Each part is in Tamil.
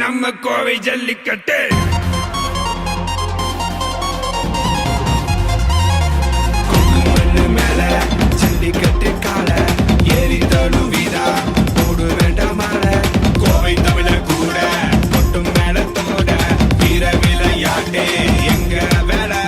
நம்ம கோவை ஜல்லிக்கட்டு மேல ஜல்லிக்கட்டு கால ஏறி தழுவிதா போடு வேண்டாமல கோவை தமிழ கூட கொட்டும் மேலத்தோட வீர விளையாட்டே எங்க வேலை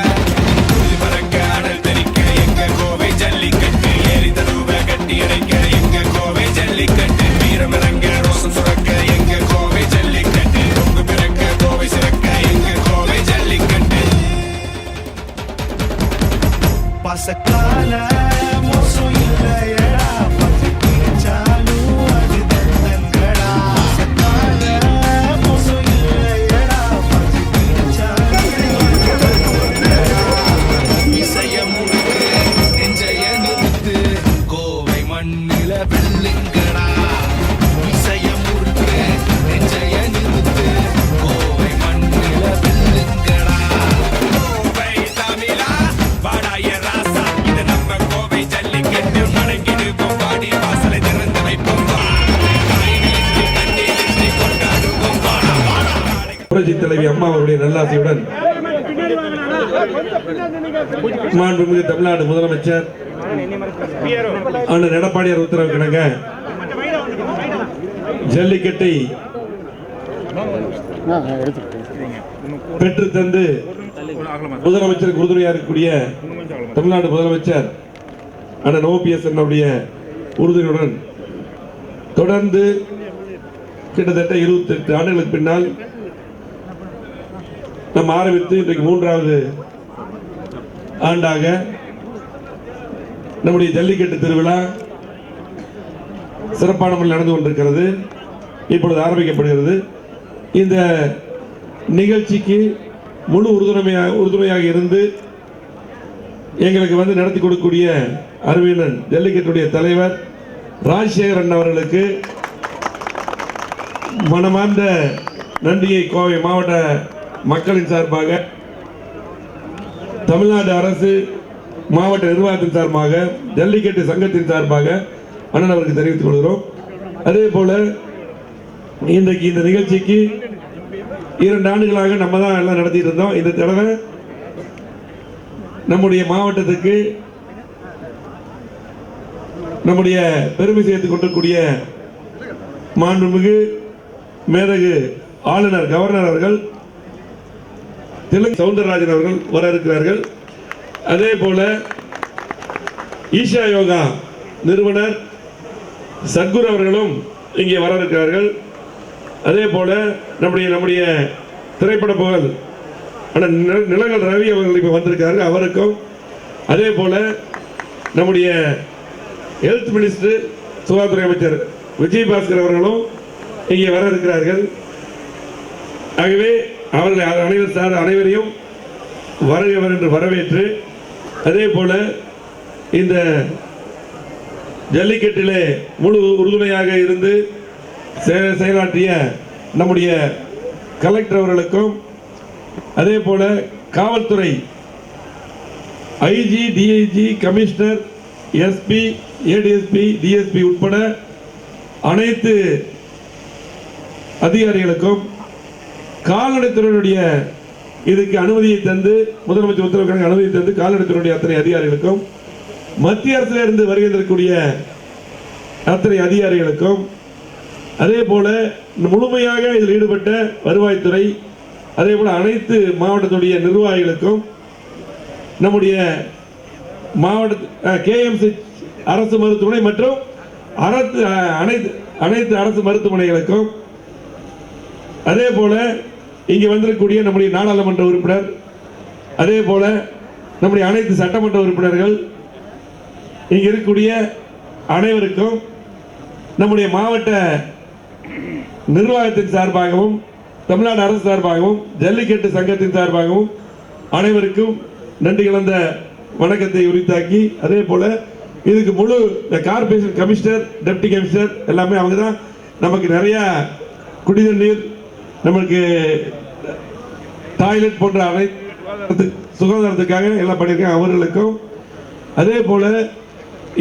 பறக்க அடல் தெரிக்க எங்க கோவை ஜல்லிக்கட்டு ஏறி தழுவ கட்டி அடைக்க எங்க கோவை ஜல்லிக்கட்டு வீரமிறங்க ரோசம் சுரக்க எங்க கோவை ஜல்லிக்கட்டு பொங்கு பிறக்க கோவை சிறக்க எங்க கோவை ஜல்லிக்கட்டு பசக்கால மோசம் இல்லையடா பச்சை கிழிச்சாலும் அது தந்தங்கடா பசக்கால மோசம் இல்லையடா பச்சை கிழிச்சாலும் இசைய முறுக்கு நெஞ்சைய நிறுத்து கோவை மண்ணில வெள்ளுங்கடா இசைய முறுக்கு நெஞ்சைய நிறுத்து கோவை மண்ணில வெள்ளுங்கடா கோவை தமிழா வாடாய ராசா இது நம்ம கோவை ஜல்லிக்கட்டு மடங்கிடுவோம் வாடி வாசலை திறந்து வைப்போம் கொண்டாடுவோம் புரட்சி தலைவி அம்மா அவருடைய நல்லாசையுடன் மாண்புமிகு தமிழ்நாடு முதலமைச்சர் அண்ணன் எடப்பாடியார் உத்தரவு கிணங்க ஜல்லிக்கட்டை பெற்று தந்து முதலமைச்சருக்கு உறுதுணையாக இருக்கக்கூடிய தமிழ்நாடு முதலமைச்சர் அண்ணன் OPS என்னுடைய உறுதுணையுடன் தொடர்ந்து கிட்டத்தட்ட 28 ஆண்டுகளுக்கு பின்னால் நம்ம ஆரம்பித்து இன்றைக்கு 3வது ஆண்டாக நம்முடைய ஜல்லிக்கட்டு திருவிழா சிறப்பான முறையில் நடந்து கொண்டிருக்கிறது. இப்பொழுது ஆரம்பிக்கப்படுகிறது. இந்த நிகழ்ச்சிக்கு முழு உறுதுணையாக இருந்து எங்களுக்கு வந்து நடத்தி கொடுக்கக்கூடிய அருமையண்ணன் ஜல்லிக்கட்டுடைய தலைவர் ராஜசேகரன் அவர்களுக்கு மனமார்ந்த நன்றியை கோவை மாவட்ட மக்களின் சார்பாக தமிழ்நாடு அரசு மாவட்ட நிர்வாகத்தின் சார்பாக ஜல்லிக்கட்டு சங்கத்தின் சார்பாக அண்ணன் அவருக்கு தெரிவித்துக் கொள்கிறோம். அதே போல இன்றைக்கு இந்த நிகழ்ச்சிக்கு 2 ஆண்டுகளாக நம்ம தான் எல்லாம் நடத்திட்டு இருந்தோம். இந்த தடவை நம்முடைய மாவட்டத்துக்கு நம்முடைய பெருமை சேர்த்துக் கொண்டிருக்கூடிய மாண்புமிகு மேதகு ஆளுநர் கவர்னர் அவர்கள் சவுந்தரராஜன் அவர்கள் வர இருக்கிறார்கள். அதே போல ஈஷா யோகா நிறுவனர் சத்குரு அவர்களும் இங்கே வர இருக்கிறார்கள். அதே போல நம்முடைய திரைப்பட புகழ் நிலங்கள் ரவி அவர்கள் இப்போ வந்திருக்கார்கள், அவருக்கும் அதே போல நம்முடைய ஹெல்த் மினிஸ்டர் சுகாதாரத்துறை அமைச்சர் விஜயபாஸ்கர் அவர்களும் இங்கே வர இருக்கிறார்கள். ஆகவே அவர்கள் அனைவரையும் வருகிறவர் என்று வரவேற்று அதே போல இந்த ஜல்லிக்கட்டிலே முழு உறுதுணையாக இருந்து செயலாற்றிய நம்முடைய கலெக்டர் அவர்களுக்கும் அதே போல காவல்துறை IG, DIG, commissioner, SP, ADSP, DSP உட்பட அனைத்து அதிகாரிகளுக்கும் கால்நடைத்துறையினுடைய இதுக்கு அனுமதியை தந்து முதலமைச்சர் உத்தரவுக்கு அனுமதி தந்து கால்நடைத்துறையுடைய அத்தனை அதிகாரிகளுக்கும் மத்திய அரசில் இருந்து வருகின்றக்கூடிய அத்தனை அதிகாரிகளுக்கும் அதே போல முழுமையாக இதில் ஈடுபட்ட வருவாய்த்துறை அதே போல அனைத்து மாவட்டத்துடைய நிர்வாகிகளுக்கும் நம்முடைய மாவட்ட KMC அரசு மருத்துவமனை மற்றும் அனைத்து அரசு மருத்துவமனைகளுக்கும் அதே போல இங்கே வந்திருக்கக்கூடிய நம்முடைய நாடாளுமன்ற உறுப்பினர் அதே போல நம்முடைய அனைத்து சட்டமன்ற உறுப்பினர்கள் இங்கே இருக்கக்கூடிய அனைவருக்கும் நம்முடைய மாவட்ட நிர்வாகத்தின் சார்பாகவும் தமிழ்நாடு அரசு சார்பாகவும் ஜல்லிக்கட்டு சங்கத்தின் சார்பாகவும் அனைவருக்கும் நன்றி கலந்த வணக்கத்தை உரித்தாக்கி அதே போல இதுக்கு முழு கார்பரேஷன் கமிஷனர் டெப்டி கமிஷனர் எல்லாமே அவங்க தான் நமக்கு நிறைய குடிநீர் நம்மளுக்கு டாய்லெட் போன்ற அனைத்து சுகாதாரத்துக்காக எல்லாம் பண்ணியிருக்காங்க. அவர்களுக்கும் அதே போல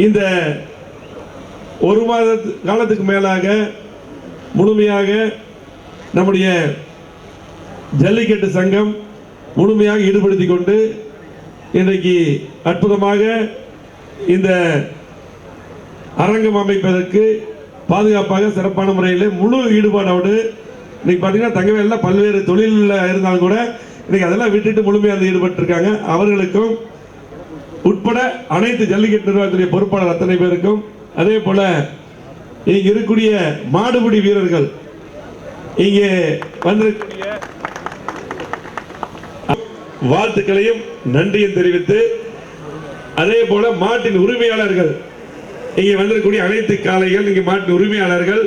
இந்த ஒரு மாத காலத்துக்கு மேலாக முழுமையாக நம்முடைய ஜல்லிக்கட்டு சங்கம் முழுமையாக ஈடுபடுத்தி கொண்டு இன்றைக்கு அற்புதமாக இந்த அரங்கம் அமைப்பதற்கு பாதுகாப்பாக சிறப்பான முறையில் முழு ஈடுபாடோடு இன்னைக்கு பார்த்தீங்கன்னா தங்கவேலில் பல்வேறு தொழிலில் இருந்தாலும் கூட இன்னைக்கு அதெல்லாம் விட்டுட்டு முழுமையாக ஈடுபட்டிருக்காங்க. அவர்களுக்கும் உட்பட அனைத்து ஜல்லிக்கட்டு நிர்வாகத்துடைய பொறுப்பாளர் அத்தனை பேருக்கும், அதே போல இங்கே இருக்கக்கூடிய மாடுபிடி வீரர்கள், இங்கே வந்திருக்கக்கூடிய வாழ்த்துக்களையும் நன்றியும் தெரிவித்து, அதே போல மாட்டின் உரிமையாளர்கள், இங்கே வந்திருக்கக்கூடிய அனைத்து காளைகள், இங்கே மாட்டின் உரிமையாளர்கள்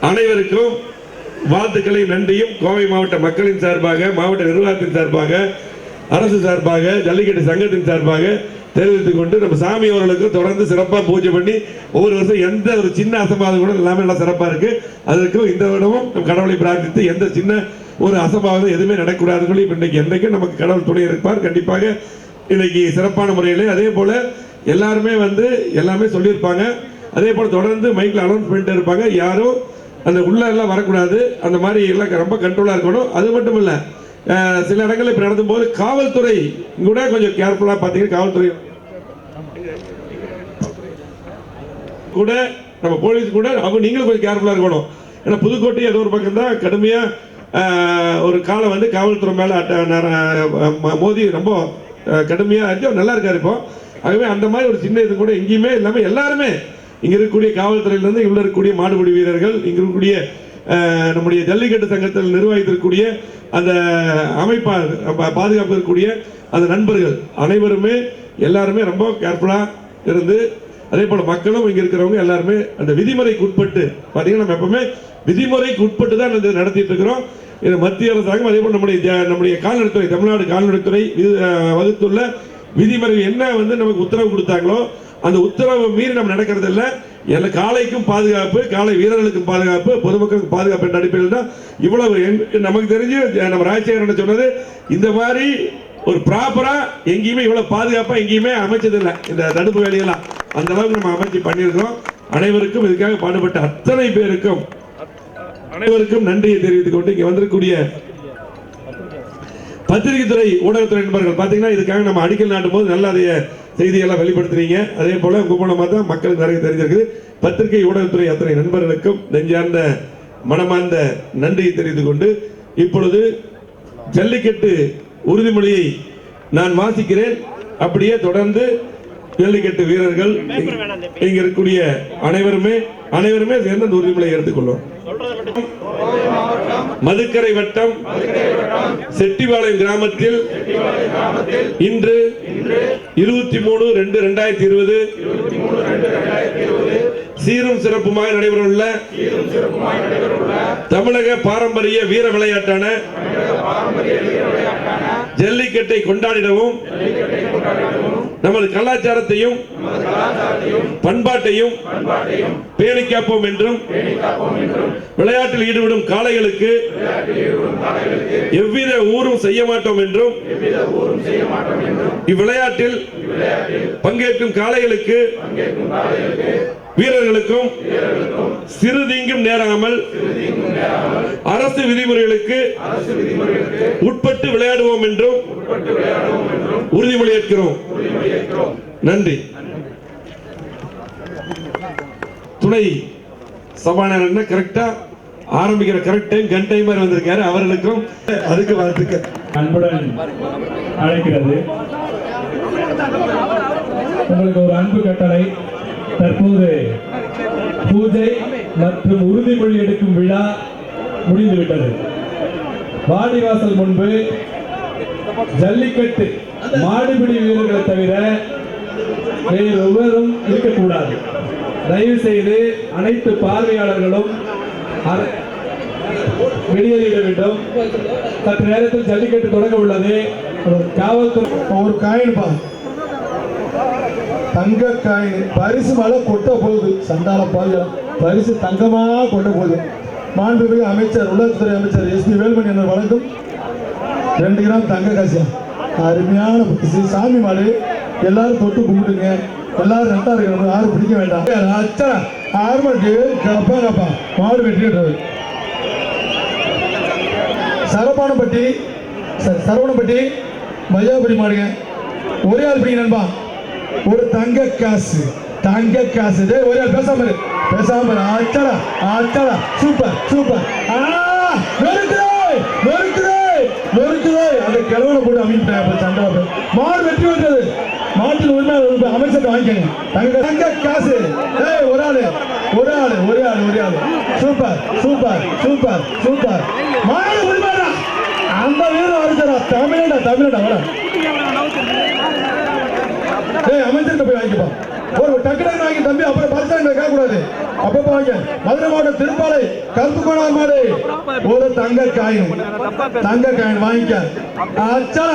அனைவருக்கும் வாழ்த்துக்களையும் நன்றியும் கோவை மாவட்ட மக்களின் சார்பாக, மாவட்ட நிர்வாகத்தின் சார்பாக, அரசு சார்பாக, ஜல்லிக்கட்டு சங்கத்தின் சார்பாக தெரிவித்துக் கொண்டு, நம்ம சாமி அவர்களுக்கு தொடர்ந்து சிறப்பாக பூஜை பண்ணி ஒவ்வொரு வருஷம் எந்த ஒரு சின்ன அசம்பாவிதம் கூட எல்லாமே நல்லா சிறப்பாக இருக்கு. அதற்கும் இந்த வருடமும் நம் கடவுளை பிரார்த்தித்து எந்த சின்ன ஒரு அசம்பாவிதம் எதுவுமே நடக்கூடாதுன்னு சொல்லி இன்னைக்கு என்றைக்கும் நமக்கு கடவுள் துணை இருப்பார். கண்டிப்பாக இன்னைக்கு சிறப்பான முறையில் அதே போல எல்லாருமே எல்லாமே சொல்லியிருப்பாங்க. அதே போல தொடர்ந்து மைக்கில் அனௌன்ஸ் பண்ணிட்டு இருப்பாங்க. யாரும் அந்த உள்ள எல்லாம் வரக்கூடாது, அந்த மாதிரி எல்லாம் ரொம்ப கண்ட்ரோலாக இருக்கணும். அது மட்டும் இல்லை, சில இடங்களில் இப்போ நடந்தும் போது காவல்துறை கூட கொஞ்சம் கேர்ஃபுல்லாக பார்த்தீங்கன்னா, காவல்துறை கூட நம்ம போலீஸ் கூட அவங்க நீங்களும் கொஞ்சம் கேர்ஃபுல்லாக இருக்கணும். ஏன்னா புதுக்கோட்டை ஏதோ ஒரு பக்கம் தான் கடுமையாக ஒரு காலம் காவல்துறை மேலே மோதி ரொம்ப கடுமையாக நல்லா இருக்காரு இப்போ. ஆகவே அந்த மாதிரி ஒரு சின்ன இது கூட எங்கேயுமே இல்லாமல் எல்லாருமே இங்கே இருக்கக்கூடிய காவல்துறையிலிருந்து இவ்வளோ இருக்கக்கூடிய மாடுபிடி வீரர்கள், இங்கே இருக்கக்கூடிய நம்முடைய ஜல்லிக்கட்டு சங்கத்தில் நிர்வகித்திருக்கக்கூடிய அந்த பாதுகாப்பு இருக்கக்கூடிய அந்த நண்பர்கள் அனைவருமே எல்லாருமே ரொம்ப கேர்ஃபுல்லாக இருந்து, அதே போல் மக்களும் இங்கே இருக்கிறவங்க எல்லாருமே அந்த விதிமுறைக்கு உட்பட்டு பார்த்தீங்கன்னா, நம்ம எப்பவுமே விதிமுறைக்கு உட்பட்டு தான் இதை நடத்திட்டு இருக்கிறோம். இது மத்திய அரசாங்கம், அதே போல் நம்முடைய கால்நடைத்துறை, தமிழ்நாடு கால்நடைத்துறை வகுத்துள்ள விதிமுறை என்ன நமக்கு உத்தரவு கொடுத்தாங்களோ அந்த உத்தரவை மீறி நம்ம நடக்கிறது இல்லை. எல்லா காளைக்கும் பாதுகாப்பு, காளை வீரர்களுக்கும் பாதுகாப்பு, பொதுமக்களுக்கு பாதுகாப்பு என்ற அடிப்படையில் தான் இவ்வளவு நமக்கு தெரிஞ்சு நம்ம ராஜசேகரன் சொன்னது இந்த மாதிரி ஒரு ப்ராப்பரா எங்கேயுமே இவ்வளவு பாதுகாப்பா எங்கேயுமே அமைச்சது இல்லை. இந்த தடுப்பு வேலையெல்லாம் அந்த அளவுக்கு நம்ம அமைச்சு பண்ணியிருக்கிறோம். அனைவருக்கும் இதுக்காக பாடுபட்ட அத்தனை பேருக்கும் அனைவருக்கும் நன்றியை தெரிவித்துக் கொண்டு, இங்க வந்திருக்கக்கூடிய பத்திரிகை துறை, ஊடகத்துறை நண்பர்கள் பார்த்தீங்கன்னா இதுக்காக நம்ம அடிக்கல் நாட்டும் போது நல்ல அதைய செய்தியெல்லாம் வெளிப்படுத்துறீங்க. அதே போல உங்க மூலமாக தான் மக்களுக்கு நிறைய தெரிஞ்சிருக்குது. பத்திரிகை ஊடகத்துறை அத்தனை நண்பர்களுக்கும் நெஞ்சார்ந்த மனமார்ந்த நன்றியை தெரிவித்துக் கொண்டு, இப்பொழுது ஜல்லிக்கட்டு உறுதிமொழியை நான் வாசிக்கிறேன். அப்படியே தொடர்ந்து ஜல்லிக்கட்டு வீரர்கள் இங்க இருக்கக்கூடிய அனைவருமே சேர்ந்து அந்த உறுதிமொழியை எடுத்துக்கொள்வோம். மதுக்கரை வட்டம் செட்டிபாளையம் கிராமத்தில் இன்று 23/2/2020 சீரும் சிறப்புமாக நடைபெறவுள்ள தமிழக பாரம்பரிய வீர விளையாட்டான ஜல்லிக்கட்டை கொண்டாடிடவும், நமது கலாச்சாரத்தையும் பண்பாட்டையும் பேணி காப்போம் என்றும், விளையாட்டில் ஈடுபடும் காளைகளுக்கு எவ்வித ஊரும் செய்ய மாட்டோம் என்றும், இவ்விளையாட்டில் பங்கேற்கும் காளைகளுக்கு வீரர்களுக்கும் சிறு தீங்கும் நேராமல் அரசு விதிமுறைகளுக்கு உட்பட்டு விளையாடுவோம் என்றும் உறுதிமொழி ஏற்கிறோம். நன்றி. துணை சபாநாயகர் கரெக்டா ஆரம்பிக்கிற கரெக்ட் டைம் கன் டைமர் வந்திருக்காரு. அவர்களுக்கும் அதுக்கு வாழ்த்துக்கள் அன்புடன் அழைக்கிறது. உங்களுக்கு ஒரு அன்பு கட்டளை. தற்போது பூஜை மற்றும் உறுதிமொழி எடுக்கும் விழா முடிந்துவிட்டது. வாடிவாசல் முன்பு ஜல்லிக்கட்டு மாடுபிடி வீரர்களை தவிர வேறு ஒருவரும் இருக்கக்கூடாது. தயவு செய்து அனைத்து பார்வையாளர்களும் வெளியேறிட வேண்டும். சற்று நேரத்தில் ஜல்லிக்கட்டு தொடங்க உள்ளது. காவல்துறை ஒரு காயின் தங்க காயின் பரிசு மழை கொட்ட போகுது. சண்டால பால் பரிசு தங்கமாக கொட்ட போகுது. மாண்புமிகு அமைச்சர், உள்ளாட்சித்துறை அமைச்சர் எஸ்பி வேலுமணி என்ன வழங்கும் 2 கிராம் தங்க காசியா. அருமையான சாமி மாடு. எல்லாரும் தொட்டு கும்பிடுங்க. எல்லாரும் நல்லா இருக்கணும், யாரும் பிடிக்க வேண்டாம். அச்சா 6 மணிக்கு கப்பா மாடு வெட்டிடுறது. சரவணப்பட்டி மஜாபுரி மாடுங்க. ஒரே ஆள் பிடிங்க நண்பா. ஒரு தங்க காசு ஒரே ஆள் பேசாம ஆச்சாடா சூப்பர் நொறுக்குதே அந்த கிழவனை போட்டு அமைப்பிட்டேன் சண்டை. மாடு வெற்றி விட்டது. மாட்டில் உரிமை அமைச்சர் வாங்கிக்கங்க. தங்க காசு ஒரு ஆளு சூப்பர் மாடு உரிமைடா. அந்த வீரம் வருதுடா. தமிழ்நாடா வர அமைச்சர்கிட்ட போய் வாங்கிப்பா. ஒரு டக்குனு வாங்கி தம்பி, அப்புறம் பரிசாங்க கேட்க கூடாது. அப்பப்ப வாங்க. மதுரை மாவட்டம் திருப்பாலை கருப்பு கோணார் மாடு ஒரு தங்க காயின் வாங்கிக்க. அச்சா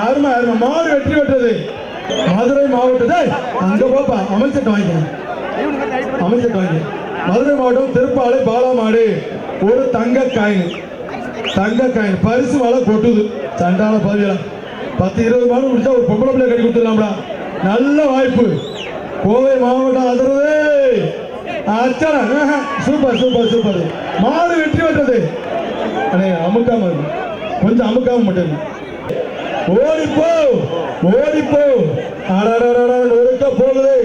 அருமை மாடு வெற்றி பெற்றது. மதுரை மாவட்டத்தை அங்க போப்பா அமைச்சர்கிட்ட வாங்கிக்கணும். மதுரை மாவட்டம் திருப்பாலை பாலா மாடு ஒரு தங்க காயின் பரிசு மாலை கொட்டுது. சண்டால பதிலாம் 10-20 மாடு முடிச்சா ஒரு பொம்பளை பிள்ளை கட்டி கொடுத்துடலாம்டா. நல்ல வாய்ப்பு. கோவை மாவட்டம் அதிரது. அச்சா சூப்பர் மாடு வெற்றி பெற்றது. அமுக்காம கொஞ்சம் அமுக்காம மட்டும் ஓடிப்போ ஒருக்க போகுது.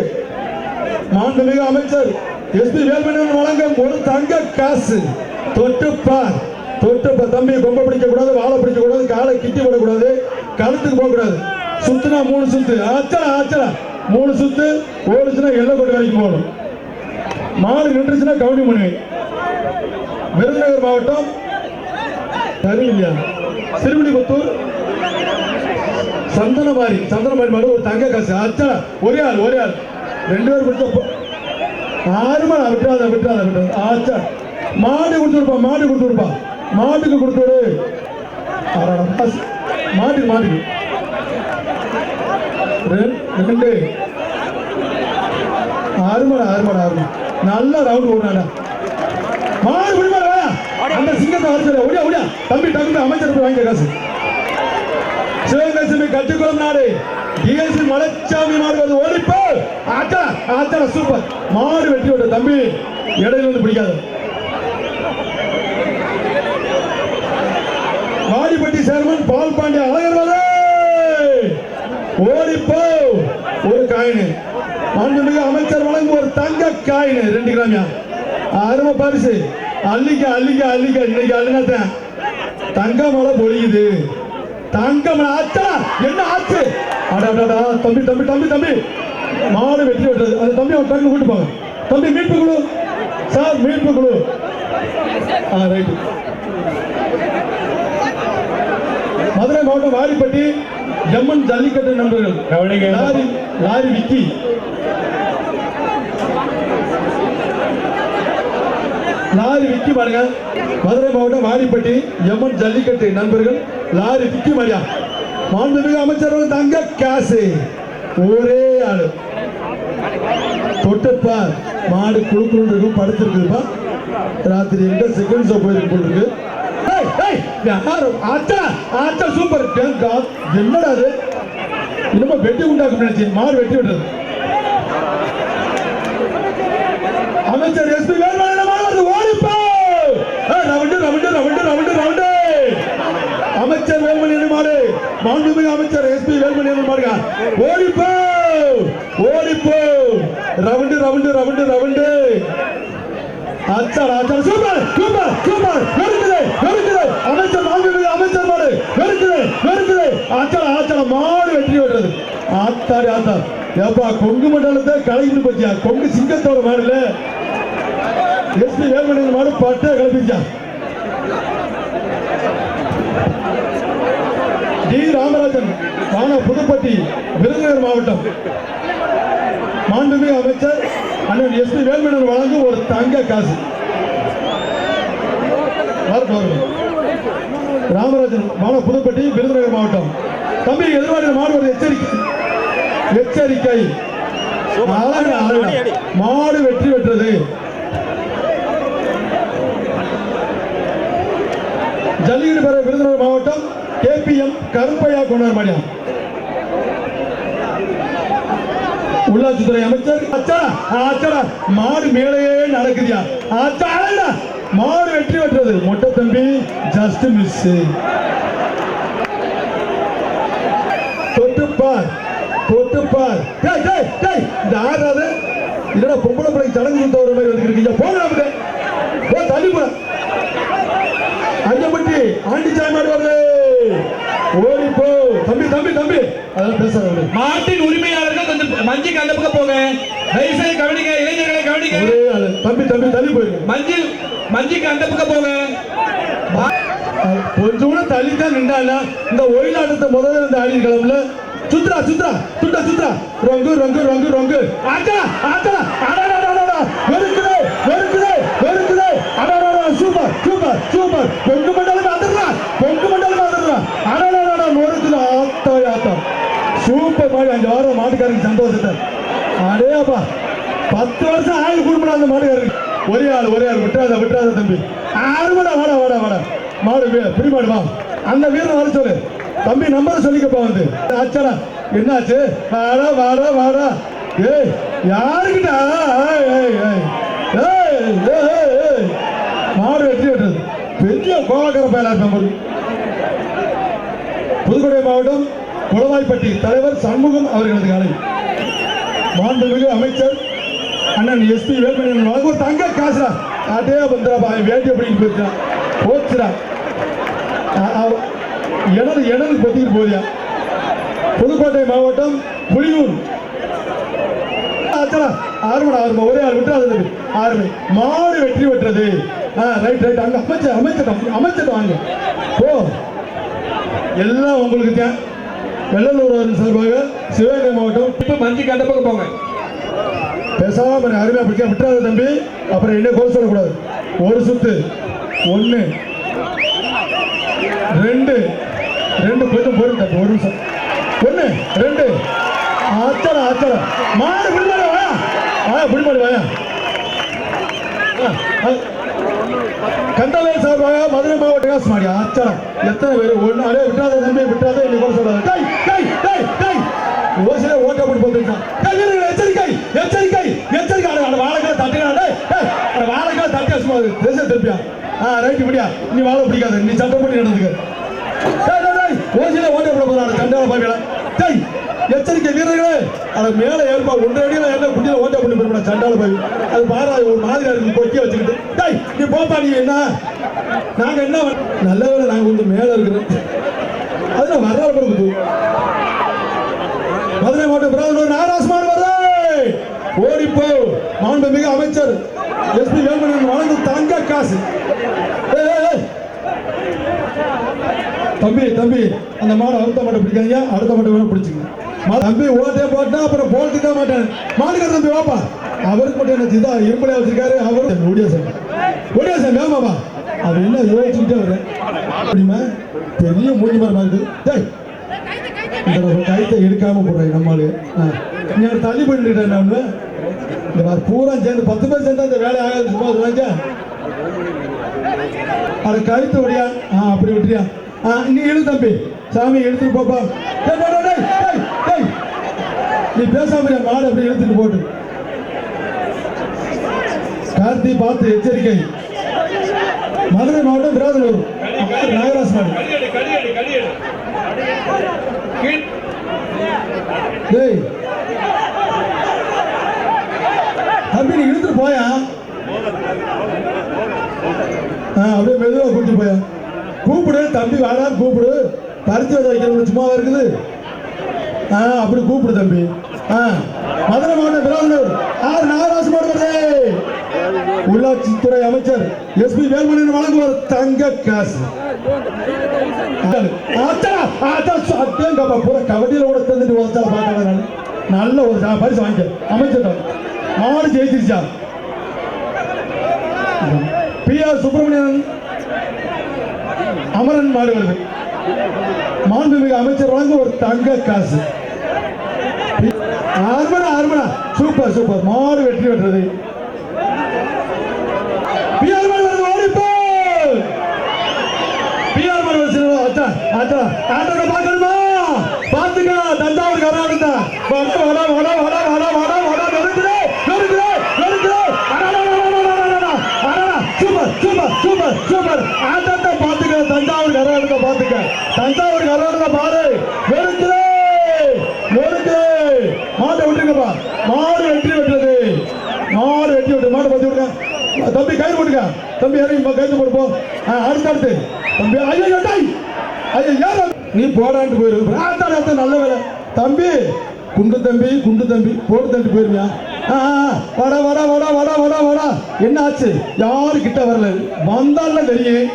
மாண்புமிகு அமைச்சர் எஸ்பி வேல்மணியன் வழங்கும் ஒரு தங்க காசு. தொட்டுப்பார் தம்பி. கொம்பை பிடிக்க கூடாது, வாழை பிடிக்க கூடாது, காலை கிட்டி விடக்கூடாது, கழுத்துக்கு போக கூடாது. சுத்துனா 3 சுத்து. ஆச்சடா 3 சுத்து ஓடுச்சுன்னா எல்லைக்கோட்டை வரைக்கும் போகணும். மாடு நின்றுச்சுன்னா கவுனி மணி. விருதுநகர் மாவட்டம் சிறுவில்லிபுத்தூர் சந்தனமாரி மாடு ஒரு தங்க காசு. அச்சடா ஒரே ஆள் 2 பேர் பிடிச்ச 6 மணி விட்டுறாத. ஆச்சா மாடு கொடுத்துருப்பா. மாட்டுக்கு கொடுத்துரு. மாட்டுக்கு 2 6 மணி நல்ல ரவுண்ட் ஓடுறாடா. மாடு குடிமாட அந்த சிங்கத்தை வரைச்சல. ஓடியா தம்பி அமைச்சர் வாங்கிக்க காசு. சிவகங்கை கட்டுக்குளம் நாடு டிஎஸ்பி மலைச்சாமி மாடு வந்து ஓடிப்போ. ஆச்சா சூப்பர் மாடு வெற்றி விட்ட தம்பி. இடையில வந்து பிடிக்காது. வாடிப்பட்டி சேர்மன் பால் பாண்டிய அழகர்வாதே ஓடிப்போ ஒரு காயின். மாண்புமிகு அமைச்சர் வழங்கும் ஒரு தங்க காயின் 2 கிராமியா. அருமை பரிசு. அள்ளிக்க இன்னைக்கு அள்ளினத்தான் தங்க மலை பொழியுது. தங்க மலை. ஆச்சா என்ன ஆச்சு? தம்பி மாடு வெற்றி விட்டது. அந்த தம்பி அவன் டக்கு கூட்டு போங்க. தம்பி மீட்பு குழு சார், மீட்பு குழு. ரைட்டு. மதுரை மாவட்டம் வாடிப்பட்டி ஜம்மன் ஜல்லிக்கட்டு நண்பர்கள் லாரி விக்கி பாருங்க. மதுரை மாவட்டம் வாடிப்பட்டி எம்மன் ஜல்லிக்கட்டு நண்பர்கள் லாரி விக்கி மாரியா. மாண்புமிகு அமைச்சர் தங்க காசு ஒரே ஆளு. தொட்டுப்பா மாடு குழுக்குன்னு இருக்கும், படுத்திருக்குப்பா. ராத்திரி எங்க செகண்ட் ஷோ போயிருக்கு போட்டுருக்கு. சூப்பர். என்னடா அது? இன்னும் வெட்டி உண்டாக்கும் நினைச்சு மாடு வெட்டி விடுறது. அமைச்சர் எஸ்பி வேல்மணியன் ஓடிப்போ. ரவுண்டு. அமைச்சர் வேல்மணியன் மாடு. மாண்புமிகு அமைச்சர் எஸ்பி வேல்மணியன் மாடுங்க. ஓடிப்போ ரவுண்டு. அச்சா சூப்பர். அமைச்சர் மாண்புமிகு அமைச்சர் மாடு வெறுக்குது. ஆச்சா மாடு வெற்றி விடுறது. ஆத்தா ஏப்பா கொங்கு மண்டலத்தை கலகிட்டு போச்சியா. கொங்கு சிங்கத்தோட மாடுல எஸ்பி வேல்மணியன் மாடு பட்டை கிளப்பிச்சா. டி ராமராஜன் புதுப்பட்டி விருதுநகர் மாவட்டம். மாண்புமிகு அமைச்சர் அண்ணன் எஸ்பி வேல்மணியன் வழங்கும் ஒரு தங்க காசு. ராமராஜன் புதுப்பட்டி விருதுநகர் மாவட்டம். தம்பி எதிர்பார்க்கிற மாடு ஒரு எச்சரிக்கை. மாடு வெற்றி பெற்றது. ஜல்லிக்கட்டு பெற விருதுநகர் மாவட்டம் KPM கருப்பையா கொண்டார் மாடியா. உள்ளாட்சித்துறை அமைச்சர் அச்சாடா ஆச்சாடா மாடு மேலேயே நடக்குதியா ஆச்சாடா மாடு வெற்றி பெற்றது மொட்டை தம்பி ஜஸ்ட் மிஸ் தொட்டுப்பார் டேய் டேய் டேய் இந்த ஆறாவது இல்லடா பொம்பளை பிள்ளைக்கு சடங்கு கொடுத்த ஒரு மாதிரி வந்துருக்கீங்க போங்க போ தள்ளி போற அஞ்சப்பட்டி ஆண்டிச்சாய் மாடு வருது ஓடி போ தம்பி தம்பி தம்பி அதெல்லாம் பேசுறாரு மாட்டின் உரிமையாளர்கள் கொஞ்சம் மஞ்சுக்கு அந்த பக்கம் போங்க தயவுசெய்து கவனிங்க இளைஞர்களை கவனிங்க தம்பி தம்பி தள்ளி போயிரு மஞ்சுக்கு அந்த பக்கம் போங்க கொஞ்சம் கூட தள்ளி தான் நின்றால இந்த ஒயிலாட்டத்தை முதல்ல இந்த ஆடி கிளம்புல சுத்ரா சுத்ரா சுத்தா சுத்ரா ரங்கு ரங்கு ரங்கு ரங்கு ஆச்சா ஆச்சா அடடடடடா வெறுக்குதே வெறுக்குதே வெறுக்குதே அடடடா சூப்பர் சூப்பர் சூப்பர் பொங்கு மண்டலம் வந்துடுறா அடடடடா நொறுக்குது ஆத்தா சூப்பர் மாடு அங்க வர மாட்டுக்காரங்க சந்தோஷத்தை அடேப்பா 10 வருஷம் ஆயுள் குடும்பம் அந்த மாட்டுக்காரருக்கு ஒரே ஆள் விட்டுறாத தம்பி ஆறுமடா வாடா மாடு பிடி மாடு வா அந்த வீரன் வர சொல்லு தம்பி நம்பரை சொல்லிக்கப்பா வந்து ஆச்சாடா என்னாச்சு வாடா ஏய் யாருக்கிட்டா மாடு வெற்றி விட்டுறது பெரிய கோலக்கர பயலா இருப்பாங்க புதுக்கோட்டை மாவட்டம் குளவாய்ப்பட்டி தலைவர் சண்முகம் அவர்களது காலை மாண்புமிகு அமைச்சர் அண்ணன் எஸ்பி வேல்மணி ஒரு தங்க காசுடா ஆட்டே வந்துடா வேட்டி அப்படின்னு போயிருக்கான் போச்சுடா எனது பத்திக்கிட்டு போதியா புதுக்கோட்டை மாவட்டம் புலியூர் ஆறுமடா ஒரே ஆள் விட்டுறாது ஆறுமை மாடு வெற்றி பெற்றது ரைட் அங்க அமைச்சர் வாங்க போ எல்லாம் உங்களுக்கு தான் வெள்ளலூர் சார்பாக சிவகங்கை மாவட்டம் இப்ப மஞ்சுக்கு அந்த பக்கம் போங்க பேசாம அருமையா பிடிக்க விட்டுறாது தம்பி அப்புறம் என்ன கோல் சொல்லக்கூடாது ஒரு சுத்து 1 2 கொஞ்சம் போயிடும் தம்பி ஒரு நிமிஷம் 1 2 ஆச்சரா மாடு பிடிமாடு வாயா கண்டவேல் சார்பாக மதுரை மாவட்ட காசு மாடி ஆச்சரா எத்தனை பேர் ஒன்று அடே விட்டாத தம்பி விட்டாத இன்னைக்கு கூட சொல்றாரு ஓசில ஓட்ட போட்டு போட்டுருக்கான் எச்சரிக்கை வாழைக்கால தட்டினா வாழைக்கால தட்டியா சும்மா தேச திருப்பியா ரைட் இப்படியா நீ வாழை பிடிக்காத நீ சட்டம் பண்ணி நடந்துக்க ஓசில ஓட்ட போட போறாரு கண்டால பாவிகளா எச்சரிக்கை வீரர்களே அதை மேல ஏற்பா 1.5 அடியில என்ன குட்டியில ஓட்ட பண்ணி போயிருப்பா சண்டால பாவி அது பாரா ஒரு மாதிரியா இருக்கு கொக்கி வச்சுக்கிட்டு நீ போப்பா நீ என்ன நாங்க என்ன நல்ல வேலை நாங்க கொஞ்சம் மேல இருக்கிறோம் அதுல வர்றால போடுது மதுரை மாவட்டம் பிராதனூர் நாராஸ்மான் வருது ஓடிப்போ மாண்புமிகு அமைச்சர் எஸ்பி வேல்மணி வழங்கும் தங்க காசு தம்பி அந்த மாடு அடுத்த மாட்டை பிடிக்காங்க அடுத்த மாட்டை வேணும் பிடிச்சிங்க தம்பி ஓட்டே போட்டா அப்புறம் போட்டு தான் மாட்டேன் மாடுக்கார தம்பி வாப்பா அவருக்கு மட்டும் என்ன சிதா இரும்பலையா வச்சிருக்காரு அவரு ஒடியா சார் வேமாப்பா அவர் என்ன யோசிச்சுக்கிட்டே வர்றேன் அப்படிமா பெரிய மூஞ்சி மரம் இருக்குது இந்த கைத்தை எடுக்காம போடுறேன் நம்மளு நீ தள்ளி பண்ணிட்டேன் நான் இந்த பூரா சேர்ந்து 10 பேர் சேர்ந்தா இந்த வேலை ஆகாது சும்மா சொல்லுங்க அது கழுத்து விடியா அப்படி விட்டுறியா நீ எழுது தம்பி சாமி எடுத்துட்டு போப்பா நீ பேசாம மாடு அப்படி எடுத்துட்டு போட்டு கார்த்தி பார்த்து எச்சரிக்கை மதுரை மாவட்டம் விராதனூர் நாகராஜ் மாடு தம்பி நீ இழுத்துட்டு போயா அப்படியே மெதுவா கூட்டிட்டு போயா கூப்பிடு தம்பி வேணாம் கூப்பிடு பறிச்சு வைக்கிறது சும்மாவா இருக்குது அப்படி கூப்பிடு தம்பி மதுரை மாவட்டம் விராதனூர் நாகராஜ் மாடு வருது உள்ளாட்சித்துறை அமைச்சர் எஸ்பி வேல்மணி வழங்குவார் தங்க காசு கபடியில கூட தந்துட்டு வச்சா பார்க்க நல்ல ஒரு பரிசு வாங்கிக்க அமைச்சர் மாடு ஜெயிச்சிருச்சா PR சுப்பிரமணியன் அமரன் மாடு வருது மாண்புமிகு அமைச்சர் வழங்க ஒரு தங்க காசு ஆர்மனா சூப்பர் மாடு வெற்றி பெற்றது PR மாடு வருது ஓடிப்போ PR மாடு வருது ஆட்டோ பார்க்கணுமா பார்த்துக்க தஞ்சாவூர் கர்நாடகா வட தஞ்சாவூர் கர்நாடகா பாரு வெறுக்குது மாட்டை விட்டுருங்கப்பா. மாடு வெற்றி விட்டுறது. மாட்டை பத்தி விடுங்க தம்பி. கயிறு போட்டுக்க தம்பி. இறங்கி கயிறு போட்டு போ. அடுத்து தம்பி. ஐயோ யார நீ போடான்ட்டு போயிரு. நல்ல வேலை தம்பி. குண்டு தம்பி போட்டு தம்பி போயிருவியா? வாடா. என்ன ஆச்சு? யாரு கிட்ட வரல, வந்தால தெரியும்.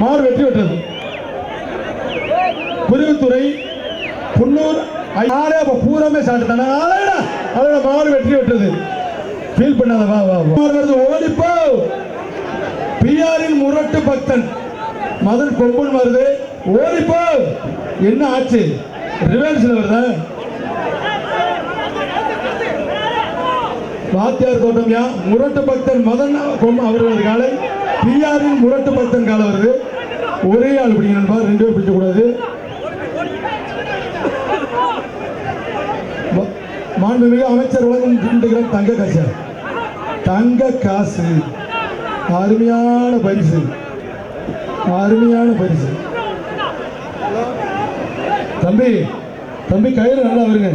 மாடு வெற்றி விட்டது. குருவித்துறை புன்னூர் பூராமே சாப்பிட்டான மாடு வெற்றி விட்டது. ஃபீல் பண்ணாத. வா ஓடிப்போ. பிஆரின் முரட்டு பக்தன் மதன் கொம்பன் வருது. ஓடிப்போ. என்ன ஆச்சு? ரிவர்ஸ்ல வருதா? வாத்தியார் தோட்டம்யா முரட்டு பக்தன் மதன் அவர்களது காலை. பிஆரின் முரட்டு பக்தன் காலை வருது. ஒரே ஆள் பிடிக்கணும்பா, 2 பேர் பிடிக்க கூடாது. மாண்புமிகு அமைச்சர் வழங்கும் 2 கிராம் தங்க காசு. அருமையான பரிசு. தம்பி கயிறு நல்லா வருங்க.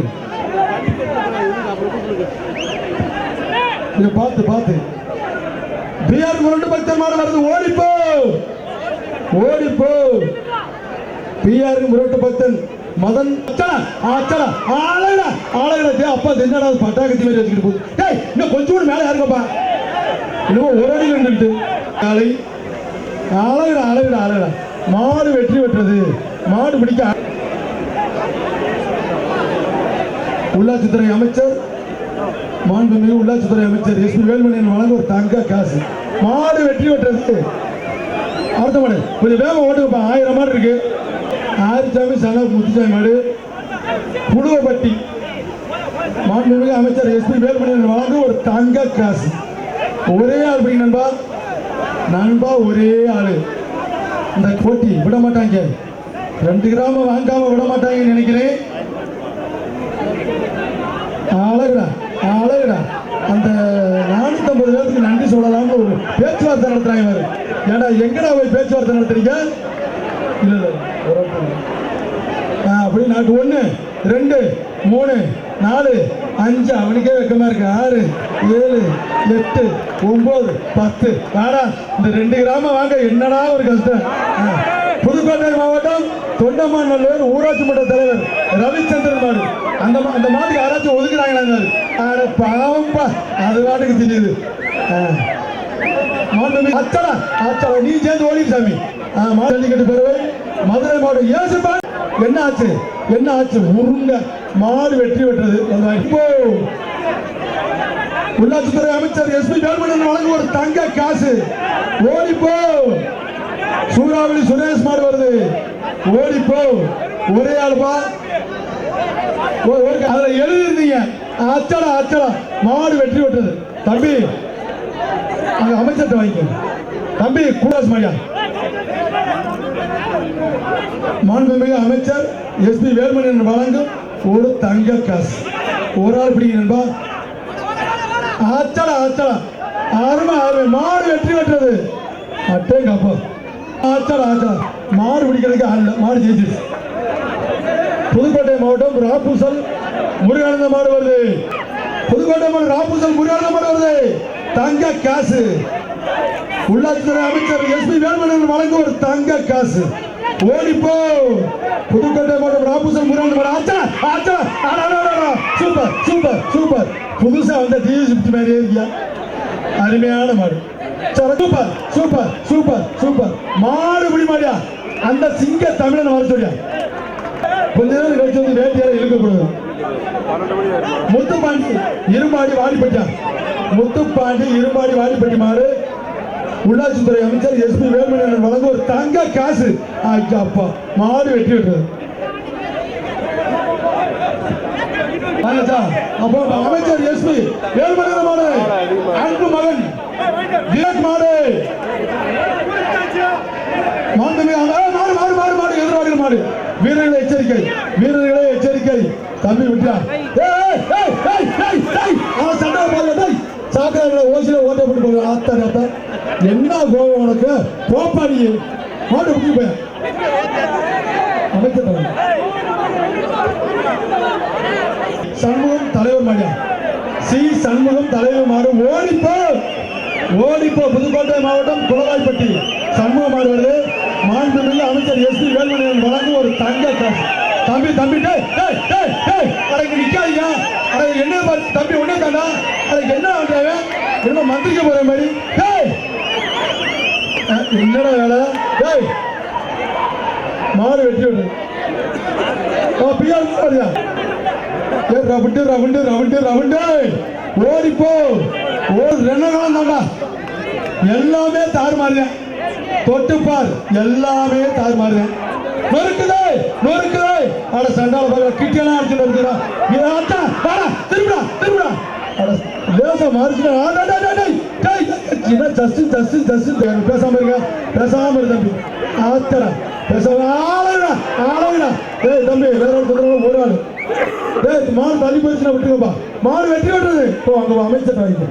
இதை பார்த்து பிஆர் முரட்டு பக்தன் மாடு வருது. ஓடிப்போ. பிஆர் முரட்டு பக்தன் மதன். அப்பா என்னடா பட்டாக்கத்தி மாதிரி வச்சுக்கிட்டு போகுது. இன்னும் கொஞ்சம் கூட மேலே யாருங்கப்பா? இன்னும் ஒரு அடி நின்றுட்டு அழகுடா. மாடு வெற்றி பெற்றது. மாடு பிடிக்க உள்ளாட்சித்துறை அமைச்சர் மாண்புமிகு உள்ளாட்சித்துறை அமைச்சர் எஸ்பி வேலுமணியன் வழங்க ஒரு தங்க காசு. மாடு வெற்றி பெற்றது. அடுத்த மாடு கொஞ்சம் வேகம் ஓட்டுப்பா. 1000 மாடு இருக்கு. ஆரிச்சாமி சன முத்துசாமி மாடு புழுவப்பட்டி. மாண்புமிகு அமைச்சர் எஸ்பி வேலுமணியன் வழங்க ஒரு தங்க காசு. ஒரே ஆள் பிடிங்க நண்பா. ஒரே ஆளு. இந்த போட்டி விட மாட்டாங்க. 2 கிராம வாங்காம விட மாட்டாங்கன்னு நினைக்கிறேன். அழகுடா. அந்த 450 பேருக்கு நன்றி சொல்லலாம்னு ஒரு பேச்சுவார்த்தை நடத்துறாங்க. ஏடா எங்கடா போய் பேச்சுவார்த்தை நடத்துறீங்க? இல்ல அப்படி நாட்டு 1 2 3 4 5 அவனுக்கே வெக்கமா இருக்கு. 6 7 8 9 10. வாடா இந்த 2 கிராம வாங்க. என்னடா ஒரு கஷ்டம். புதுக்கோட்டை மாவட்டம் தொண்டமாநல்லூர் ஊராட்சி மன்ற தலைவர் ரவிச்சந்திரன் மாடு. அந்த மாட்டுக்கு யாராச்சும் ஒதுக்குறாங்களா? பாவம்பா, அது மாட்டுக்கு தெரியுது. அச்சடா நீ சேர்ந்து ஓடிசாமி. ஜல்லிக்கட்டு பெறுவை மதுரை மாவட்டம் ஏசுப்பா. என்ன ஆச்சு? உருண்ட மாடு வெற்றி பெற்றது. உள்ளாட்சித்துறை அமைச்சர் எஸ்பி வேலுமணியன் வழங்கும் ஒரு தங்க காசு. ஓடிப்போ. சூறாவளி சுரேஷ் மாடு வருது. ஓடிப்போ. ஒரே ஆளுப்பா. அதுல எழுதிருந்தீங்க. அச்சடா மாடு வெற்றி பெற்றது. தம்பி அங்க அமைச்சர்கிட்ட வாங்கிக்க. தம்பி கூடாஸ் மாடியா. மாண்புமிகு அமைச்சர் எஸ்பி வேலுமணியன் வழங்கும் ஒரு தங்க காசு. ஒரு ஆள் பிடிக்கணும்பா. அச்சடா அருமை. மாடு வெற்றி பெற்றது. அட்டே காப்பா. அச்சடா மாடு பிடிக்கிறதுக்கு ஆள். மாடு ஜெயிச்சிருச்சு. புதுக்கோட்டை மாவட்டம் ராப்பூசல் முருகானந்த மாடு வருது. தங்க காசு. உள்ளாட்சித்துறை அமைச்சர் எஸ்பி வேலுமணியன் வழங்கும் ஒரு தங்க காசு. ஓடிப்போ. புதுக்கோட்டை மாவட்டம் ராப்பூசல் முருகானந்த மாடு. சூப்பர். புதுசா வந்த டிவி மாதிரியே இருக்கியா? அருமையான மாடு. சூப்பர். மாடு பிடி மாடியா. அந்த சிங்க தமிழன் வர சொல்லியா. கொஞ்ச நேரம் கழிச்சு வந்து வேட்டையார இழுக்கக்கூடாது. முத்துப்பாண்டி இரும்பாடி வாடிப்பட்டி மாடு. உள்ளாட்சித்துறை அமைச்சர் எஸ்பி வேலுமணியன் வழங்கும் ஒரு தங்க காசு. அப்பா மாடு வெற்றி விட்டது. அமைச்சர் எஸ்பி வேலுமணியன் மாடு. அன்பு மகன் விவேக் மாடு. எதிர்வாடிகள் மாடு. வீரர்களை எச்சரிக்கை. தம்பி விட்டா. சாக்கடை ஓசில ஓட்டப்பட்டு போக. ஆத்தா என்ன கோபம் உனக்கு? போப்பாடி மாடு விட்டு போய் சண்முகம் தலைவர் மாடியா சி சண்முகம் தலைவர் மாடு ஓடிப்போ புதுக்கோட்டை மாவட்டம் குளவாய்ப்பட்டி சண்முக மாடு வருது. மாண்புமிகு அமைச்சர் எஸ் பி வேலுமணியன் வழங்கும் ஒரு தங்க காசு. தம்பி அடக்கு நிக்காதீங்க. அடக்கு என்ன தம்பி ஒண்ணே தாண்டா. அதுக்கு என்ன பண்றாங்க? என்ன மந்திரிக்க போற மாதிரி என்னடா வேலை? மாடு வெட்டி விடு. ரவுண்டு ஓடிப்போ ரெண்டகாலம் தாண்டா. எல்லாமே தாறுமாறு. தொட்டுப்பார் எல்லாமே தாறுமாறு. நொறுக்குதே அட சண்டால கிட்டெல்லாம் அடிச்சுட்டு இருக்குதா. திரும்பிடா லேசா மாறிச்சுடா. பேசாம இருக்க தம்பி. ஆத்தடா பேசாம ஆளுடா. தம்பி வேற ஒரு ஆளு. மாடு தள்ளி போயிடுச்சுன்னா விட்டுருப்பா. மாடு வெட்டி விட்டுறது. அங்க அமைச்சர் வாங்கிக்கோ.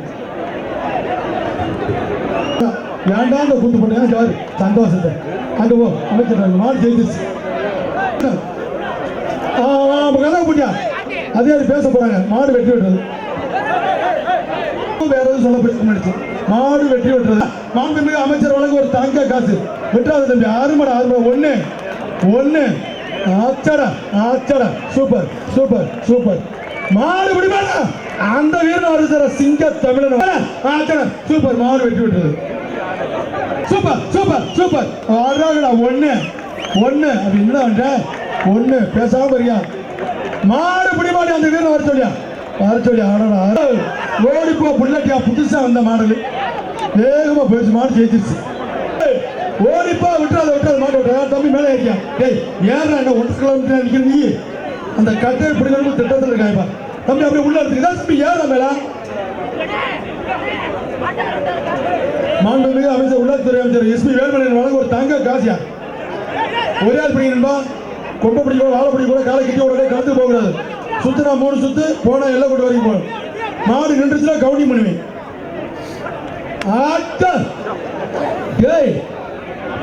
ஏன்டா அந்த கூட்டு போட்டேன் சார் சந்தோஷத்தை. அங்க போ அமைச்சர் மாடு ஜெயிச்சிருச்சு. கதை போட்டியா அதே பேச போறாங்க. மாடு வெட்டி விட்டுறது. வேற எதுவும் சொல்ல போயிடுச்சு. மாடு வெட்டி விட்டுறது. மாண்புமிகு அமைச்சர் வழங்க ஒரு தங்க காசு. வெட்டாத தம்பி. ஆறுமடா ஒண்ணு. ஆச்சடா சூப்பர். மாடு பிடிமாடா. அந்த வீரன் வருகிற சிங்க தமிழன். ஆச்சடா சூப்பர். மாடு வெட்டி விட்டுறது. சூப்பர். அழகடா ஒண்ணு அப்படி என்ன ஒண்ணு பேசாம இருக்கியா. மாடு பிடிமாடி அந்த வீரன் வர சொல்லியா. ஆடா ஓடிப்போ புல்லட்டியா. புதுசா வந்த மாடல் வேகமா போயிடுச்சு. மாடு ஜெயிச்சிருச்சு. ஓடிப்பா விட்டுறாத மாடு விட்டுறா. தம்பி மேலே ஏறியா. ஏறா என்ன 1 கிலோமீட்டர் நிக்கிற நீ. அந்த கட்டை பிடிக்கணும் திட்டத்தில் இருக்காய்ப்பா. தம்பி அப்படியே உள்ள எடுத்துக்கிட்டா தம்பி ஏறா மேல. மாண்புமிகு அமைச்சர் உள்ளாட்சித்துறை அமைச்சர் எஸ் பி வேலுமணியன் வழங்க ஒரு தங்க காசியா. ஒரே ஆள் பிடிக்கணும்பா. கொம்பை பிடிக்க வாழை பிடிக்க காலை கிட்டி உடனே கலந்து போகக்கூடாது. சுத்தினா 3 சுத்து போனா எல்லாம் கொண்டு வரைக்கும் போகணும். மாடு நின்றுச்சுன்னா கவுனிங் பண்ணுவேன்.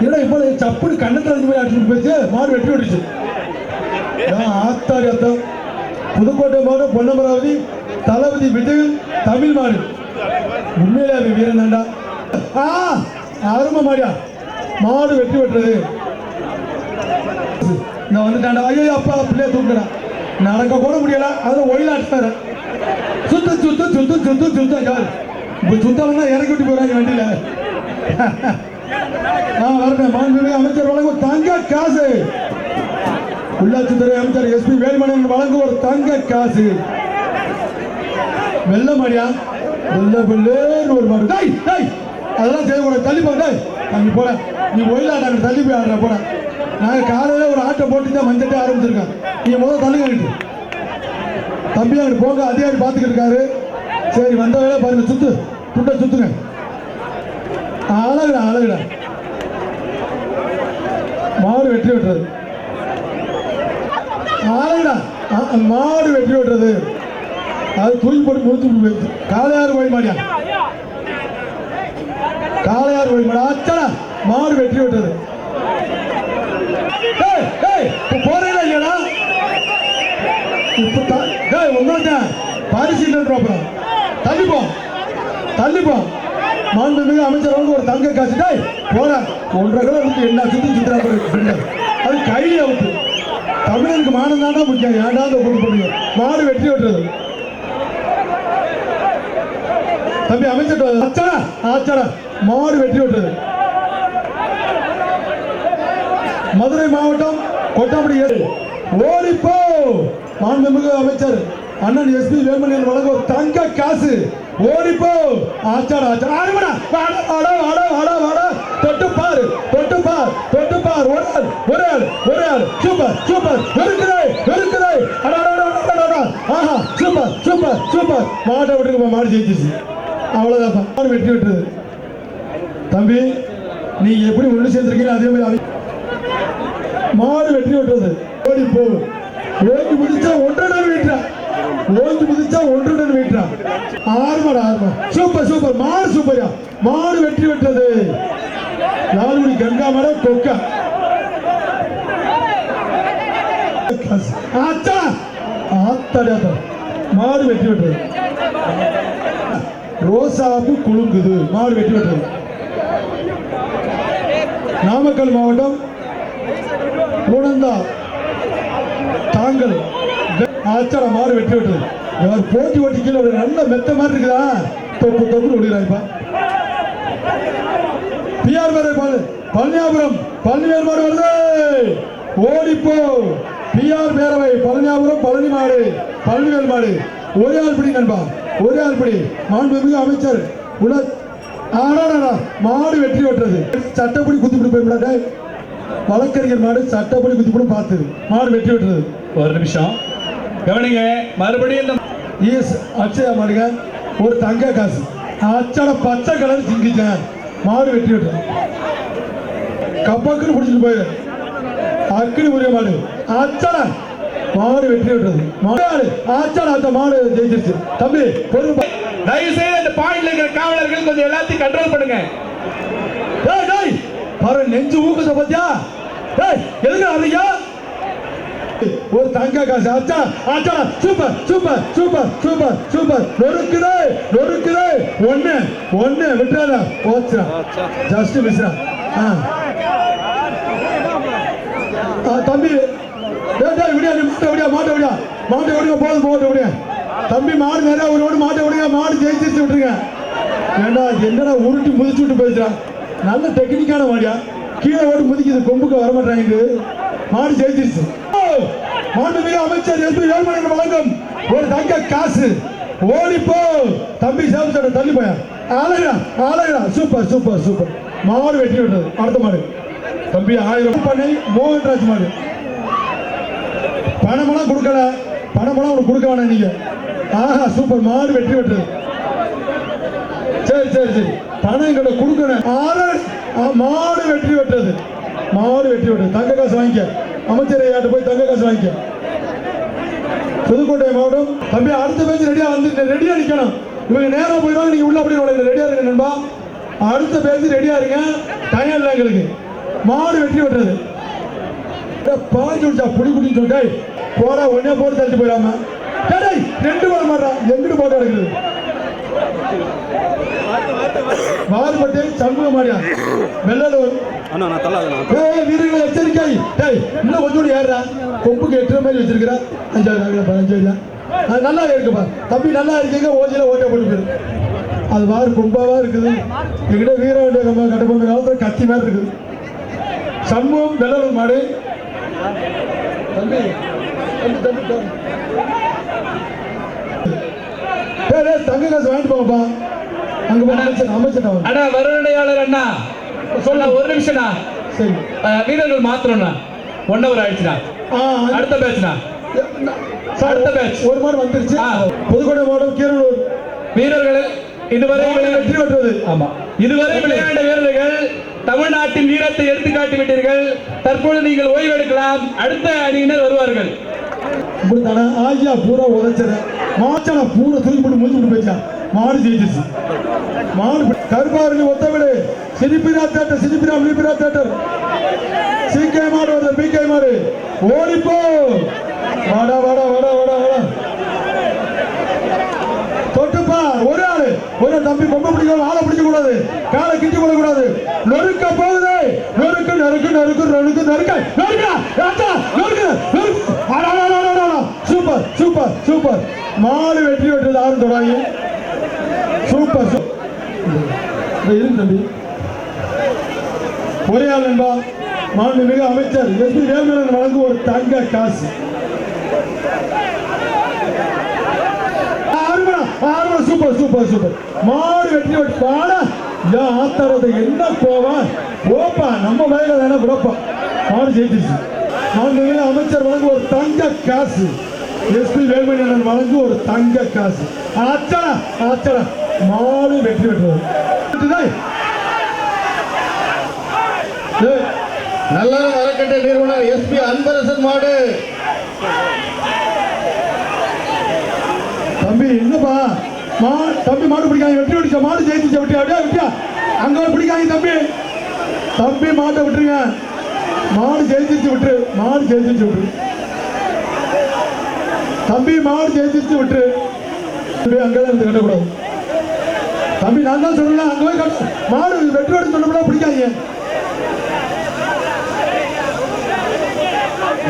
இல்ல இப்ப சப்புனு கண்ணத்துல இருந்து போய் அடிச்சுட்டு போயிடுச்சு. மாடு வெட்டி விட்டுச்சு. ஆத்தாடி அர்த்தம். புதுக்கோட்டை மாவட்டம் பொன்னமராவதி தளபதி விஜய் தமிழ் மாடு. உண்மையிலே அது வீரன் தாண்டா. அருமை மாடியா. மாடு வெட்டி விட்டுறது. நான் வந்துட்டாண்டா. ஐயோ அப்பா பிள்ளைய தூக்குறா. நடக்க கூட முடியல. அதுல ஒயிலாட்டாரு. சுத்த யாரு இப்ப சுத்தம்னா இறக்கி விட்டு போறாங்க வண்டியில. வரேன். மாண்புமிகு அமைச்சர் வழங்கும் தங்க காசு. உள்ளாட்சித்துறை அமைச்சர் எஸ் பி வேலுமணியன் வழங்கும் ஒரு தங்க காசு. வெள்ள மாடியா. வெள்ளன்னு ஒரு மாடு. அதெல்லாம் செய்யக்கூடாது. தள்ளி போட. அங்க போற நீ ஒயிலாட்டாங்க. தள்ளி போய் ஆடுற போற. நாங்க காலையில ஒரு ஆட்டை போட்டு தான் மஞ்சட்டே ஆரம்பிச்சிருக்கோம். நீங்க முதல்ல தள்ளுங்க. தம்பி அங்கிட்டு போங்க. அதிகாரி பார்த்துக்கிட்டு இருக்காரு. சரி வந்த வேலை பாருங்க. சுத்துங்க. அழகுடா. மாடு வெட்டி விட்டுறது. அழகுடா. மாடு வெட்டி விட்டுறது. அது தூக்கி போட்டு முடிச்சு போயிடுச்சு. காளையாறு போய் மாடியா. அச்சடா. மாடு வெட்டி விட்டுறது. போறீங்களா இல்லையா. இப்ப உங்களுக்கு பரிசீலனை தள்ளிப்போ. மாண்புமிகு அமைச்சர் ஒரு தங்க காசு. போற 1.5 கிலோ இருக்கு. எல்லா சுத்தி அது கையில அவுத்து. தமிழனுக்கு மானம் தாண்டா முக்கியம். ஏன்டா அந்த பொண்ணு பண்ணுங்க. மாடு வெட்டி விட்டுறது. தம்பி அமைச்சர் ஆச்சடா. மாடு வெட்டி விட்டுறது. மதுரை மாவட்டம் கொட்டாம்படி ஓடிப்போ. மாண்புமிகு அமைச்சர் அண்ணன் எஸ் பி வேலுமணியன் வழங்க ஒரு தங்க காசு. ஓடிப்போ. ஆச்சாடா. தொட்டு பார். ஒரே ஆள். சூப்பர். வெறுக்குதே. ஆஹா சூப்பர். மாட்டை விட்டுருப்பா. மாடு ஜெயிச்சிச்சு. அவ்வளவுதான். மாடு வெட்டி விட்டுறது. தம்பி நீங்க எப்படி ஒண்ணு சேர்ந்திருக்கீங்க அதே மாதிரி மாடு வெட்டி விட்டுறது. ஓடிப்போ. ஓங்கி முடிச்சா 1.5 மீட்டரா. ஆறுமடா. சூப்பர். மாடு சூப்பரா. மாடு வெட்டி விட்டது. லால்குடி கங்கா மாட கொக்கா. ஆத்தாடி மாடு வெற்றி பெற்றது. ரோசாப்பு குலுங்குது, மாடு வெற்றி பெற்றது. நாமக்கல் மாவட்டம் ஊனந்தா தாங்கல் ஆச்சார மாடு வெற்றி பெற்றது. இவர் போட்டி ஓட்டி கீழே ஒரு நல்ல மெத்த மாதிரி இருக்குதா, தொப்பு தொப்புன்னு ஓடிக்கிறாப்பா. பிஆர் வேற பழனியாபுரம் பழனிவேல் மாடு வருது, ஓடிப்போ. பிஆர் பேரவை பழனியாபுரம் பழனி மாடு பழனிவேல் மாடு. ஒரே ஆள் பிடி நண்பா, ஒரே ஆள் பிடி. மாண்புமிகு அமைச்சர் உள்ள மாடு வெற்றி பெற்றது. சட்டப்படி குத்திப்பிடி போயிடாத, வழக்கறிஞர் மாடு சட்டப்படி குத்திப்பிடும் பார்த்தது. மாடு வெற்றி பெற்றது. ஒரு நிமிஷம் கவனிங்க, மறுபடியும் அச்சயா மாடுங்க ஒரு தங்க காசு அச்சாட பச்சை கலர் சிங்கிச்சேன். மாடு வெற்றி பெற்றது. கப்பாக்குன்னு பிடிச்சிட்டு போயிரு. அக்குனி உரிய மாடு அச்சாட மாடு வெற்றி பெற்றது. மாடு ஆச்சாட அந்த மாடு ஜெயிச்சிருச்சு. தம்பி பொறுப்பு, தயவு செய்து அந்த பாயிண்ட்ல இருக்கிற காவலர்கள் கொஞ்சம் எல்லாத்தையும் கண்ட்ரோல் பண்ணுங்க. டேய் டேய் பாரு நெஞ்சு ஊக்குத பத்தியா? டேய் எதுக்கு அறியா? ஒரு தங்க காசு அச்சா அச்சா. Super super super super super. நொறுக்குதே நொறுக்குதே. ஒண்ணு ஒண்ணு விட்டுறாத, போச்சுடா, ஜஸ்ட் மிஸ்ரா. தம்பி விடியா, விடியா மாட்ட விடியா, மாட்ட விடுங்க, போதும் போட்டு விடுங்க. தம்பி மாடு நிறைய ஒரு மாட்ட விடுங்க. மாடு ஜெயிச்சிருச்சு விட்டுருங்க. ஏண்டா என்னடா உருட்டி முதிச்சு விட்டு போயிடுச்சா? நல்ல டெக்னிக்கான மாடியா, கீழே ஓடி முதிக்குது, கொம்புக்கு வரமாட்டாங்க. மாடு ஜெயிச்சிருச்சு. மாண்புமிகு அமைச்சர் எஸ்பி வேலுமணி வழங்கும் ஒரு தங்க காசு. ஓடிப்போ தம்பி, சேவசோட தள்ளி போயா. அழகா அழகா, சூப்பர் சூப்பர் சூப்பர். மாடு வெற்றி விட்டது. அடுத்த மாடு தம்பி 1000 பண்ணி மோகன்ராஜ் மாடு. பணமெல்லாம் கொடுக்கல, பணமெல்லாம் உனக்கு கொடுக்க வேணாம் நீங்க. ஆஹா சூப்பர், மாடு வெற்றி பெற்றது. சரி சரி சரி, பணம் எங்களை கொடுக்கணும். மாடு வெற்றி பெற்றது. மாடு வெற்றி பெற்றது. தங்க காசு வாங்கிக்க, அமைச்சரையாட்ட போய் தங்க காசு வாங்கிக்க. புதுக்கோட்டை மாவட்டம் தம்பி அடுத்த பேச்சு ரெடியா வந்து ரெடியா நிக்கணும். இவங்க நேரம் போயிடுவாங்க, நீங்க உள்ள அப்படி ரெடியா இருங்க நண்பா. அடுத்த பேச்சு ரெடியா இருங்க, டைம் இல்லை எங்களுக்கு. மாடு வெற்றி பெற்றது. பாஞ்சு விட்டா புடி புடின்னு சொல்லிட்டு போடா, ஒன்னே போட்டு தள்ளிட்டு போயிடாம. ரெண்டு போட மாட்டான், எங்கிட்டு போட்டோ எடுக்குது. வால்பட்டி சண்முக மாடியா வெள்ளலூர். வீரர்களை எச்சரிக்கை. இன்னும் கொஞ்சம் ஏறா, கொம்புக்கு 8 மாதிரி வச்சிருக்கிறா. 5,000 நல்லா இருக்குப்பா தம்பி, நல்லா இருக்கீங்க. ஓஜில ஓட்ட போட்டு அது வாரு கொம்பாவா இருக்குது. எங்கிட்ட வீர வேண்டிய கட்டப்பொம்மை காலத்துல கத்தி மாதிரி இருக்குது. சண்முகம் வெள்ளலூர் மாடு. தம்பி தங்க காசு வாங்கிட்டு போங்கப்பா. அங்க அமைச்சர் அண்ணா வருணையாளர் அண்ணா சொல்ல ஒரு நிமிஷம்ண்ணா. சரி, வீரர்கள் மாத்திரம்ண்ணா 1 hour ஆயிடுச்சுண்ணா. அடுத்த பேட்ச்ண்ணா, அடுத்த பேட்ச் ஒரு மாடு வந்துருச்சு. புதுக்கோட்டை மாவட்டம் கீரனூர் வீரர்கள் இதுவரை வெற்றி பெற்றது. ஆமா, இதுவரை விளையாண்ட வீரர்கள் தமிழ்நாட்டின் வீரத்தை எடுத்துக்காட்டி விட்டீர்கள். தற்பொழுது நீங்கள் ஓய்வு எடுக்கலாம். அடுத்த அணியினர் வருவார்கள். இப்படித்தானே ஆகியா பூரா உதச்சத மாச்சான பூரா தூக்கி போட்டு முடிச்சு விட்டு போயிச்சா. மாடு ஜெயிச்சிச்சு. மாடு கருப்பாரணி ஒத்தவிடு சிரிப்பிரா தேட்டர், சிரிப்பிரா விழிப்பிரா தேட்டர். சிகே மாடு வருது, பிகே மாடு. ஓடிப்போ, வாடா வாடா வாடா வாடா வாடா. தொட்டுப்பா, ஒரு ஆளு ஒரு தம்பி. பொம்மை பிடிக்க ஆளை பிடிக்க கூடாது, காலை கிட்டி கொள்ள கூடாது. நொறுக்க போகுது, நொறுக்கு நறுக்கு நறுக்கு நறுக்கு நறுக்க நறுக்கு. Super super super. மாடு வெற்றி பெற்றது. ஆறு தொடங்கி சூப்பர் இருக்கு தம்பி. ஒரே ஆள் நண்பா. மாண்புமிகு அமைச்சர் எஸ்பி வேலுமணி வழங்கும் ஒரு தங்க காசு. Super super super. மாடு வெற்றி பெற்று ஆத்தாரத்தை என்ன போவா போப்பா, நம்ம வயல தானே விடப்பா. மாடு ஜெயிச்சிருச்சு. மாண்புமிகு அமைச்சர் வழங்கும் ஒரு தங்க காசு. எஸ்பி வேலுமணி வழங்கும் ஒரு தங்க காசு. ஆச்சரா ஆச்சரா, மாடு வெற்றி பெற்றது. நல்ல அறக்கட்டளை நிறுவனர் எஸ்பி அன்பரசன் மாடு. தம்பி என்னப்பா தம்பி, மாடு பிடிக்காங்க. வெற்றி விட்டுச்சா, மாடு ஜெயிச்சு விட்டியா? அப்படியா விட்டியா? அங்க பிடிக்காங்க தம்பி. தம்பி மாட்டை விட்டுருங்க. மாடு ஜெயிச்சிருச்சு விட்டுரு. மாடு ஜெயிச்சிருச்சு விட்டுரு தம்பி. மாடு ஜெயிச்சிருச்சு விட்டுரு. அங்கதான் இருந்து கட்டக்கூடாது தம்பி. நான் தான் சொல்லல அங்க போய் கட்ட மாடு வெற்றி ஓடி சொன்னோம்னா பிடிக்காதீங்க.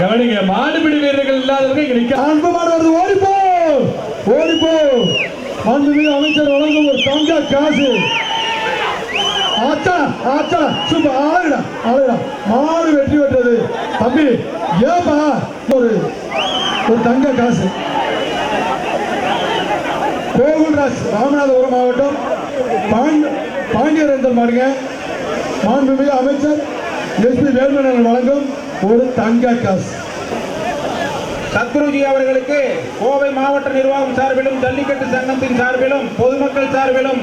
கவனிங்க, மாடுபிடி வீரர்கள் இல்லாதவங்க இங்க நிக்க. அன்பு மாடு வருது, ஓடிப்போ ஓடிப்போ. மாண்புமிகு அமைச்சர் வழங்கும் ஒரு தங்க காசு. ஆச்சா ஆச்சா சூப்பர், ஆளுடா ஆளுடா. மாடு வெற்றி பெற்றது தம்பி. ஏப்பா ஒரு ஒரு தங்க காசு. கோகுல்ராஜ், ராமநாதபுரம் மாவட்டம் பாண்டியரேந்தல் மாடுங்க. மாண்புமிகு அமைச்சர் எஸ்பி வேல்மணன் வழங்கும் ஒரு தங்க காசு. சத்குருஜி அவர்களுக்கு கோவை மாவட்ட நிர்வாகம் சார்பிலும் ஜல்லிக்கட்டு சங்கத்தின் சார்பிலும் பொதுமக்கள் சார்பிலும்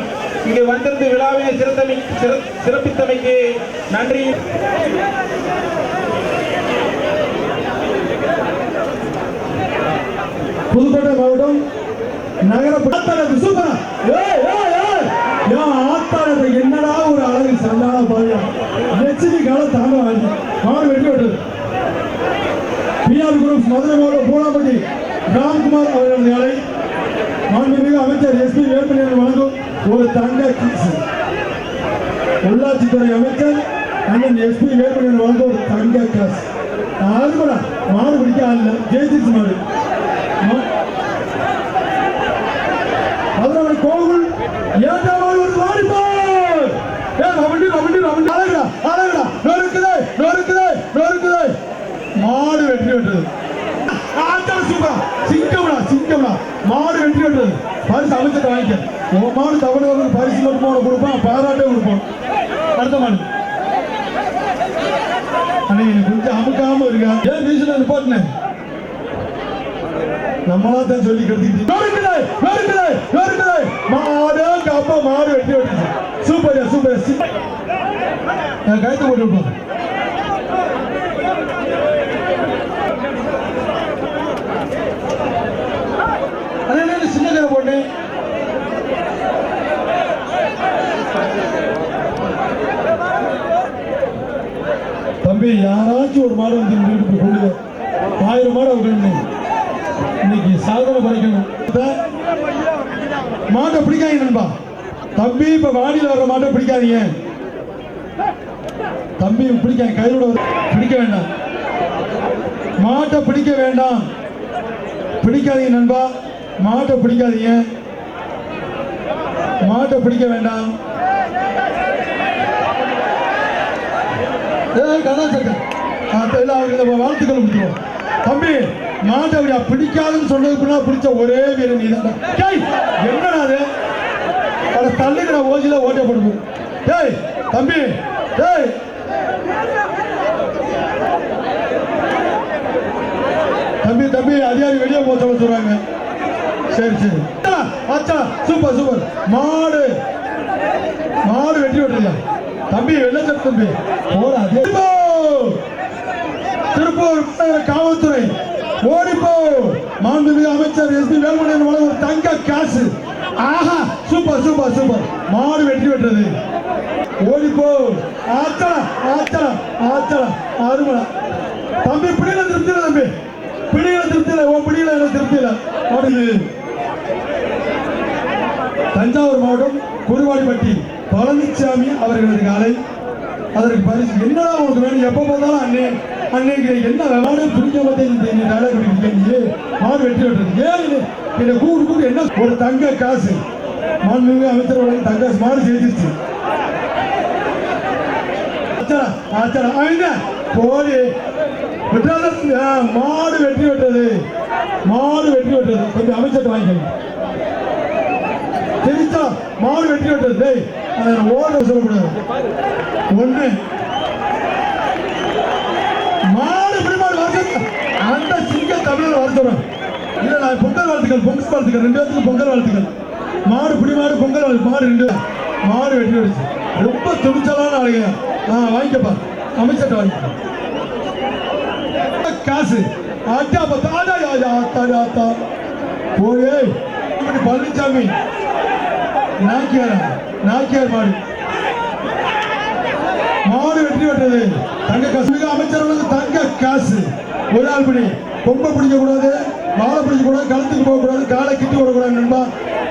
இங்கு வந்திருந்து விழாவினை சிறப்பித்தமைக்கு நன்றி. புதுக்கோட்டை மாவட்டம் நகர சூப்பரா. ஆத்தாளத்தை என்னடா ஒரு அழகு சந்தான பாருங்க. லட்சுமி கால தாங்க வாங்கி மாடு வெற்றி விட்டது. பிஆர் குரூப் மதுரை மாவட்டம் பூலாம்பட்டி ராம்குமார் அவர்களது அலை. மாண்புமிகு அமைச்சர் எஸ்பி வேல்மணி வழங்கும் ஒரு தங்க காசு. உள்ளாட்சித்துறை அமைச்சர் அண்ணன் எஸ்பி வேல்மணி வழங்கும் ஒரு தங்க காசு. அது கூட மாடு பிடிக்க ஆள் ஜெயிச்சிருச்சு மாடு. அதனால கோகுல் ஏதாவது ஒரு வாடிப்பார். ரவண்டி ரவண்டி ரவண்டி அழகுடா அழகுடா. நொறுக்குதே நொறுக்குதே நொறுக்குதே. மாடு வெற்றி பெற்றது. ஆச்சா சூப்பரா. சிங்கம்டா சிங்கம்டா. மாடு வெற்றி பெற்றது. பரிசு அமைச்சர் வாங்கிக்க. உன் மாடு தவறு பரிசு மட்டும் உனக்கு கொடுப்பான், பாராட்டே கொடுப்போம். அடுத்த மாடு அன்னைக்கு கொஞ்சம் அமுக்காம இருக்கா. ஏன் வீசுல நிப்பாட்டினேன் நம்மளா தான் சொல்லி கெடுத்துக்கிட்டு. மாடு அப்பா மாடு வெட்டி வெட்டுச்சு. Super super. கயத்தை போட்டு விட்டோம். அதே சின்ன கரை போட்டு தம்பி யாராச்சும் ஒரு மாடு வந்து வீட்டுக்கு கொண்டு 1000 மாடு அவங்க இன்னைக்கு சாதனை படைக்கணும். மாட்டை பிடிக்காதீங்க நண்பா. தம்பி இப்ப வாடியில் வர்ற மாட்டை பிடிக்காதீங்க தம்பி. பிடிக்காங்க கையோட பிடிக்க வேண்டாம். மாட்டை பிடிக்க வேண்டாம். பிடிக்காதீங்க நண்பா. மாட்டை பிடிக்காதீங்க. மாட்டை பிடிக்க வேண்டாம். வாழ்த்துக்கள் கொடுத்துருவோம் தம்பி. மாட்டை அப்படியா பிடிக்காதுன்னு சொன்னதுக்குன்னா பிடிச்ச ஒரே வீரன் நீ தான். என்னடா அது தள்ளுக்கிற ஓசில ஓட்ட போடுவோம். டேய் தம்பி டேய் தம்பி தம்பி அதிகாரி வெளியே போக சொல்றாங்க. சரி சரி ஆச்சா சூப்பர் சூப்பர். மாடு மாடு வெட்டி விட்டுருங்க தம்பி. வெள்ளச்சல் தம்பி போடா. திருப்பூர் காவல்துறை ஓடிப்போ. மாண்புமிகு அமைச்சர் எஸ்பி வேல்மணி வழங்கும் ஒரு தங்க காசு. ஆஹா சூப்பர் சூப்பர் சூப்பர். மாடு வெற்றி பெற்றது. ஓடிப்போ. ஆச்சா ஆச்சா ஆச்சா அருமலா தம்பி. பிடியில திருப்தி இல்லை தம்பி. பிடியில திருப்தி இல்லை. உன் பிடியில எனக்கு திருப்தி இல்லை. தஞ்சாவூர் மாவட்டம் குருவாடிப்பட்டி பழனிசாமி அவர்களது காலை. அதற்கு பரிசு என்னடா உனக்கு வேணும்? எப்ப பார்த்தாலும் அண்ணே அன்னைக்கு என்ன மாடு பிடிக்க மாட்டேங்குது. மாடு வெற்றி பெற்றது. ஏன் என்னை கூப்பிட்டு என்ன ஒரு தங்க காசு. மாண்புமிகு அமைச்சர் வழங்கி தங்க காசு. மாடு ஜெயிச்சிருச்சு. போடி மாடு வெற்றி பெற்றது. மாடு வெற்றி பெற்றது. கொஞ்சம் அமைச்சர் வாங்கிக்கணும். தெரிஞ்சா மாடு வெற்றி பெற்றது. ஓட சொல்லக்கூடாது. ஒண்ணு மாடு பிடிமாடு வருஷம் அந்த சிங்க தமிழர் வருஷம் இல்ல. நான் பொங்கல் வாழ்த்துக்கள் பொங்கல் வாழ்த்துக்கள் 2 பேருக்கு பொங்கல் வாழ்த்துக்கள். மாடு பிடிமாடு பொங்கல் மாடு 2 மாடு வெட்டி அடிச்சு. ரொம்ப துணிச்சலான ஆளுங்க. வாங்கிக்கப்பா அமைச்சர் வாங்கிக்க காசு. ஆட்டா பத்தாடா ஆத்தா போயே. பழனிசாமி நாக்கியார் மாடு. மாடு வெற்றி பெற்றது. தங்க காசு. அமைச்சர்களுக்கு தங்க காசு. ஒரு ஆள் பிடி. கொம்பை பிடிக்க கூடாது, வாழை பிடிக்க கூடாது, கழுத்துக்கு போக கூடாது, காலை கிட்டி விடக்கூடாது நண்பா.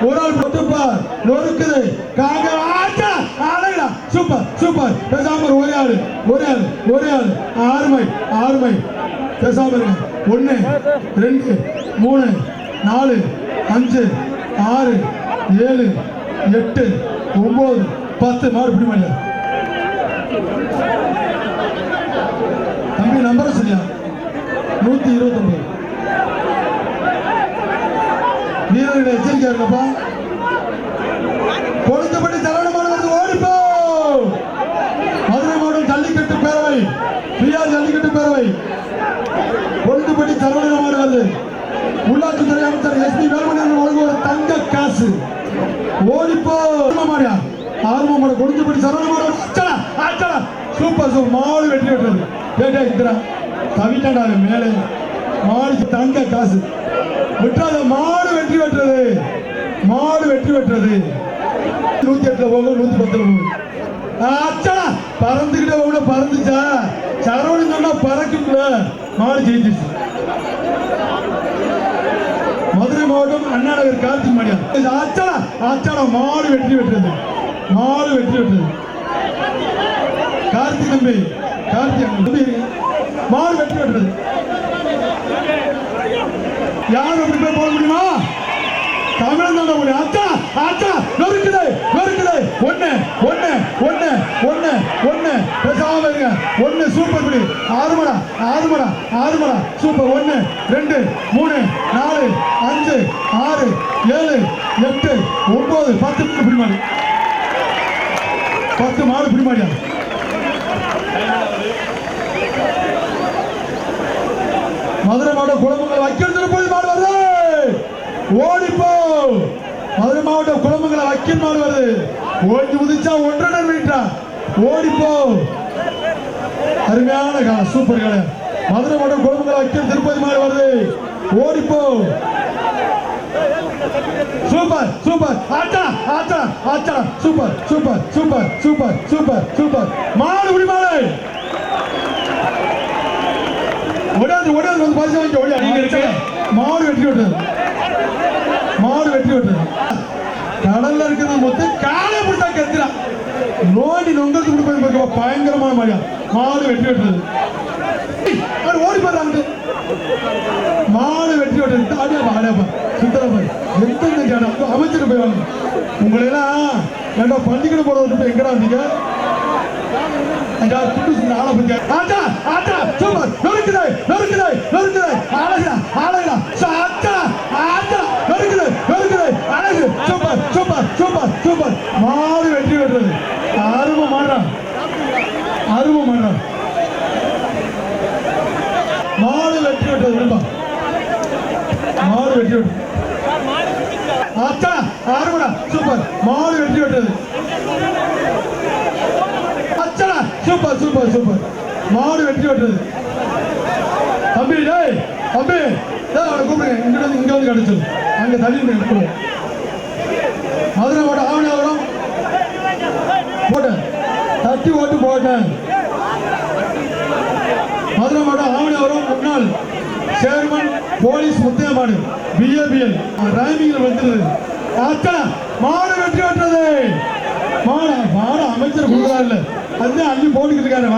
ஒரு ஆள் போட்டுப்பார் நொறுக்குது காங்க ஆச்சா ஆளைடா சூப்பர் சூப்பர் பேசாம ஒரே ஆளு ஆறுமை பேசாம இருங்க 1 2 3 4 5 6 7 8 9 10 மாடு பிடி மாடியா தம்பி நம்பர் சரியா 129 வீரர்களை எச்சரிக்கையா இருக்கப்பா கொடுத்தபடி தலனமான வருது ஓடிப்போ மதுரை மாவட்டம் ஜல்லிக்கட்டு பேரவை பிஆர் ஜல்லிக்கட்டு பேரவை கொடுத்தபடி தலனமான வருது உள்ளாட்சித்துறை அமைச்சர் எஸ்பி வேலுமணி வழங்குவோர் தங்க காசு ஓடிப்போ மாடியா ஆர்வ மாட கொடுத்தபடி சரவண சூப்பர் சூப்பர் மாடு வெற்றி விட்டுறது கேட்டா இந்திரா தவிட்டாண்டா மேலே மாடு தங்க காசு விட்டாத மாடு வெற்றி பெற்றது 108 போக 110 போகும் அச்சடா பறந்துகிட்ட போக பறந்துச்சா சரவணி சொன்னா பறக்கும்ல மாடு ஜெயிச்சிச்சு மதுரை மாவட்டம் அண்ணா நகர் கார்த்திக் மாடியா அச்சடா மாடு வெற்றி பெற்றது கார்த்திக் தம்பி மாடு வெற்றி பெற்றது யாரும் அப்படி போய் போட முடியுமா தமிழ்நாடு முடியும் அச்சா நொறுக்குது 1 பேசாம இருங்க 1 சூப்பர் பிடி 6 மடா சூப்பர் 1 2 3 4 5 6 7 8 9 10 பிடி மாடு 10 மாடு பிடி மாடியா மதுரை மாவட்டம் குளமங்கலம் வக்கீல் திருப்பதி மாடு வருது ஓடிப்போ மதுரை மாவட்டம் குளமங்கலம் வக்கீல் மாடு வருது ஓடி உதிச்சா 1.5 மீட்டர் ஓடிப்போ அருமையான காலம் சூப்பர் காலம் மதுரை மாவட்டம் குளமங்கலம் வக்கீல் திருப்பதி மாடு வருது ஓடிப்போ சூப்பர் ஆச்சா சூப்பர் மாடு உடி மாடு ஓடாது வந்து பரிசு வாங்கி ஓடி மாடு வெற்றி விட்டது கடல்ல இருக்கிறது மொத்தம் காலை பிடிச்சா கத்துறான் நோண்டி நொங்கத்து கொடுப்பது பயங்கரமான மாதிரியா மாடு வெற்றி விட்டது ஓடி போடுறாங்க மாடு வெற்றி விட்டது ஆடியாப்பா சுத்தரப்பா எந்த அமைச்சர் போய் உங்களை எல்லாம் ஏண்டா பள்ளிக்கூட போட விட்டு எங்கடா வந்தீங்க மாடு வெற்றி பெற்றது அருமை மாடுறான் மாடு வெற்றி பெற்றது மாடு வெற்றி பெற்றது அருமடா சூப்பர் மாடு வெற்றி பெற்றது சூப்பர் மாடு வெற்றி பெற்றது தம்பி அவனை கூப்பிடுங்க இங்க வந்து கிடைச்சது அங்க தள்ளி மதுரை மாவட்டம் ஆவணியாவரம் போட்டேன் தட்டி ஓட்டு போட்டேன் மதுரை மாவட்டம் ஆவணியாவரம் முன்னாள் சேர்மன் போலீஸ் முத்தையமாடு பிஏபிஎல் ரைமிங்கில் வந்துருது மாடு வெற்றி பெற்றது மாடு அமைச்சர் கொடுக்குறாரு அது அள்ளி போட்டுக்கிட்டு இருக்காரு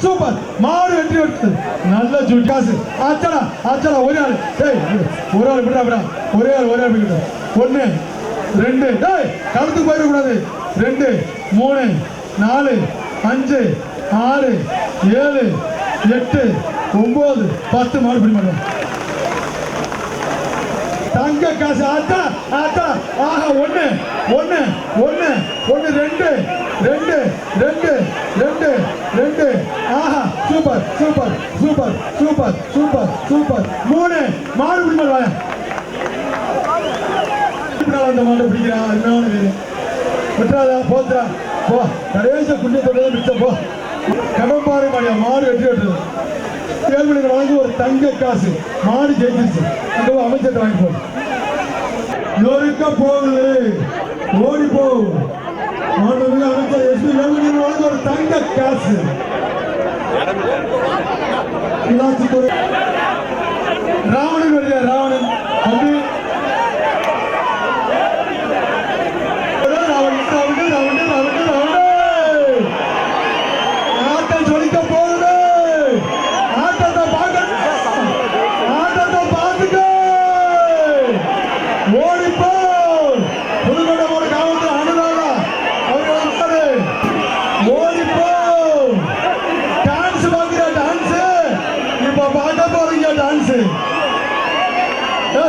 சூப்பர் மாடு வெற்றி பெற்றது நல்ல காசு ஆச்சடா ஒரே ஆள் விடுறா ஒரே ஆள் 1 2 களத்துக்கு போயிடக்கூடாது 2 3 4 5 6 7 8 9 10 மாடு பிடி மாட்டோம் தங்க காசு ஆச்சா 1 2 சூப்பர் 3 மாடு பிடி மாடு அந்த மாட்டை பிடிக்கிறான் அருமையான வீரர் விட்டுறாதா போத்துறா போ கடைசி குண்டியத்தோட மிச்சம் போ கடம்பாறை மாடியா மாடு வெற்றி வெட்டுறது கேள்வி வழங்கி ஒரு தங்க காசு மாடு ஜெயிச்சிருச்சு அங்க அமைச்சர் வாங்கி போ நொறுக்க போகுது ஓடி போ மாண்புமிகு அமைச்சர் எஸ்பி வேலுமணி வழங்கி ஒரு தங்க காசு ராவணன் வருகிறார் ராவணன் தம்பி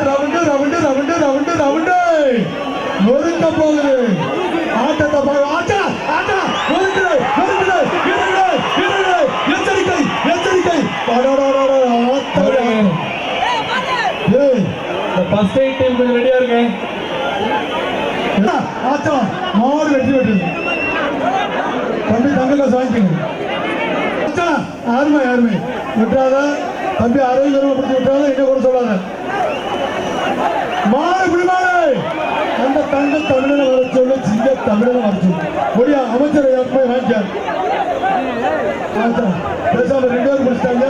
round round round round round நொறுக்க போகுது ஆட்டத்தை ஆட்டா ஆட்டா நொறுக்குது நொறுக்குது வீரர்களே வீரர்களே எச்சரிக்கை எச்சரிக்கை ஃபர்ஸ்ட் எய்ட் டைம் கொஞ்சம் ரெடியா இருங்க. ஆச்சா மாடு வெட்டி வெட்டுது தம்பி தங்க காசு வாங்கிக்கணும் யாருமே யாருமே விட்டுறாத தம்பி 60 ரூபாய் பிடிச்சி விட்டுறாத என்ன கூட சொல்லாத மாடு பிடிமாடு அந்த தங்க தமிழனை வர சொல்லு சிங்க தமிழனை வர சொல்லு முடியா அமைச்சர் போய் வாங்கிக்கார் பேசாம 2 பேர் பிடிச்சிட்டாங்க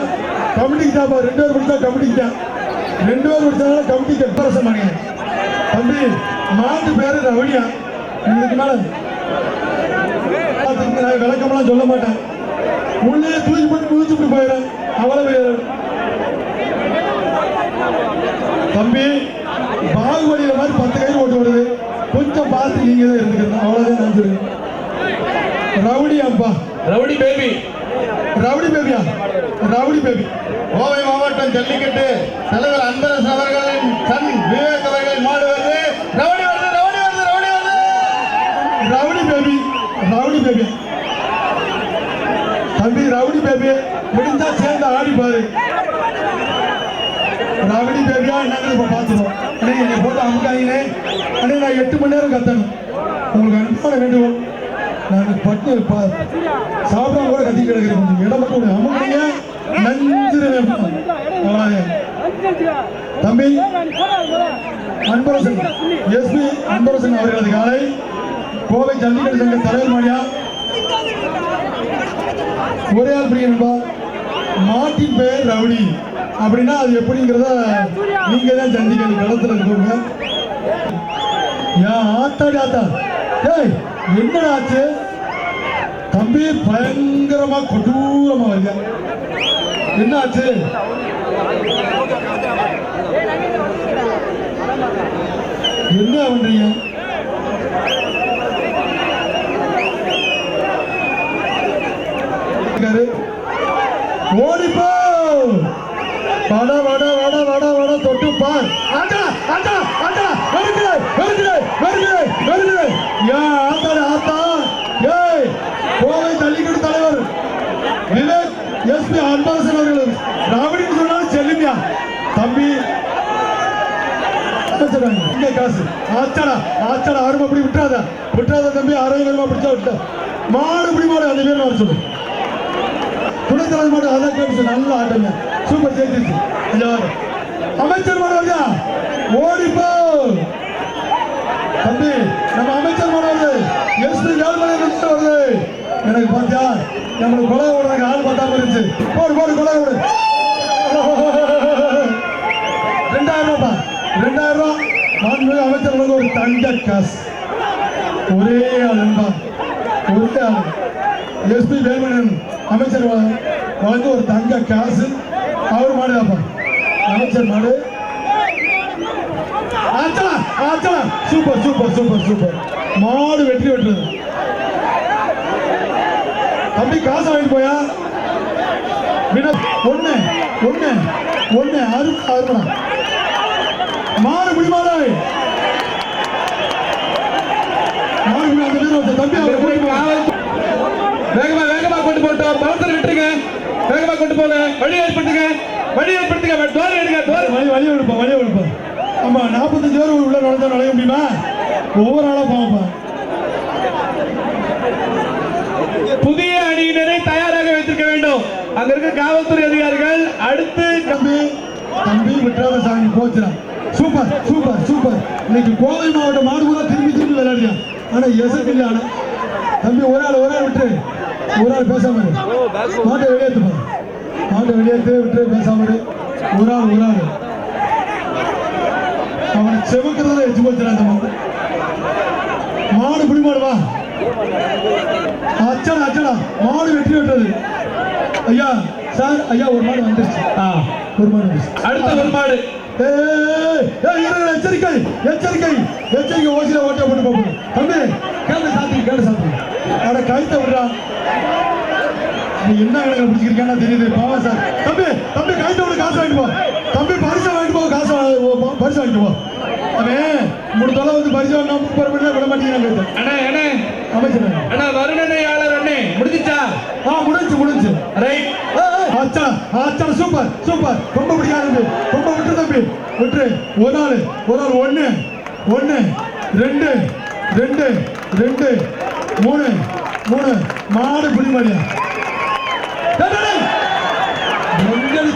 கமிட்டிக்கு தாப்பா 2 பேர் பிடிச்சா கமிட்டிக்கு தான் 2 பேர் பிடிச்சதால கமிட்டிக்கு பிரசம் பண்ணி தம்பி மாட்டு பேரு ரவணியா இதுக்கு மேல விளக்கமெல்லாம் சொல்ல மாட்டேன் உள்ளே தூக்கி போட்டு குதிச்சுட்டு போயிடுறேன் அவ்வளவு தம்பி பாகுபலியில மாதிரி 10 கை ஓட்டு வருது கொஞ்சம் பார்த்து நீங்க தான் இருந்துக்கிறது அவ்வளவுதான் நான் சொல்லுங்க ரவுடி அம்பா ரவுடி பேபி ரவுடி பேபியா ரவுடி பேபி கோவை மாவட்டம் ஜல்லிக்கட்டு தலைவர் அன்பரசன் அவர்களின் சன் விவேக் அவர்களின் மாடு வருது ரவுடி வருது ரவுடி வருது ரவுடி வருது ரவுடி பேபி ரவுடி பேபி தம்பி ரவுடி பேபி முடிஞ்சா சேர்ந்து ஆடி பாரு ரவுடி பேபியா என்னன்னு இப்ப பாத்துருவோம் என்னை போட்டு அமுக்காயினே அண்ணே நான் 8 மணி நேரம் கத்தணும் உங்களுக்கு அனுப்பான வேண்டுவோம் நான் பட்டு சாப்பிடாம கூட கத்தி கிடக்குறேன் கொஞ்சம் இடம் மட்டும் அமுக்கீங்க நஞ்சிருவேன் தம்பி அன்பரசன் எஸ்பி அன்பரசன் அவர்களது காலை கோவை ஜல்லிக்கட்டு சங்க தலைவர் மாடியா ஒரே ஆள் பிரியன்பா மாட்டின் பெயர் ரவுடி அப்படின்னா அது எப்படிங்கிறத நீங்க தான் ஜல்லிக்கட்டு களத்துல இருக்கவங்க ஏன் ஆத்தாடி ஆத்தா ஏய் என்னடா ஆச்சு தம்பி பயங்கரமா கொடூரமா வருங்க என்ன ஆச்சு என்ன பண்றீங்க ஓடிப்போ வட வட வட வட வட தொட்டு பார் ஆட்டா ஆட்டா ஆட்டா வருகிறே வருகிறே வருகிறே வருகிறே யா ஆத்தாடா ஆத்தா ஏய் கோவை ஜல்லிக்கட்டு தலைவர் விவேக் எஸ்பி அன்பரசன் அவர்கள் ராவடின்னு சொன்னாலும் செல்லுமியா தம்பி இங்க காசு ஆச்சாடா ஆச்சாடா ஆர்வம் அப்படி விட்டுறாத விட்டுறாத தம்பி ஆரோக்கியமா பிடிச்சா விட்டா மாடு இப்படி மாடு அந்த பேர் வர சொல்லு துணை தலைவர் மாடு அதான் கேட்டு நல்ல ஆட்டங்க சூப்பர் ஜெயிச்சிருச்சு அமைச்சர் மாடு வருதா ஓடிப்போ தம்பி நம்ம அமைச்சர் மாடு வருது எஸ்பி வேல்மலை வருது எனக்கு பாத்தியா நம்மளுக்கு கொலை விடுறதுக்கு ஆள் பார்த்தாம இருந்துச்சு போடு போடு கொலை விடு 2000 ரூபாய் 2000 ரூபாய் மாண்புமிகு அமைச்சர்களுக்கு ஒரு தங்க காசு ஒரே ஆள் என்பா ஒரே ஆள் எஸ்பி வேல்மணன் அமைச்சர் வழங்க ஒரு தங்க காசு அவர் மாடு தாப்பா அமைச்சர் மாடு ஆச்சலா ஆச்சலா சூப்பர் சூப்பர் சூப்பர் சூப்பர் மாடு வெற்றி வெட்டுறது தம்பி காசு வாங்கிட்டு போயா ஒண்ணு ஒண்ணு ஒண்ணு அறுபடா மாடு முடிமாடா மாடு முடி அந்த வீரர் தம்பி அவர் போய் வேகமா வேகமா கொண்டு போட்டோம் பலத்தர் விட்டுருங்க வேகமா கொண்டு போங்க வழி ஏற்படுத்துங்க வழி ஏற்படுத்துங்க டோர் எடுங்க டோர் வழி விடுப்பா வழி விடுப்பா ஆமா 45 பேர் உள்ள நுழைஞ்சா நுழைய முடியுமா ஒவ்வொரு ஆளா போங்கப்பா புதிய அணியினரை தயாராக வைத்திருக்க வேண்டும் அங்க இருக்க காவல்துறை அதிகாரிகள் அடுத்து தம்பி தம்பி விட்டுறாத சாமி போச்சுடா சூப்பர் சூப்பர் சூப்பர் இன்னைக்கு கோவை மாவட்டம் மாடு பூரா திரும்பி திரும்பி விளையாடியா ஆனா எசக்கு இல்ல ஆனா தம்பி ஒரு ஆள் விட்டு ஒரு ஆள் பேசாம மாட்டை வெளியேற்றுப்பா மாட்டை வெளியேற்று விட்டு பேசாம ஒரு ஆள் அவனை செவக்கிறத எச்சு போச்சுடா அந்த மாடு பிடி மாடுவா அச்சடா அச்சடா மாடு வெற்றி வெட்டுறது ஐயா சார் ஐயா ஒரு மாடு வந்துருச்சு ஒரு மாடு வந்துருச்சு அடுத்த ஒரு மாடு எச்சரிக்கை எச்சரிக்கை எச்சரிக்கை ஓசில ஓட்ட போட்டு போகும் தம்பி கேட்டு சாத்தி அட கழுத்தை விடுறா நீ என்ன கணக்கு பிடிச்சிருக்கேன்னா தெரியுது பாவம் சார் தம்பி தம்பி கழுத்தை விட காசு வாங்கிட்டு போ தம்பி பரிசு வாங்கிட்டு போ, காசு பரிசு வாங்கிட்டு போ. அவன் முடித்தாலும் வந்து பரிசு வாங்க விட மாட்டேங்கிறாங்க. அண்ணே அண்ணே அமைச்சர் அண்ணா வருணையாளர் அண்ணே முடிஞ்சிச்சா? முடிஞ்சு ரைட். ஆச்சா ஆச்சா சூப்பர் சூப்பர். ரொம்ப பிடிக்காது, ரொம்ப விட்டு தம்பி விட்டு. ஒரு ஆள் ஒன்று ரெண்டு ரெண்டு ரெண்டு மூணு மாடு புடி மாடியா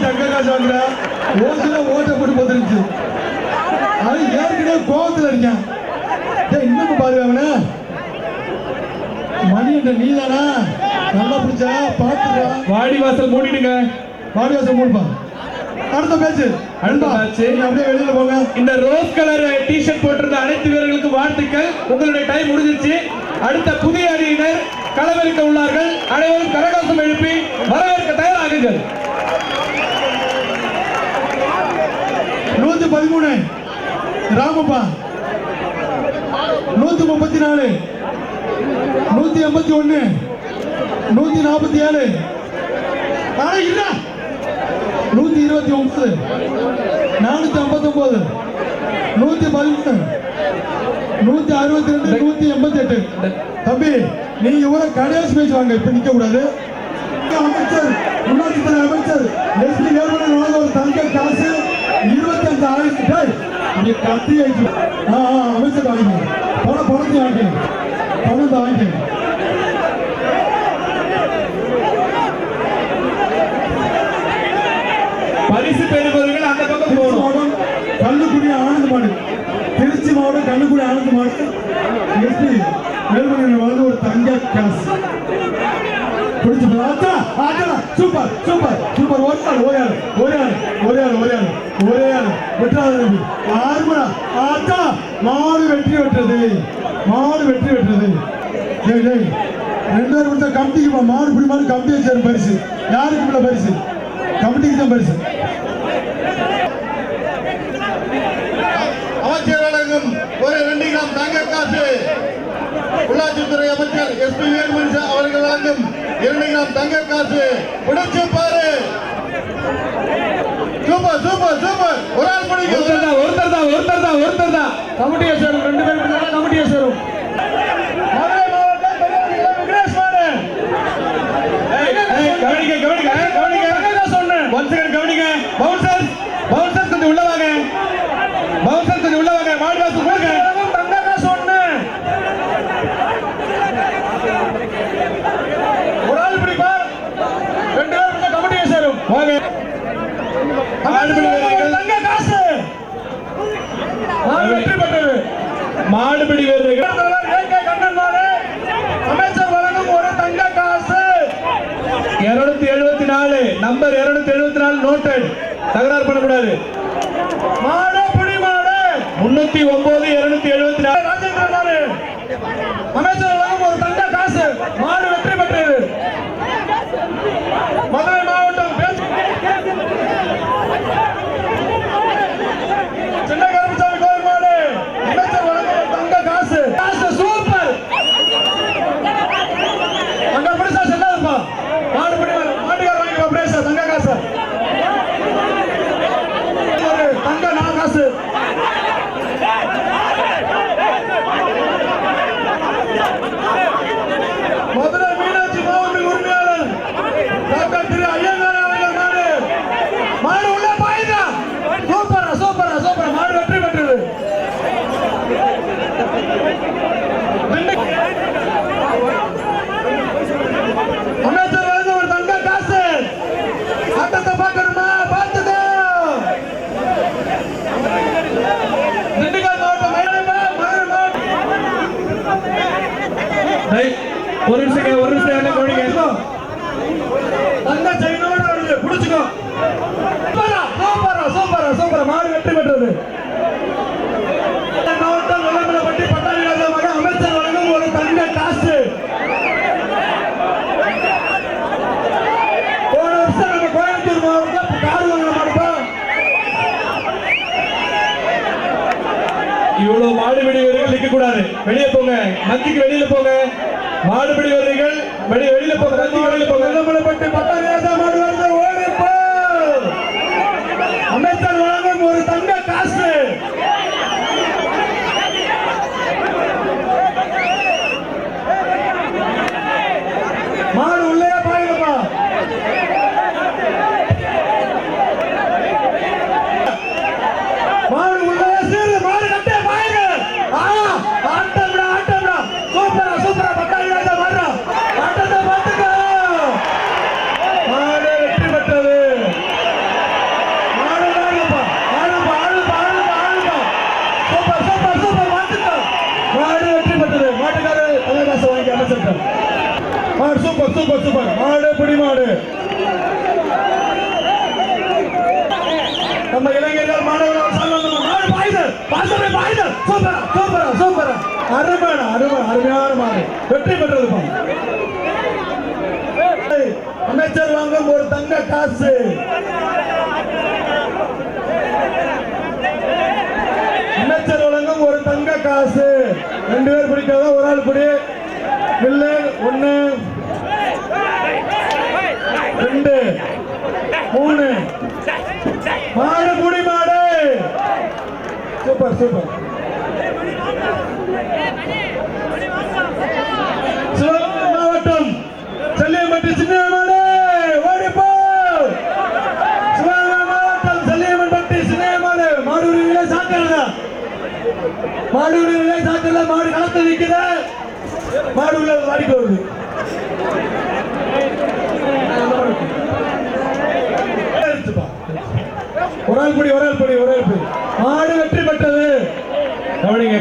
தங்க காசு வாங்குறா. ஓசுல ஓட்ட போட்டு போட்டுருச்சு. அது ஏற்கனவே கோபத்தில் இருக்கேன். இன்னும் பாரு அவன மணி என்ற நீதானா? நல்லா பிடிச்சா பாத்துக்கா. வாடி வாசல் மூடிடுங்க. வாடி வாசல் மூடுப்பா. அடுத்த பேச்சு அப்படியே வெளியில போங்க. இந்த ரோஸ் கலர் டி-ஷர்ட் போட்டிருந்த அனைத்து வீரர்களுக்கு வாழ்த்துக்கள். உங்களுடைய டைம் முடிஞ்சிருச்சு. அடுத்த புதிய அணியினர் களமிறக்க உள்ளார்கள். அனைவரும் கரகோஷம் எழுப்பி வரவேற்க தயாராகுங்கள். 113 ராமப்பா, 134 181 147 129 459 113 162 188. தம்பி நீங்க இவரை கடைசி பேச்சு வாங்க. இப்ப நிக்க கூடாது. அமைச்சர் உள்ளாட்சித்துறை அமைச்சர் எஸ்பி வேலுமணி ஒரு தங்க காசு 25,000. நீ கத்தி அமைச்சர் வாங்கிக்கணும். பணத்தை வாங்கிக்கணும். பணத்தை வாங்கிக்கணும். பரிசு பெறுபவர்கள் அந்த பக்கம் போகணும். கல்லுக்குடி ஆனந்த மாடு, திருச்சி மாவட்டம் கல்லுக்குடி ஆனந்த மாடு எஸ்பி வேலுமணி வந்து ஒரு தங்க காசு பிடிச்சு. Super super super. ஒரே ஆள் வெற்றாத ஆட்டா. மாடு வெற்றி பெற்றது. 2 பேர் கொடுத்த கமிட்டிக்கு மாடு பிடி மாடு கமிட்டியை சேரும் பரிசு. யாருக்கு உள்ள பரிசு? கமிட்டிக்கு தான் பரிசு. அமைச்சர் வழங்கும் ஒரு 2 கிராம் தங்க காசு. உள்ளாட்சித்துறை அமைச்சர் எஸ்பி வேலுமணி அவர்கள் வழங்கும் 2 கிராம் தங்க காசு. பிடிச்சு பாரு. Super super super. ஒரு ஆள் பிடிக்கும். ஒருத்தர் தான் கமிட்டியை சேரும். 2 பேர் கமிட்டியை சேரும். மதுரை மாவட்டம் விக்னேஷ் மாடு. கவனிக்க சொன்னேன். ஒன் செகண்ட் கவனிக்க. பவுன்சர் கொஞ்சம் உள்ள வாங்க. வாடி வாசல் போங்க. தங்க காசு ஒண்ணு. ஒரு ஆள் பிடிப்பா. 2 பேர் கமிட்டியை சேரும். வாங்க. தங்க காசு வெற்றி பெற்றது. மாடுபிடி வீரர்கள் கண்ணன் மாடு. அமைச்சர் வழங்கும் ஒரு தங்க காசு. 274 நம்பர் 274 நோட்டட். தகராறு பண்ணக்கூடாது. மாடு புடி மாடு 309 274 ராஜேந்திர மாடு. அமைச்சர் வழங்கும் ஒரு தங்க காசு. மாடு வெற்றி பெற்றது. மதுரை மாவட்டம் சின்ன கருமசாமி கோயில் மாடு. அமைச்சர் வழங்கும் ஒரு தங்க காசு. சூப்பர். அங்க பிடிச்சா செல்லாதுப்பா. மாடு பிடி மாட்டுக்கார வாங்கிப்பா. பிரேசா தங்க காசு. தங்க காசு. மதுரை மீனாட்சி மாவட்ட உரிமையாளர் டாக்டர் திரு ஐயங்கார் அவர்கள் மாடு உள்ள பாயுதா. சூப்பர் மாடு வெற்றி பெற்றது. அமைச்சர் வந்து ஒரு தங்க காசு. ஆட்டத்தை பார்க்கணுமா? பார்த்துக்கோ. திண்டுக்கல் மாவட்டம் ஒரு நிமிஷம் கவனிக்க. தங்க செயினோட வருது. புடிச்சுக்கோ. சூப்பர் மாடு வெற்றி பெற்றது. மாவட்டம் வெள்ளமலைப்பட்டி பட்டாபிராஜமாக அமைச்சர் வழங்கும் ஒரு தங்க காசு. போன வருஷம் நம்ம கோயம்புத்தூர் மாவட்டம் காடு வாங்க மாட்டோம். இவ்வளவு மாடுபிடி வீரர்கள் நிக்க கூடாது. வெளியே போங்க. மந்திக்கு வெளியில போங்க. மாடுபிடி வீரர்கள் வெளியில போங்க. மந்திக்கு வெளியில போங்க. வெள்ளமலைப்பட்டி பட்டாபிராஜா மாடு வருது. ஓடிப்போ. அமைச்சர் கான்செப்ட். மாடு சூப்பர் சூப்பர் சூப்பர். மாடு பிடி மாடு. நம்ம இளைஞர்கள் மாணவர்கள் மாடு பாய்தல் பாசமே பாய்தல். Super super super. அருமையான அருமையான மாடு. வெற்றி பெற்றது. அமைச்சர் வாங்கும் ஒரு தங்க காசு. அமைச்சர் வழங்கும் ஒரு தங்க காசு. 2 பேர் பிடிக்காத, ஒரு ஆள் பிடி. இல்லை 1 2 3. மாடு புடி மாடு. Super super. சிவகங்கை மாவட்டம் செல்லியம்பட்டி சின்ன மாடு ஓடிப்போ. சிவகங்கை மாவட்டம் செல்லியம்பட்டி சின்ன மாடு. மாடு உரிமையிலே சாக்கல. மாடு உரிமையிலே சாக்கல. மாடு களத்து நிற்குது. மாடு உள்ள வாடிக்கு வருது. ஒரு ஆள் படி மாடு வெற்றி பெற்றது. கவனிங்க.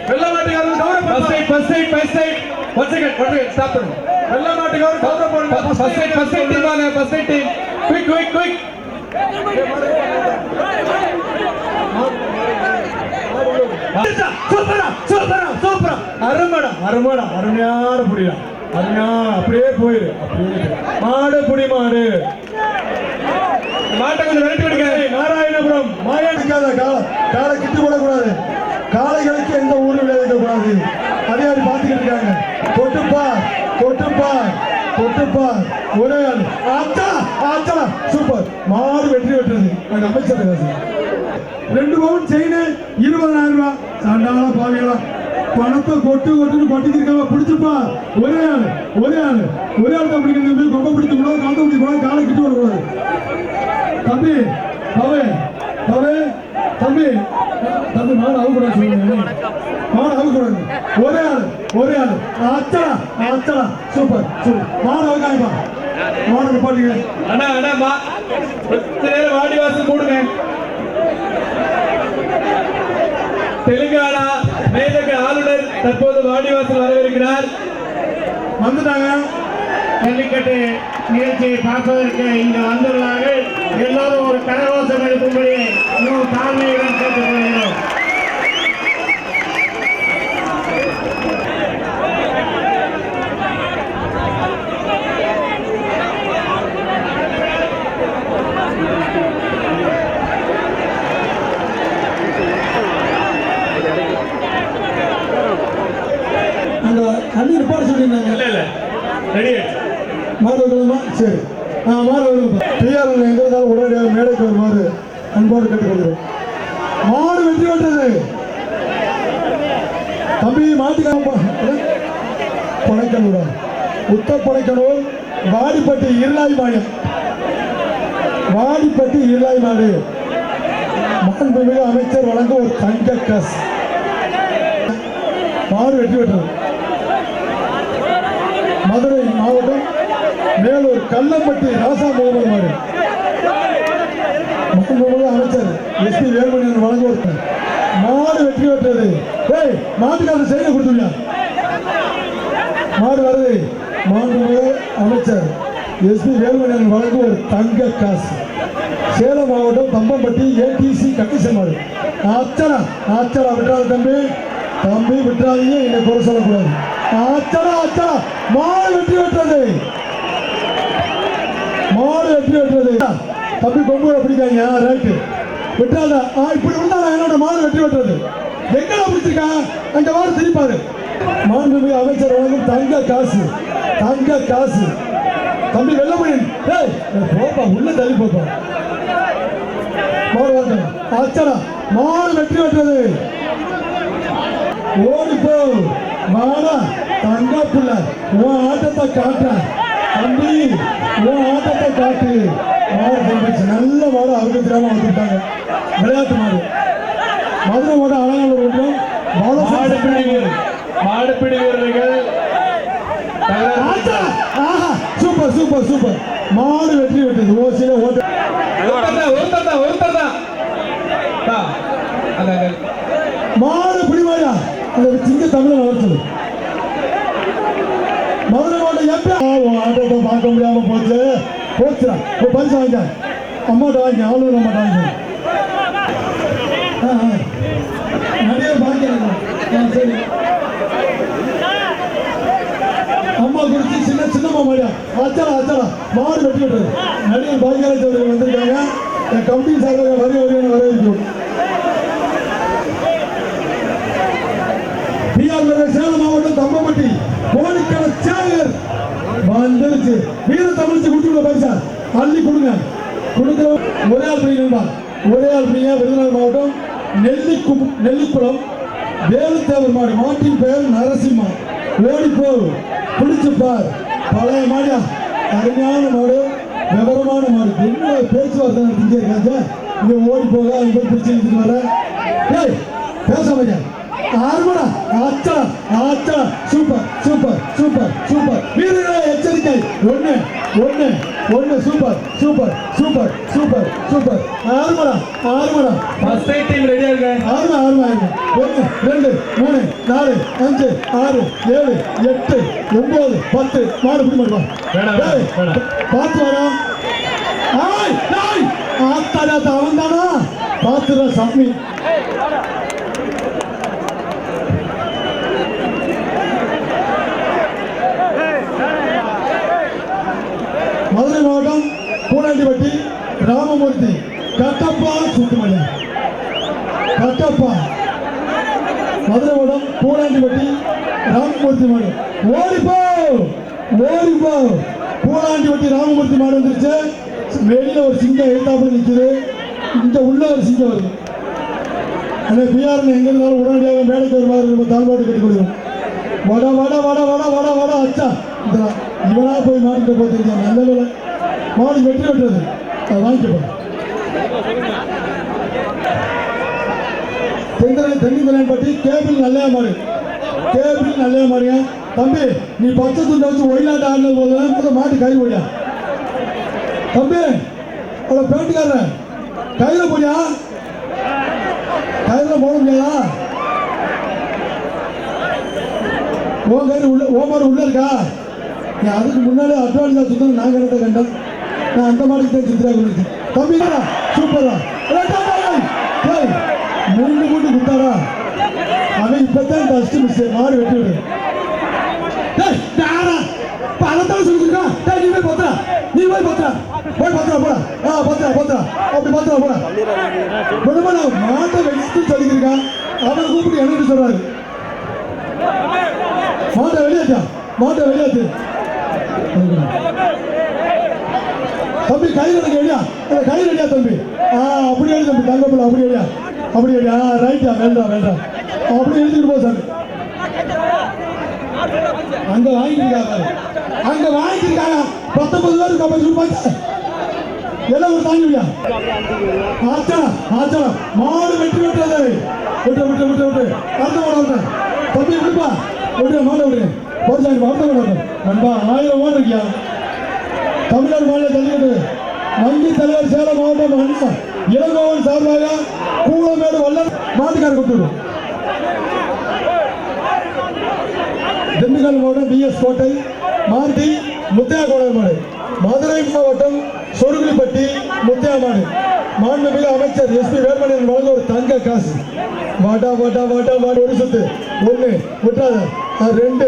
வெள்ள மாட்டுக்காரர் கௌரவ first sight one second stop பண்ணுங்க. வெள்ள மாட்டுக்காரர் கௌரவ போடுங்க. ஃபர்ஸ்ட் சைட் டீம் வாங்க. First sight team quick. சூப்பரா அருமையான புடியா. அப்படியே போயிரு. மாடு புடி மாடு. மாட்டை கொஞ்சம் விரட்டி விடுங்க. நாராயணபுரம் மாயாடிக்காத காலை கிட்டு போடக்கூடாது. காளைகளுக்கு எந்த ஊரும் விளைவிக்க கூடாது. அதிகாரி பார்த்துக்கிட்டு இருக்காங்க. தொட்டுப்பார். ஒரே ஆள். ஆச்சா சூப்பர். மாடு வெற்றி பெற்றது. அமைச்சர் 2 பவுன் செயின் 20,000 ரூபாய். சண்டால பாவிகளா பணத்தை கொட்டுன்னு கொட்டிக்கிருக்காங்க. பிடிச்சுப்பா. ஒரே ஆள் தான் பிடிக்கிறது. கொம்ப பிடிக்க கூடாது, காத்த பிடிக்க கூடாது, காலை கிட்டு வரக்கூடாது. தம்பி மாடு அவுக்கூடாது சொல்லுங்க. மாடு அவுக்கூடாது. ஒரே ஆள். ஆச்சலா சூப்பர். மாடு அவுக்காய்ப்பா. மாடு நிப்பாட்டுங்க. அண்ணா வாடி வாசல் போடுங்க. தெலுங்கானா மேதக ஆளுநர் தற்போது வாடிவாசல் வரவிருக்கிறார். வந்துட்டாங்க. ஜல்லிக்கட்டு நிகழ்ச்சியை பார்ப்பதற்கு இங்கு வந்துள்ளார்கள். எல்லோரும் ஒரு கரகோஷம் எடுக்கும்படி இன்னும் தாழ்மையுடன் கேட்டுக்கொள்கிறோம். தண்ணி ரிப்போர்ட் சொல்லியிருந்தாங்க. இல்ல ரெடி மாடு வருமா? சரி மாடு வருமா? டிஆர்எல் எங்க இருந்தாலும் உடனடியாக மேடைக்கு வருமாறு அன்போடு கேட்டுக்கொள்கிறோம். மாடு வெற்றி பெற்றது. தம்பி மாட்டுக்காக பனைக்கனூரா உத்தப்பனைக்கனூர் வாடிப்பட்டி இருளாய் மாடு. மாண்புமிகு அமைச்சர் வழங்கும் ஒரு தங்க காசு. மாடு வெற்றி பெற்றது. மதுரை மாவட்டம் மேலூர் கல்லம்பட்டி ராசா முகமது மாடு. மாண்புமிகு அமைச்சர் SP வேலுமணியன் வழங்குவோர் மாடு வெற்றி பெற்றது. மாட்டுக்காரர் செய்தி கொடுத்துருங்க. மாடு வருது. மாண்புமிகு அமைச்சர் SP வேலுமணியன் வழங்குவோர் தங்க காசு. சேலம் மாவட்டம் தம்பம்பட்டி ATC கண்டிஷன் மாடு. ஆச்சலா விட்டுறாது தம்பி விட்டுறாதீங்க. என்னை குறை சொல்லக்கூடாது. ஆச்சலா மாடு வெற்றி பெற்றது. தம்பி கொம்பு பிடிக்காங்க. ரைட்டு விட்டுறாத. இப்படி இருந்தா என்னோட மாடு வெற்றி பெற்றது. எங்கடா பிடிச்சிருக்கா அங்க மாடு திருப்பாரு. மாண்புமிகு அமைச்சர் வழங்கும் தங்க காசு. தம்பி வெள்ளமணியன் போப்பா உள்ள தள்ளி போப்பா. மாடு வாங்க. ஆச்சலா மாடு வெற்றி பெற்றது. ஓடிப்போ மாடா தங்க புள்ள. உன் ஆட்டத்தை காட்ட தம்பி. மாடு போயிடுச்சு. நல்ல மாடு அவங்க தெரியாம வந்துட்டாங்க. விளையாட்டு மாடு. மதுரை மாவட்டம் அலங்காநல்லூர் ஒன்றியம் மாடுபிடி வீரர்கள். சூப்பர். மாடு வெற்றி பெற்றது. ஓசில ஒருத்தர் தான். மாடு பிடிமாடா. அந்த சிங்க தமிழை வளர்த்தது மதுரை மாவட்டம் எப்படி ஆட்டத்தை பார்க்க முடியாம போச்சு போச்சுடா பரிசு வாங்க அம்மாட்ட வாங்க ஆளுநர் அம்மாட்ட வாங்க நிறைய பாக்கிறேன் சரி அம்மா குறிச்சு சின்னம்மா மாடியா அச்சடா மாடு வெட்டி விட்டது நடிகர் பாக்கியராஜ் அவர்கள் வந்திருக்காங்க என் கமிட்டி சார்பாக வரையான வரவேற்கிறோம் சேலம் மாவட்டம் தம்பப்பட்டி கோடிக்கண சேகர் வந்துருச்சு வீர தமிழ்ச்சி கொடுத்துள்ள பரிசா அள்ளி கொடுங்க கொடுக்கிற ஒரே ஆள் பிரியா விருதுநகர் மாவட்டம் நெல்லிக்குளம் வேலுத்தேவர் மாடு மாட்டின் பெயர் நரசிம்மா ஓடிப்போ பிடிச்சுப்பார் பழைய மாடியா அருமையான மாடு விவரமான மாடு என்ன பேச்சுவார்த்தை நடத்திட்டே இருக்காங்க இங்க ஓடி போக அது போய் பிடிச்சு வர பேச மாட்டேன் ஆறுமடா ஆச்சா சூப்பர் வீரர்களே எச்சரிக்கை ஒண்ணு சூப்பர் ஆறுமடா ஃபர்ஸ்ட் ரைட் டீம் ரெடியா இருங்க. ஆறுமா 1 2 3 4 5 6 7 8 9 10 மாடு பிடி மாடுவா பார்த்து வரா ஆத்தாடா அவன் தானா பார்த்துடா சாமி மதுரை மாவட்டம் பூனாண்டிப்பட்டி ராமமூர்த்தி கட்டப்பா சுத்துமலை கட்டப்பா மதுரை மாவட்டம் பூனாண்டிப்பட்டி ராமமூர்த்தி மாடு ஓடிப்போ பூனாண்டிப்பட்டி ராமமூர்த்தி மாடு வந்துருச்சு வெளியில ஒரு சிங்கம் எழுத்தாப்புல நிற்குது இங்க உள்ள ஒரு சிங்கம் வருது அந்த பிஆர்னு எங்க இருந்தாலும் உடனடியாக மேடைக்கு வருவார் நம்ம தாழ்பாட்டு கட்டி கொடுக்கிறோம் வட அச்சா இவனா போய் மாட்டு போகிறீங்க நல்ல வேலை மாடு வெற்றி பெற்றது அதை வாங்கிக்கப்படும் தென்னிந்தலையன்பட்டி கேபிள் நல்ல மாடுங்க தம்பி நீ பச்சை துண்டை வச்சு ஒயிலாட்ட ஆடினது போது மாட்டு கை போடியா தம்பி அவ்வளோ பேட்டுக்காரன் கையில போடியா கையில போட முடியாதா உன் கையில் உள்ள ஓமாடு உள்ள இருக்கா நீ அதுக்கு முன்னாடி அட்வான்ஸா சுத்தம் நான் கரெக்டாக கண்டேன் நான் அந்த மாட்டுக்கு தான் சித்திரா கொடுத்து தம்பி சூப்பரா மூணு கூட்டு கொடுத்தாரா அவன் இப்பதான் ஃபர்ஸ்ட் மிஸ் மாடு வெட்டி விடு பழத்தாலும் சொல்லிருக்கான் நீ போய் பத்திரா போடா அப்படி பத்திரா போடா மாட்டை வெடித்து சொல்லியிருக்கான் அவனை கூப்பிட்டு என்ன சொல்றாரு மாட்டை வெளியாச்சு தம்பி கையில் ரெடியா தம்பி அப்படி எழுதி தம்பி தங்கப்பிள்ள அப்படி எழுதியா ரைட்டா வேண்டாம் அப்படி எழுதிட்டு போ சார் அங்க வாங்கிருக்காங்க 19 பேருக்கு அப்படி சொல்லுவாங்க எல்லாம் ஒரு தாங்கியா ஆச்சா மாடு வெட்டி விட்டுறது விட்டு அடுத்த மாடு தம்பி விடுப்பா மாடு விடு போச்சாங்க அடுத்த மாடு நண்பா 1000 மாடு இருக்கியா தமிழ்நாடு மாநில ஜல்லிக்கட்டு வங்கி தலைவர் சேலம் மாவட்டம் இளங்கோவன் சார்பாக கூலமேடு வல்லன் மாட்டுக்கார கொடுத்துடும் திண்டுக்கல் மாவட்டம் பிஎஸ் கோட்டை மாட்டி முத்தையா கோடை மாடு மதுரை மாவட்டம் சொருகுலிப்பட்டி முத்தையா மாடு மாண்புமிகு அமைச்சர் எஸ்பி வேல்மணியன் வழங்க ஒரு தங்க காசு வாட்டா மாடு ஒரு சுத்து 1 விட்டுறாத 2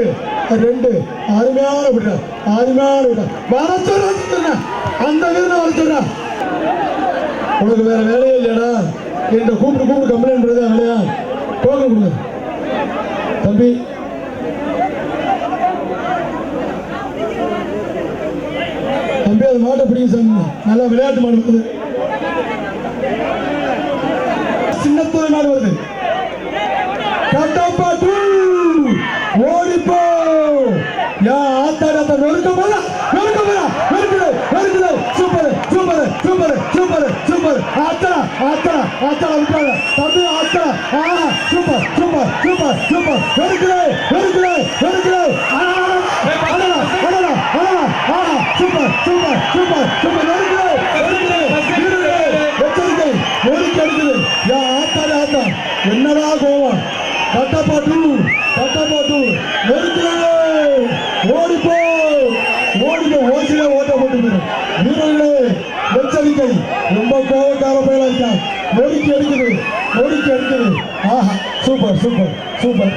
அருமையான விடுறா வர சொல்ற அந்த வீரனை வர சொல்றா உனக்கு வேற வேலையே இல்லையாடா என்ற கூப்பிட்டு கம்ப்ளைண்ட் பண்ணுறதா வேலையா போக கொடுங்க தம்பி அது மாட்டை பிடிங்க சாமி நல்லா விளையாட்டு மாடு வருது சின்னத்துறை மாடு வருது கட்டப்பா ஓடிப்போ யா ஆத்தாடி நொறுக்க போதா சூப்பர் ஆத்தா விட்டாங்க தம்பி ஆத்தா சூப்பர் வெறுக்கிறே சூப்பர் எச்சரிக்கை ஒதுக்கி அடிக்குது யா ஆத்தா என்னடா கோவம் கட்டப்பா சூப்பர் சூப்பர்.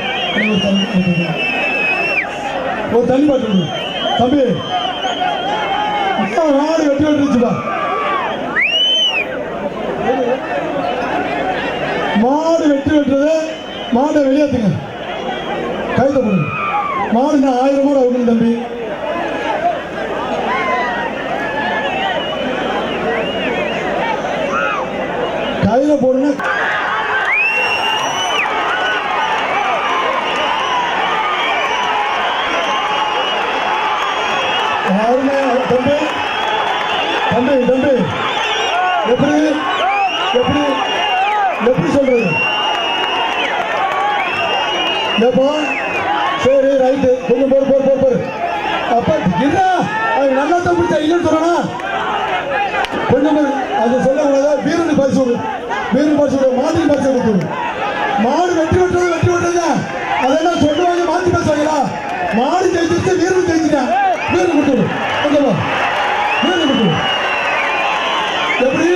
ஒரு தண்ணி பாட்டு தம்பி, மாடு வெட்டி விட்டுருச்சுப்பா. மாடு வெட்டி வெட்டுறது, மாடை வெளியேற்றுங்க, கைத போடுங்க. மாடு நான் 1000 மாடு அவுக்கணும் தம்பி. கையில போடுங்க. யாருமே தம்பி தம்பி தம்பி எப்படி எப்படி எப்படி சொல்றது? ஏப்பா சரி ரைட்டு, கொஞ்சம் போடு போடு போடு போடு. அப்பா என்ன நல்லா தான் பிடிச்சா இல்லைன்னு சொல்லணும். கொஞ்சம் போடு, அதை சொல்லக்கூடாது. வீரனுக்கு பரிசு விடு, வீரன் பரிசு விடு, மாட்டுக்கு பரிசு கொடுத்துரு. மாடு வெட்டி விட்டுறது வெட்டி விட்டுறது அதெல்லாம் சொல்லுவாங்க, மாற்றி பேசுவாங்களா? மாடு ஜெயிச்சிருச்சு, வீரன் ஜெயிச்சிட்டான், வீரன் கொடுத்துரு. ஓகேவா? வீரன் கொடுத்துரு. எப்படி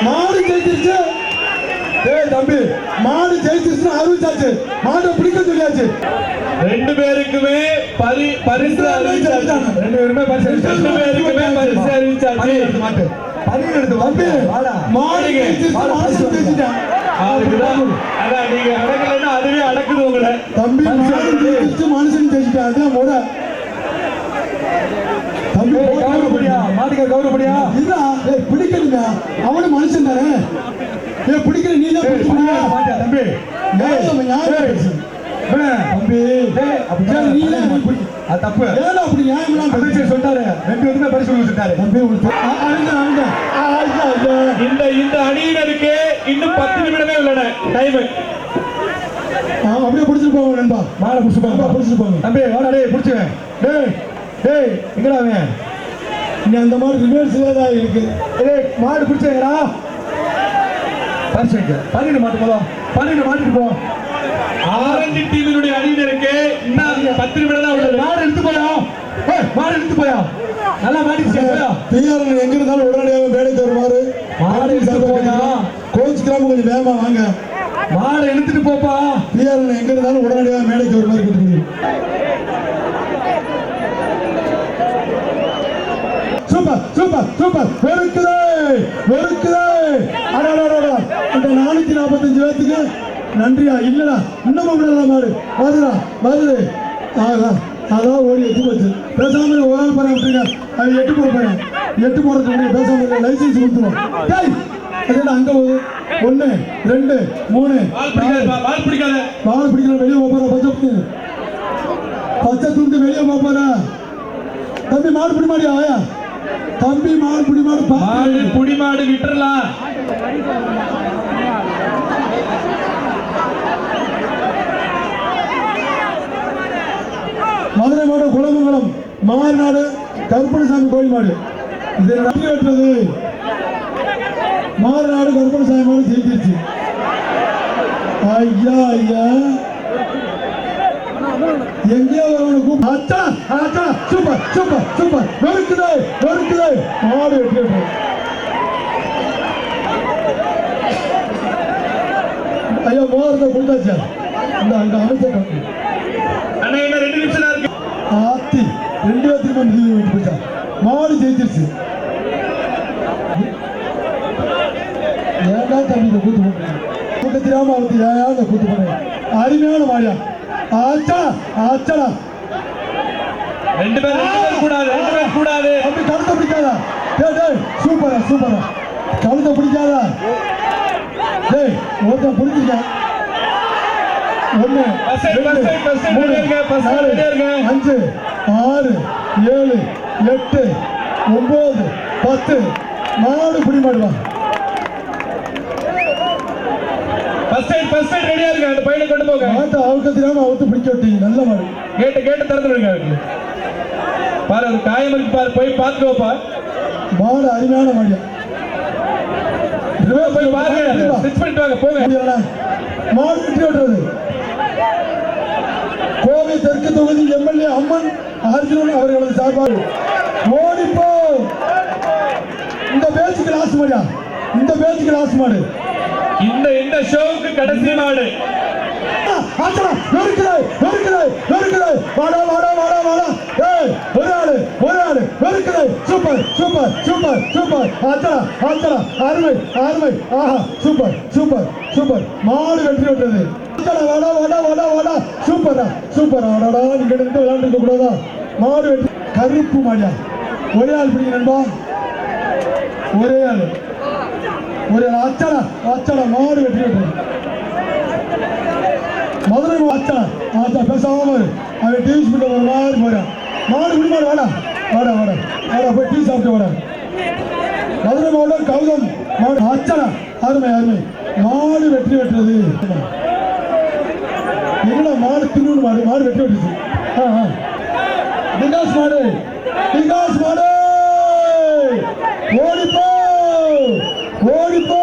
மாடு ஜெயிச்சிருச்சு? ஏய் தம்பி, மாடு ஜெயிச்சிருச்சுன்னு அறிவிச்சாச்சு, மாட்டை பிடிக்க சொல்லியாச்சு. 2 பேருக்குமே பரிசு அறிவிச்சாச்சு. 2 பேருக்குமே பரிசு அறிவிச்சாச்சு. மாட்டு பரிசு எடுத்து தம்பி, மாடு ஜெயிச்சிருச்சு, மாடு ஜெயிச்சிட்டான். அதான் நீங்க அடக்கலைன்னா அதுவே அடக்குது உங்களை. தம்பி மாடு ஜெயிச்சிருச்சு, மனுஷன் ஜெயிச்சிட்டான். அதான் முறை. தம்பி கௌரவப்படியா, மாட்டுக்க கௌரவப்படியா. இதுதான் பிடிக்கணுங்க, அவனும் மனுஷன் தானே. பிடிக்கிற நீ தான் பிடிச்சியா தம்பி? தம்பி தப்பு அப்படி நியாயம் சொல்லிட்டாரு. 2 பேருமே பரிசு சொல்லிட்டாரு தம்பி. இந்த அணியினருக்கு இன்னும் 10 நிமிடமே உள்ளன டைம். அப்படியே பிடிச்சிட்டு போவாங்க நண்பா, மாலை பிடிச்சிருப்பாங்க, பிடிச்சிட்டு போவாங்க. தம்பி வாடா, டேய் பிடிச்சுவேன். டேய் டேய் எங்கடா அவன்? நீ அந்த மாதிரி ரிவர்ஸ்ல தான் இருக்கு. டேய் மாடு பிடிச்சேங்கடா, பரிசு வைக்க 12 மாட்டு போலாம், 12 மாட்டுக்கு போ. ஆரஞ்சு டீமினுடைய அணியினருக்கு இன்னும் 10 நிமிடம் தான் உள்ளது. மாடு எடுத்து போயா, மாடு எடுத்து போயா, நல்லா மாட்டிச்சு போயா. பிஆர் எங்க இருந்தாலும் உடனடியாக மேடைக்கு வருவாரு. மாடு எடுத்து போயா, கோச் கிராமம் கொஞ்சம் வேகமா வாங்க. மாடு எடுத்துட்டு போப்பா. பிஆர் எங்க இருந்தாலும் உடனடியாக மேடைக்கு வருவாரு. கேட்டுக்கிறேன். Super super super. வெறுக்குதே வெறுக்குதே. அடடடடா, இந்த 445 பேத்துக்கு நன்றியா? இல்லடா, இன்னமும் விடலாம். மாடு வருதுடா, வருது. அதான் ஓடி எட்டு போச்சு. பேசாம ஒரு ஆள் பாரு விட்டுருங்க, அது 8 போட போறேன். 8 போடுறதுக்கு பேசாம லைசன்ஸ் கொடுத்துருவோம். அதேடா அங்க போகுது. 1 2 3 பால் பிடிக்காத, பால் பிடிக்கிற வெளியே போற பச்சை துண்டு வெளியே போற. தம்பி மாடு பிடி மாடியா? ஆயா தம்பி மாடு பிடி மாடு, மாடு புடி மாடு விட்டுறலாம். மதுரை மாவட்டம் குளமங்கலம் மாநாடு கருப்பணசாமி கோயில் மாடு. இதை நம்பி வெட்டுறது மாநாடு கருப்பணசாமி மாடு ஜெயிச்சிருச்சு. ஐயா ஐயா, எங்கேயோ சூப்பர் சூப்பர் சூப்பர். வெறுக்குதே வெறுக்குதே. மாடு வெட்டி விட்டுறது. ஐயா மோதிரத்தை கொடுத்தாச்சா? இந்த அங்க அமைச்சர் அண்ணா என்ன 2 நிமிஷம் இருக்கு. ஆத்தி 2 பேத்துக்கு வெட்டி போச்சா? மாடு ஜெயிச்சிருச்சு. ஏன்டா தம்பி இதை கூத்து போட்டேன்? கூட்ட தெரியாம அவத்து ஏன் கூத்து போனேன்? அருமையான மாடியா. ஆச்சா ஆச்சடா. 2 பேர் கூடாது, 2 பேர் கூடாது. அப்படி கழுத்தை பிடிக்காதா? டேய் டேய் சூப்பரா சூப்பரா. கழுத்தை பிடிக்காதா? டேய் ஒருத்தன் பிடிச்சிருக்க. 1 2 3 4 5 6 7 8 9 10 மாடு பிடி மாடுவா. ஃபர்ஸ்ட் சைடு ரெடியா இருக்கு. அந்த பையனை கொண்டு போங்க. மாட்டை அவுக்க தெரியாம அவுத்து பிடிக்க விட்டீங்க. நல்ல மாடு. கேட்டு திறந்து விடுங்க. பாரு அது காயம் இருக்கு பாரு, போய் பார்த்துக்கோப்பா. மாடு அருமையான மாடியா. போய் பாருங்க, ஸ்டிச் பண்ணிட்டு வாங்க போங்க. மாடு வெட்டி விட்டுறது. கோவை தெற்கு தொகுதி எம்எல்ஏ அம்மன் அர்ஜுனன் அவர்களது சார்பாக ஓடிப்போ. இந்த பேச்சுக்கு லாஸ்ட் மாடியா, இந்த பேச்சுக்கு லாஸ்ட் மாடு. இந்த ஷோவுக்கு கடைசி மாடு ஆச்சா நொறுக்குது நொறுக்குது நொறுக்குது வாடா வாடா வாடா வாடா ஏய் ஒரு ஆளு நொறுக்குது சூப்பர் சூப்பர் சூப்பர் சூப்பர் ஆச்சா ஆச்சா அருமை அருமை ஆஹா சூப்பர் சூப்பர் சூப்பர் மாடு வெற்றி விட்டது ஆச்சா வாடா வாடா வாடா வாடா சூப்பரா சூப்பர் ஆடாடா நீங்க எடுத்து விளையாண்டு இருக்க கூடாதா மாடு வெற்றி கருப்பு மாடியா ஒரே ஆள் பிடிங்க நண்பா ஒரே ஆள் ஆச்சாடா ஆச்சாடா மாடு வெற்றி விட்டது மதுரை ஆச்சா ஆச்சா பேசாம அவன் டிவி ஸ்பீட்ல ஒரு மாதிரி போறான் மாடு குடி மாடு வாடா வாடா வாடா வாடா போய் டீ சாப்பிட்டு வாடா மதுரை மாவட்டம் கௌதம் மாடு ஆச்சாடா அருமை அருமை மாடு வெற்றி பெற்றது என்னடா மாடு தின்னு மாடு மாடு வெற்றி பெற்றுச்சு விகாஸ் மாடு ஓடிப்போ ஓடிப்போ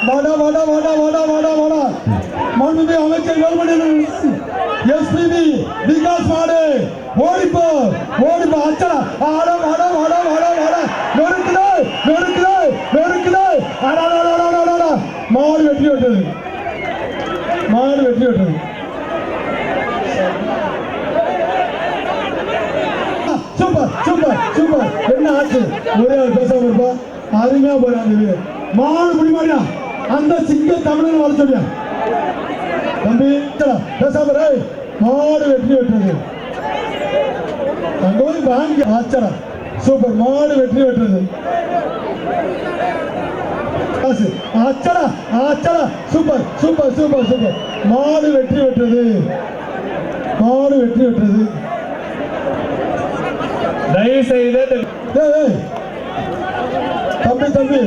வாடா வாடா வாடா வாடா வாடா வாடா மாண்புமிகு அமைச்சர் வேலுமணி எஸ்பிபி விகாஸ் மாடு ஓடிப்போ அச்சடா ஆடா வாடா வாடா வாடா வாடா நொறுக்குது ஆடா மாடு வெற்றி விட்டது சூப்பர் என்ன ஆச்சு ஒரே ஆள் பேசாம இருப்பா அருமையா போறாங்க மாடு முடிமாடியா அந்த சிங்க தமிழன் வர சொல்லியா தம்பி பேசாம மாடு வெற்றி பெற்றது அங்க போய் வாங்கி ஆச்சடா சூப்பர் மாடு வெற்றி பெற்றது ஆச்சடா சூப்பர் மாடு வெற்றி பெற்றது தயவு செய்து தம்பி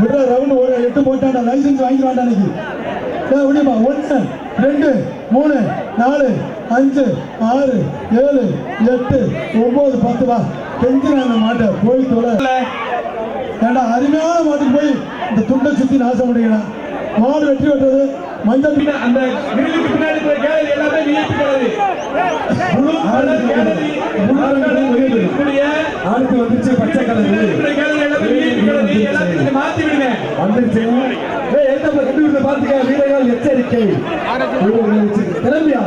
விடுற ரவுண்ட் ஒரு 8 போட்டாண்டா லைசன்ஸ் வாங்கி வாண்டானைக்கு விடியுமா 1 2 3 4 5 6 7 8 9 10 வா கெஞ்சின மாட்டை போய் தொலை ஏண்டா அருமையான மாட்டுக்கு போய் இந்த துண்டை சுத்தி நாசம் பண்ணிக்கலாம் மாடு வெற்றி பெற்றது மஞ்சள் அந்த கிரிலுக்கு பின்னாடி இருக்கிற கேலரி எல்லாமே விஐபி கேலரி ஆளுக்கு வந்துச்சு பச்சை கலர் மாத்தி விடுங்க வந்துருச்சு பாத்துக்க வீரர்கள் எச்சரிக்கை கிளம்பியா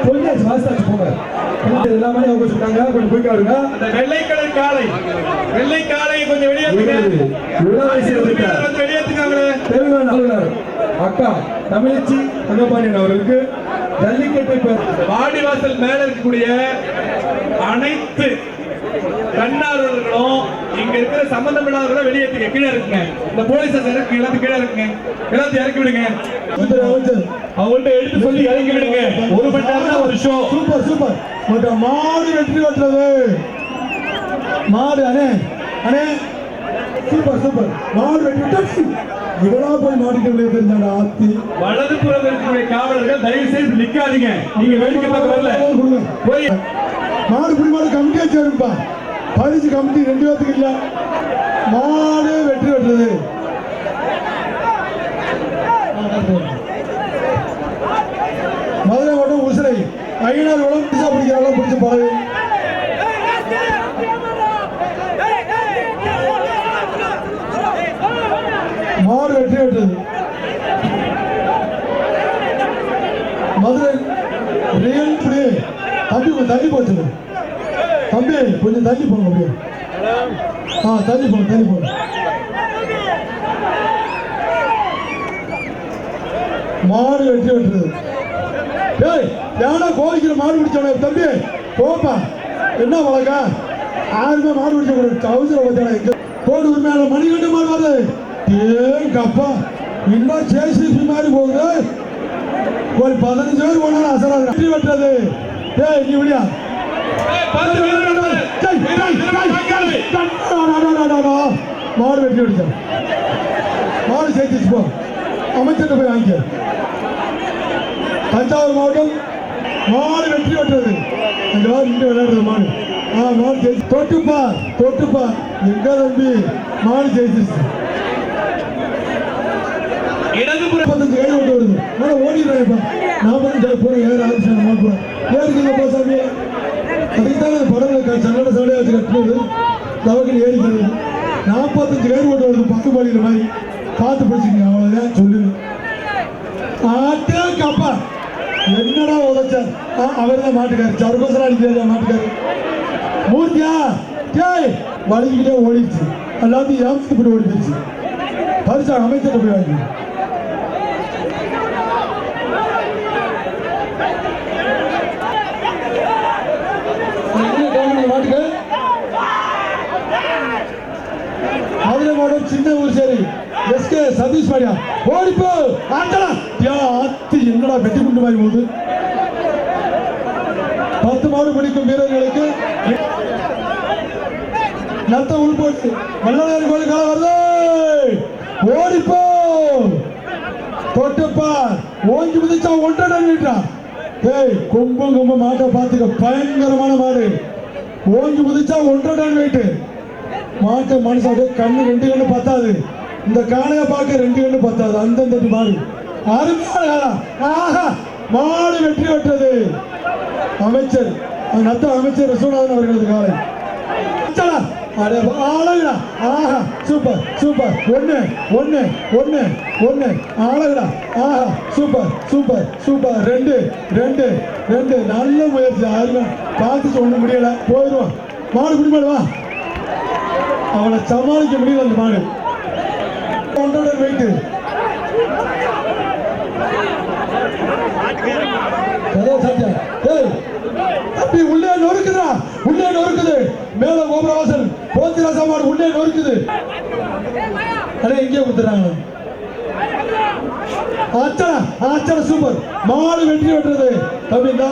கொஞ்சம் வாசாச்சு போங்க எல்லாமே அவங்க சொன்னாங்க கொஞ்சம் போய் காருங்க அந்த வெள்ளை கலர் காளை கொஞ்சம் வெளியேற்றுங்க அக்கா தமிழச்சி தங்கபாண்டியன் அவர்களுக்கு ஜல்லிக்கட்டு வாடிவாசல் மேல இருக்கக்கூடிய அனைத்து தன்னார்வலர்களும் இங்க இருக்கிற சம்பந்தப்படாதவர்களும் வெளியேற்றுங்க கீழே இருக்குங்க இந்த போலீஸ் இறக்கு எல்லாத்தையும் கீழே இருக்குங்க எல்லாத்தையும் இறக்கி விடுங்க அவங்கள்ட்ட எடுத்து சொல்லி இறக்கி விடுங்க 1 மணி நேரம் தான் ஒரு ஷோ சூப்பர் மாடு வெற்றி பெற்றது மாடு அண்ணே சூப்பர் மாடு வெற்றி பெற்றது இவளா போய் மாட்டிக்க தெரிஞ்சாங்க ஆத்தி வலதுபுறம் இருக்கக்கூடிய காவலர்கள் தயவு செய்து நிக்காதீங்க நீங்க வேடிக்கை பார்க்க வரல போய் மாடு புடி மாடு கமிட்டியா சேருப்பா பரிசு கமிட்டி 2 பேத்துக்கு இல்ல மாடு வெற்றி பெற்றது மதுரை மாவட்டம் உசிரை ஐநாறு வளம் பிடிச்சா பிடிக்கிறாங்க பிடிச்ச பறவை மாடு வெற்றி பெற்றது மதுரை ரியல் புடி தள்ளி போச்சு தம்பி கொஞ்சம் தள்ளி போங்க அப்படியே தள்ளி போங்க மாடு வெற்றி பெற்றது யானா கோவிக்கிற மாடு பிடிச்சவன தம்பி போப்பா என்ன வழக்கா யாருமே மாடு பிடிச்ச அவசரம் வச்சான கோடு உரிமையாளர் மணிகண்ட மாடு வருது ஏங்கப்பா இன்னும் ஜேசிபி மாதிரி போகுது ஒரு 15 பேர் போனாலும் அசரா வெற்றி பெற்றது நீ விடியா மாடு வெற்றி அடிச்சா மாடு சேர்த்துச்சு போ அமைச்சர் போய் வாங்கிக்க தஞ்சாவூர் மாவட்டம் மாடு வெற்றி பெற்றது இந்த இங்க விளையாடுறது மாடு மாடு ஜெயிச்சு தொட்டுப்பா எங்க தம்பி மாடு ஜெயிச்சிருச்சு 15 கை ஓட்டு வருது நான் ஓடிடுறேன் நான் போறேன் ஏற ஆரம்பிச்சேன் மாடு போறேன் ஏறிக்கீங்க போ சாமி அதுக்கு தான் படங்களை சன்னட சாலையா வச்சு கட்டுறது தவக்கில் ஏறிக்கிறது 45 கயிறு ஓட்டு வருது 10 பாலிக்கிற மாதிரி பார்த்து பிடிச்சிக்கங்க, அவ்வளோதான் சொல்லுங்க. ஆட்டே கப்பா என்னடா உதச்ச? அவர் தான் மாட்டுக்காரு, சர்வசரா அடிக்கிறாரு மாட்டுக்காரு. மூர்த்தியா டேய் வலிக்கிட்டே ஓடிடுச்சு, எல்லாத்தையும் ஏமாத்து போய் ஓடி போயிடுச்சு. பரிசா அமைச்சர் போய் வாங்கி மாட்டுக்கு மதுரை மாவட்டம் சின்ன ஊர் சரி எஸ்கே சதீஷ் பாடியா ஓடிப்போ ஆட்டலா ஆத்தி என்னடா வெட்டி குண்டு மாதிரி போகுது. 10 மாடு பிடிக்கும் வீரர்களுக்கு நத்த உள்போட்டு மல்லநாயகன் கோயில் காலம் வருது. ஓடிப்போ தொட்டுப்பா ஓங்கி மிதிச்சா 1.5 டன் மீட்டரா. ஏய் கொம்பு மாட்டை பார்த்துக்க, பயங்கரமான மாடு. ஓங்கி மிதிச்சா 1.5 டன் வெயிட்டு மாட்டை. மனுஷாவே கண்ணு 2 கண்ணு பத்தாது, இந்த காளைய பார்க்க 2 கண்ணு பத்தாது. அந்த மாடு அருமையான ஆஹா மாடு வெற்றி பெற்றது. அமைச்சர் நத்த அமைச்சர் விஸ்வநாதன் அவர்களது காலை அழகுடா. ஆஹா சூப்பர் சூப்பர். ஒண்ணு ஒண்ணு ஒண்ணு ஒண்ணு அழகுடா. ஆஹா சூப்பர் சூப்பர் சூப்பர். 2 2 2 நல்ல முயற்சி. அருமை. பார்த்துட்டு ஒண்ணு முடியல, போயிடுவான். மாடு பிடிமாடு வா, அவனை சமாளிக்க முடியல அந்த மாடு. 1.5 டன் வெயிட்டு. அப்படி உள்ளே நொறுக்குதா, உள்ளே நொறுக்குது. மேல கோபுரவாசல் போத்திராசா மாடு உள்ளே நொறுக்குது. அடே இங்கே கொடுத்துறாங்க. ஆச்சரா ஆச்சரா சூப்பர். மாடு வெற்றி பெற்றது. தம்பிங்களா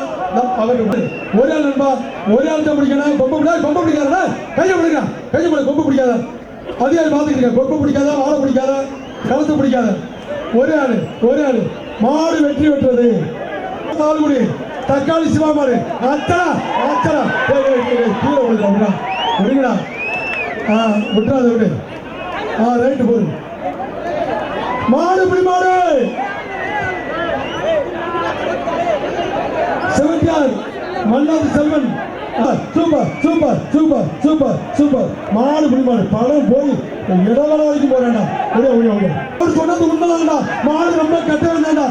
அவருக்கு ஒரே ஆள் நண்பா, ஒரே ஆள் தான் பிடிக்கணும். கொம்பு பிடிக்காத, கையை பிடிக்கலாம், கையை பிடி. கொம்பு பிடிக்காத, அதே ஆள் பார்த்துக்கிறேன். கொம்பு பிடிக்காத, வாழை பிடிக்காத, கழுத்து பிடிக்காத. ஒரே ஆளு ஒரே ஆளு. மாடு வெற்றி பெற்றது. தாழ்குடி தக்காளி சிவா மாடு. அச்சரா அச்சரா கீழே விடுங்கடா விடுங்கடா. விட்டுறாது விடு. ரைட்டு போடு. மாடு பிடி மாடு. 76 மல்லாது Selvan. Super super super super super. மாடு பிடி மாடு. படம் போய் இடவள வரைக்கும் போறேன்டா. அவர் சொன்னது உண்மைதான்டா. மாடு ரொம்ப கட்ட வேண்டாம்டா.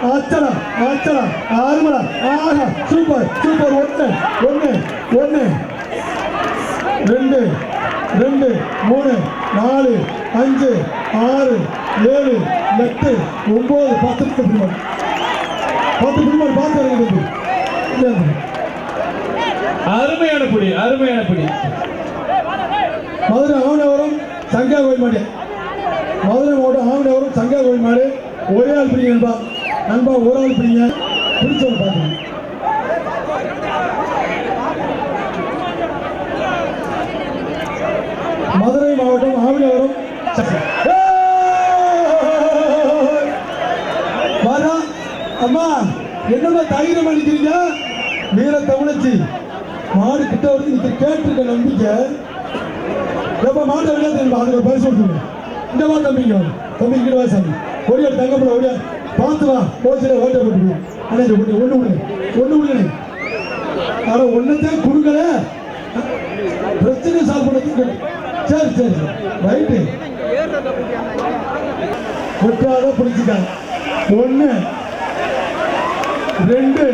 ஆச்சரா ஆச்சரா ஆறுமடா. ஆஹா சூப்பர் சூப்பர். 1 1 1 2 2 3 4 5 6 7 8 9 10 பிடிமாடு. 10 பிடிமாடு பார்த்து இறங்குது. அருமையான புடி, அருமையான புடி. மதுரை ஆவணவரம் சங்கா கோயில் மாடு. மதுரை மாவட்டம் ஆவணவரம் சங்கா கோயில் மாடு. ஒரே ஆள் பிடிங்க நண்பா. நண்பா ஒரு ஆள் பிடிங்க. பிடிச்சவங்க பார்த்துங்க. மதுரை மாவட்டம் ஆவணவரம் வரா. அம்மா என்னமா தைரியம் அளிக்கிறீங்க? வீர தமிழச்சி மாடு கிட்ட வந்து நீங்க கேட்டிருக்க நம்பிக்கை. எப்ப மாட்டை விளையாட்டு அதுக்கு பரிசு கொடுத்துருங்க. இந்த மாதிரி தம்பிங்க தம்பி கிட்ட சாமி ஒரே தங்கப்பட ஒரே பார்த்து வா. போச்சுல ஓட்ட போட்டு அண்ணே ஒண்ணு விடு. ஆனா ஒன்னத்தையும் கொடுக்கல, பிரச்சனை சால்வ் பண்ணதுக்கு. சரி சரி ரைட்டு. ஒற்றாத பிடிச்சிட்டாங்க. 1 2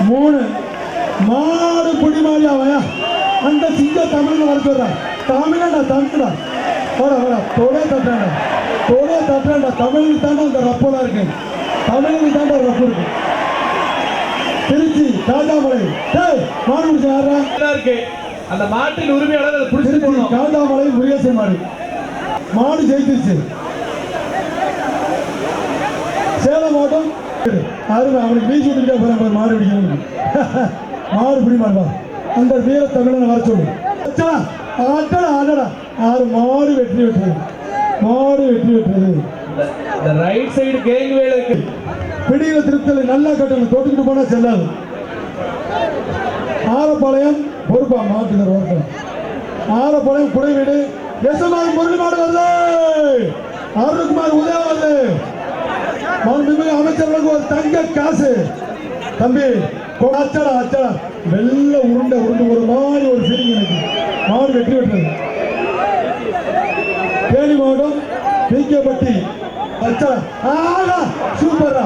3 மாடு புடி மாடியா வயா. அந்த சிங்க தமிழ்ல வரச்சுடுறா. தமிழா தமிழா வர வர தொலை தட்டாண்டா தொலை தட்டாண்டா. தமிழுக்கு தாண்டா அந்த ரப்பெல்லாம் இருக்கு. தமிழுக்கு தாண்டா ரப்பு இருக்கு. திருச்சி காந்தாமலை. மாடு முடிச்சு யாரா இருக்கு. அந்த மாட்டின் உரிமையாளர் அதை பிடிச்சிட்டு போகணும். காந்தாமலை முருகேசன் மாடு. மாடு ஜெயிச்சிருச்சு. சேலம் மாவட்டம் அருமை. அவனுக்கு பீச் விட்டுக்கிட்டே போறான் மாடு பிடிக்கணும். மாடு பிடி மாடுவா. அந்த வீர தமிழனை வர சொல்லு. ஆட்டடா ஆட்டடா. 6 மாடு வெற்றி பெற்றது. மாடு வெற்றி பெற்றது. இந்த ரைட் சைடு கேங் வேலைக்கு பிடியில திருப்தி நல்லா கட்டணும். தொட்டுக்கிட்டு போனா செல்லாது. ஆரப்பாளையம் பொறுப்பா மாட்டுக்கார ஒருத்தர். ஆரப்பாளையம் குடைவீடு எஸ்எம்ஆர் முரளி மாடு வருது. அருண்குமார் உதயா வருது. மாண்புமிகு அமைச்சர்களுக்கு ஒரு தங்க காசு. தம்பி அச்சடா அச்சடா வெள்ள உருண்டை ஒரு மாதிரி ஒரு ஃபீலிங் எனக்கு. மாடு வெற்றி பெற்றது. பிகேபட்டி அச்சா ஆகா சூப்பரா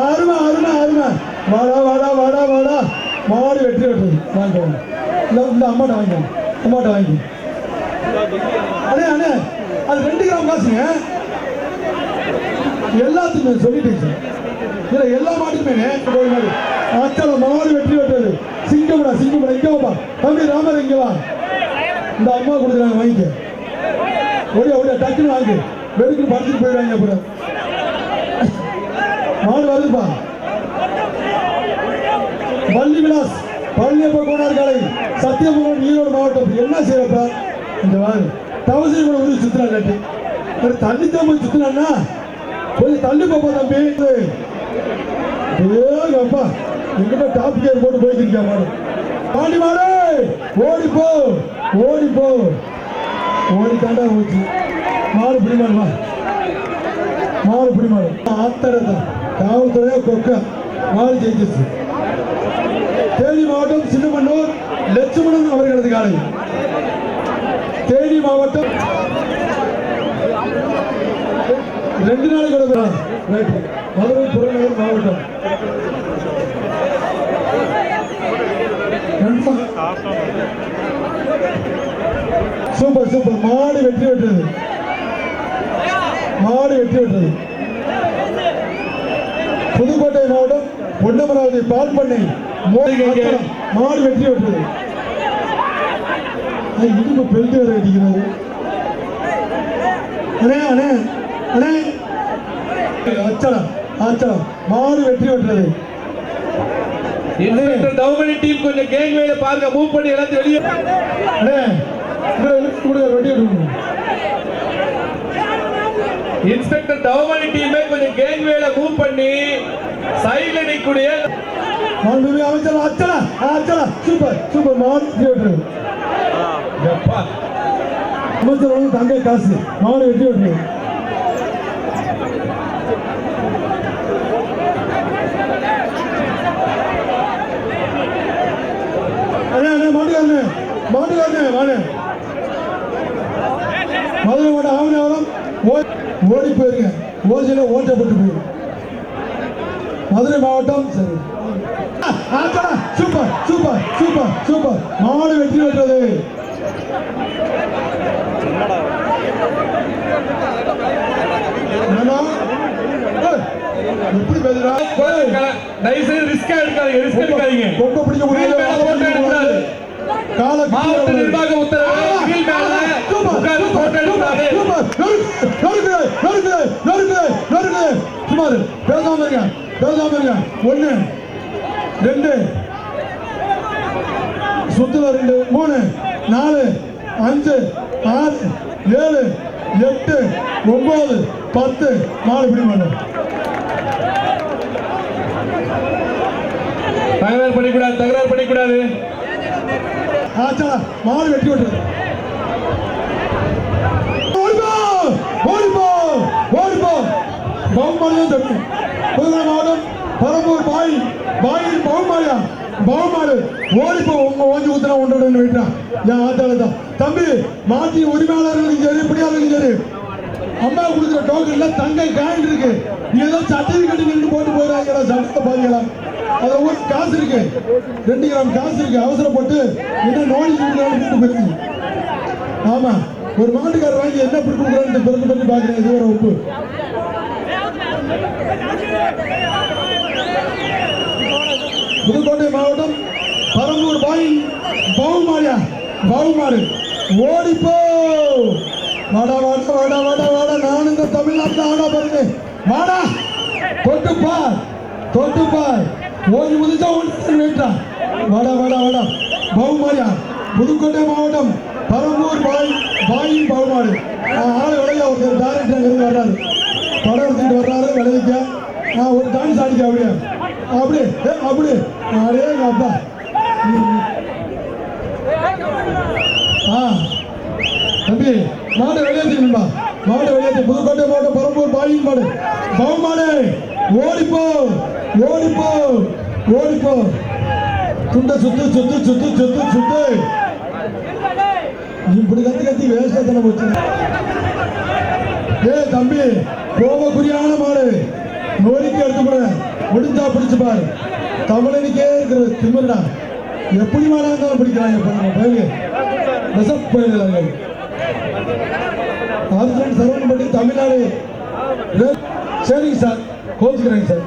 அருமை அருமை அருமை வாடா வாடா வாடா வாடா மாடு வெற்றி வெட்டுறது வாங்க இந்த அம்மாட்ட வாங்க அம்மாட்ட வாங்கி அண்ணே அண்ணே அது 2 கிராம் காசுங்க எல்லாத்துக்குமே சொல்லிட்டேங்க சார் இல்லை எல்லா மாட்டுக்குமே மாடு அச்சல மாடு வெற்றி வெட்டுறது சிங்கம்டா சிங்கம்டா இங்கே வாப்பா தம்பி ராமர் இங்கே வா இந்த அம்மா கொடுக்குறாங்க வாங்கிக்க ஓடியா ஓடியா டக்குன்னு வாங்கி வெறுக்குன்னு படுத்துட்டு போயிடுவாங்க அப்புறம் மாடு வருதுப்பா வள்ளி விலாஸ் பழனியப்ப கோனார் காலை சத்தியமங்கலம் ஈரோடு மாவட்டம் என்ன செய்யறப்ப இந்த வாரு தவசி கூட ஒரு சுத்தினா காட்டி ஒரு தள்ளி தான் போய் சுத்தினா கொஞ்சம் தள்ளி போப்பா தம்பி அப்பா எங்கிட்ட டாப் கேர் போட்டு போய்க்கிருக்கா மாடு பாண்டி மாடு ஓடிப்போ ஓடிப்போ ஓடி தாண்டா போச்சு மாடு பிடிமாடு வா மாடு பிடிமாடு ஆத்தரதான் காவல்துறையா கொக்க மாடு ஜெயிச்சிச்சு தேனி மாவட்டம் சின்னமன்னூர் லட்சுமணன் அவர்களது காலை தேனி மாவட்டம் 2 நாள் கூட மதுரை புறநகர் மாவட்டம் சூப்பர் சூப்பர் மாடு வெற்றி வெட்டுறது மாடு வெற்றி வெட்டுறது புதுக்கோட்டை மாவட்டம் பொன்னமராவதி பால் பண்ணை மாடு வெற்றி வெட்டுறது இடுப்பு பெல்ட் வேற அடிக்கிறது அண்ணே அண்ணே அண்ணே அச்சலம் அச்சலம் மாடு வெற்றி வெட்டுறது இன்ஸ்பெக்டர் தவமணி டீம் கொஞ்சம் கேங் வேல பாருங்க மூவ் பண்ணி எல்லாத்தையும் வெளியே அண்ணே வெட்டி விடுங்க இன்ஸ்பெக்டர் தவமணி டீமே கொஞ்சம் கேங் வேல மூவ் பண்ணி சைடுல நிக்கக்கூடிய மாண்புமிகு அமைச்சர் அச்சலா அச்சலா சூப்பர் சூப்பர் மாடு வெற்றி வெட்டுறது அமைச்சர் வந்து தங்க காசு மாடு வெற்றி வெட்டுறது அண்ணே அண்ணே மாட்டுக்காரனே மாட்டுக்காரனே வாணே மதுரை மாவட்டம் ஆவணம் ஓடி போயிருங்க ஓசியில ஓட்டப்பட்டு போயிடும் மதுரை மாவட்டம் சரி சூப்பர் சூப்பர் சூப்பர் சூப்பர் மாடு வெற்றி பெற்றது எப்படி பேசுறா தயவுசெய்து ரிஸ்க் எடுக்காதீங்க ரொம்ப பிடிக்க முடியாது மாவட்ட நிர்வாக உத்தரவு சுமார் பேசாம இருங்க 1 2 சுத்துல 2 3 4 5 6 7 8 9 10 மாடு பிடி மாட்டோம் தகராறு பண்ணிக்கூடாது ஆச்சா மாடு வெட்டி விட்டுறது ஓடிப்போ பவுமாடியும் தட்டு புதுக்கோட்டை மாவட்டம் பரம்பூர் பாயின் பவுமாடு ஓடிப்போ உங்க ஓஞ்சி ஊத்தினா ஒன்று விட்டான் என் ஆத்தாளதான் தம்பி மாட்டி உரிமையாளர்களும் சரி பிடியாளர்களும் சரி அம்மா கொடுக்குற டோக்கன்ல தங்க காயின் இருக்கு நீங்க ஏதோ சர்டிபிகேட் நின்று போட்டு போயிடாங்களா சட்டத்தை பாருங்களா அதுல ஒரு காசு இருக்கு 2 கிராம் காசு இருக்கு அவசரப்பட்டு என்ன நோடி கூட்டு போயிருக்கு ஆமா ஒரு மாட்டுக்காரர் வாங்கி என்ன பிடி கொடுக்குறான்னு பிறகு பண்ணி பாக்குறேன் இது ஒரு ஒப்பு புதுக்கோட்டை மாவட்டம் பரம்பூர் பவுமாடு ஓடிப்போ வாடா நான் இந்த தமிழ்நாட்டில் ஆடா பாருங்க வாடா தொட்டுப்பார் ஓடி முதிச்சா ஒன்று வாடா பவுமாரியா புதுக்கோட்டை மாவட்டம் பரம்பூர் பாயின் பவுமாடு ஆளு விளைய ஒருத்தர் டைரக்டர் அங்கிருந்து வர்றாரு படம் எடுத்துட்டு வர்றாரு விளைவிக்க ஒரு டான்ஸ் ஆடிக்க அப்படியே அடே அப்பா தம்பி மாடு வெளியேற்றிக்கணும்பா புதுக்கோட்டை மாவட்டம் பரம்பூர் பாயின் மாடு பவுமாடு ஓடிப்போ துண்டை சுத்து இப்படி கத்தி வேஸ்டா தானே போச்சு ஏய் தம்பி, கோபக்குரியான மாடு, நோய்க்கு எடுத்து கூட முடிஞ்சா பிடிச்சு பாரு. தமிழனுக்கே இருக்கிற திமிர்டா, எப்படி மாடா இருந்தாலும் பிடிக்கிறாங்க. இப்ப நம்ம பயிலு விசப் பயிலுங்க. சரவணப்பட்டி தமிழ்நாடு. சரிங்க சார், கோச்சுக்கிறேங்க சார்,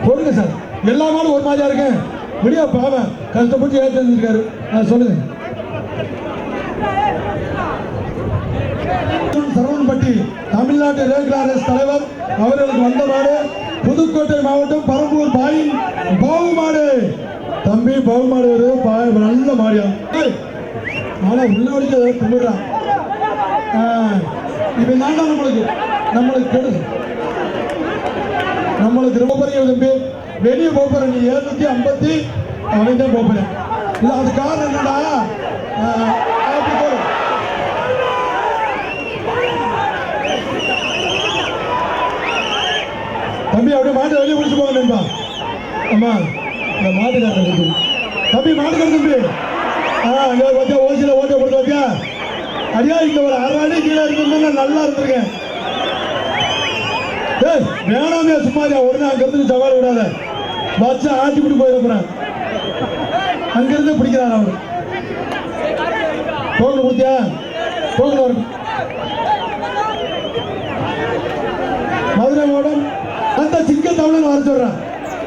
சொல்லுங்க சார். எல்லா மாடும் ஒரு மாதிரியா இருக்கேன். வெளியே பாவன் கஷ்டப்பட்டு ஏற்றிருக்காரு. சொல்லுங்க. சரவணப்பட்டி தமிழ்நாட்டு ரேக்லாரஸ் தலைவர் அவர்களுக்கு வந்த மாடு புதுக்கோட்டை மாவட்டம் பரம்பூர் பாவு மாடு. தம்பி பாவு மாடு வருது, நல்ல மாடியா. ஆனா உள்ள வரைக்கும் ஏதாவது திமிடுறான். இப்ப நான் தான் நம்மளுக்கு ரொம்ப பெரிய தம்பி. வெளியே போறேன் நீ 750 அவன் தான் போறேன். இல்ல அது காரணம் என்னடா, தம்பி அப்படியே மாட்டை வெளியே பிடிச்சு போங்க நண்பா. அம்மா இந்த மாட்டுக்காரன் தம்பி, மாட்டுக்காரன் தம்பி. இங்க பார்த்தியா ஓசியில ஓட்ட கொடுத்து பார்த்தியா. அடியா இங்க ஒரு 6 அடி கீழே இருக்குன்னு நல்லா இருந்திருக்கேன். வேணாமே சும்மாரியா, உடனே அங்கிருந்து சவால் விடாத. பச்சை ஆட்டி விட்டு போயிருக்கிறேன். அங்கிருந்து பிடிக்கிறான் அவரு. போகணும் கொடுத்தியா, போகணும். மதுரை மாவட்டம் அந்த சிங்க தமிழன் வர சொல்றேன்.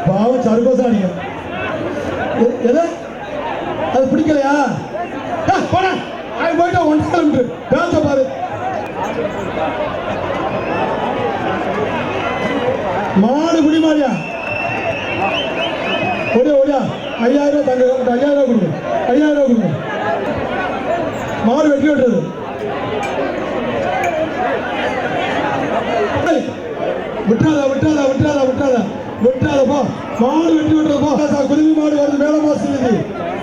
பாவம் சர்வசம் அடிக்க எது அது பிடிக்கலையா? போன போயிட்டா 1 கிலோமீட்டர் பேச பாரு. மாடு குடி மாடியா ஓடியா ஓடியா. 5000 தங்க 5000 கொடுங்க, 5000 கொடுங்க. மாடு வெட்டி விட்டுறது. விட்டாத விட்டாத விட்டாத விட்டாத விட்டாத போ. மாடு வெட்டி விட்டுறது போ. குருவி மாடு வருது. மேல மாசம் இது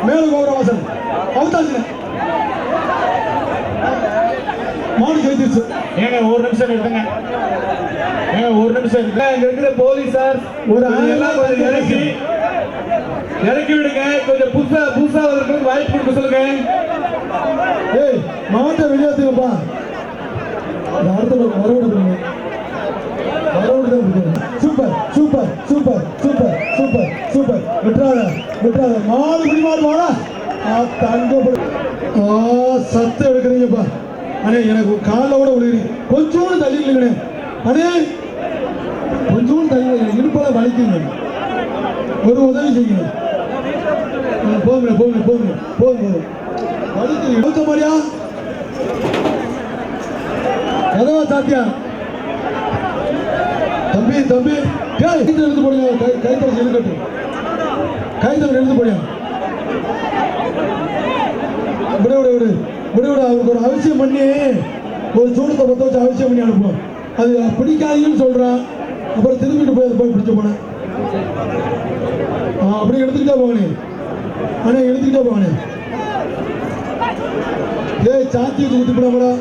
மேல கோபுர வாசல் அவுத்தாச்சு. மாடு ஜெயிச்சிருச்சு. ஏங்க ஒரு நிமிஷம் எடுத்துங்க. ஒரு நிமிஷம் இங்க இருக்கிற போலீசார் ஒரு இறக்கி விடுங்க. கொஞ்சம் புதுசா அவர்களுக்கு வாய்ப்பு கொடுக்க சொல்லுங்க. ஏய் மாட்டை வெளியேற்றுங்கப்பா. அடுத்த வரவிடுங்க. Super super super super super super. விட்டுறாத விட்டுறாத. மாடு குடி மாடு வாடா. சத்து எடுக்கிறீங்கப்பா. அண்ணே எனக்கு காலில் கூட விழுகிறீங்க. கொஞ்சோண்டு தள்ளி இல்லைங்கண்ணே. அண்ணே கொஞ்சோண்டு தள்ளி இடுப்பால வலிக்குங்க. ஒரு உதவி செய்யுங்க. போங்க போங்க போங்க போங்க. வலிக்குங்க. எழுத்த மாதிரியா கதவா சாத்தியா. தம்பி தம்பி எழுந்து போடுங்க. கைத்தவன் எழுக்கட்டு. கைத்தவன் எழுந்து போடுங்க. விட விட விடு விட விட. அவருக்கு ஒரு அவசியம் பண்ணி ஒரு சூடத்தை பற்ற வச்சு அவசியம் பண்ணி அனுப்புவோம். அது பிடிக்காதீங்கன்னு சொல்றான். அப்புறம் திரும்பிட்டு போய் அதை போய் பிடிச்ச போனேன். அப்படி எடுத்துக்கிட்டே போகணே. அண்ணே எடுத்துக்கிட்டே போகணே. ஏய் சாத்தி வச்சு ஊற்றி போடாமடா.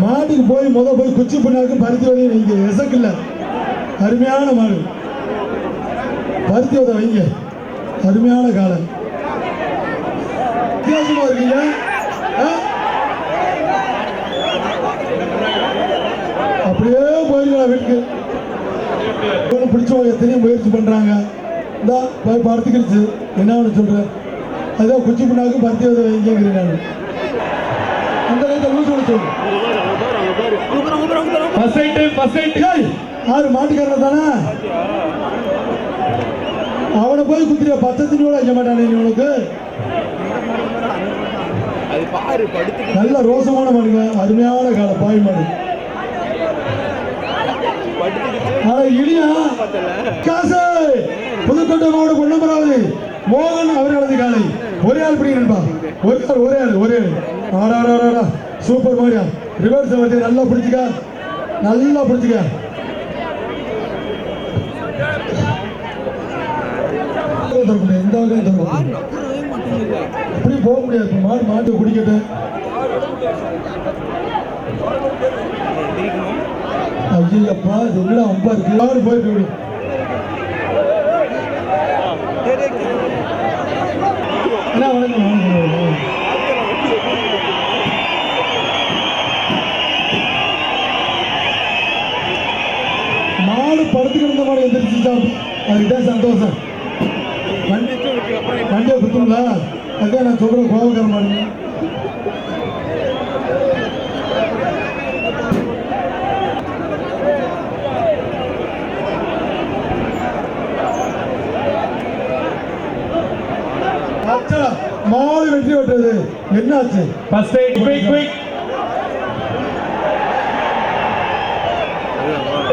மாட்டுக்கு போய் போய் குச்சி பண்ணாக்கு பருத்தி வதையை வைங்க. எசக்கு இல்லை, அருமையான மாடு. பருத்தி வதை வைங்க. அருமையான காலம். வித்தியாசமா இருக்கீங்க. அப்படியே போயிருக்கலாம் வீட்டுக்கு. பிடிச்சவங்க எத்தனையோ முயற்சி பண்றாங்க. இந்தா போய் படுத்துக்கிடுச்சு. என்ன ஒன்று சொல்றேன். அதுதான் குச்சி பண்ணாக்கு பருத்தி வதை வைங்கிறேன் நான். அந்த நேரத்தை லூஸ் பண்ண சொல்லு. ஆறு மாட்டுக்காரன் தானே. அவனை போய் குத்திரியா. பச்சை தண்ணியோட வைக்க மாட்டானே நீ. உனக்கு நல்ல ரோசமான மாடுங்க. அருமையான கால பாய் மாடு. இனியா காசு புதுக்கோட்டை மாவட்டம் பொன்னமராவதி மோகன் அவர்களது காலை. ஒரே ஆள் பிடிக்கிறா. ஒரே ஆள். ஆடாடா சூப்பர் மாடியா. ரிவர்ஸ் வந்து நல்லா பிடிச்சிக்க. நல்லா பிடிச்சிக்க. எந்த வகையும் அப்படி போக முடியாது. மாட்டு குடிக்கட்டு. ஐயப்பா என்னடா அம்பா இருக்கு. போயிட்டு அண்ணா வணக்கம் வணக்கம். மாடு படுத்துக்கிட்டு இருந்த மாதிரி எந்திரிச்சுட்டா அதுக்குதான் சந்தோஷம். வண்டியை குத்துங்களா அதான் நான் சொல்றேன் கோபக்கார மாடுங்க. மாடு வெற்றி பெற்றது. என்னாச்சு? ஃபர்ஸ்ட் எய்ட் குயிக்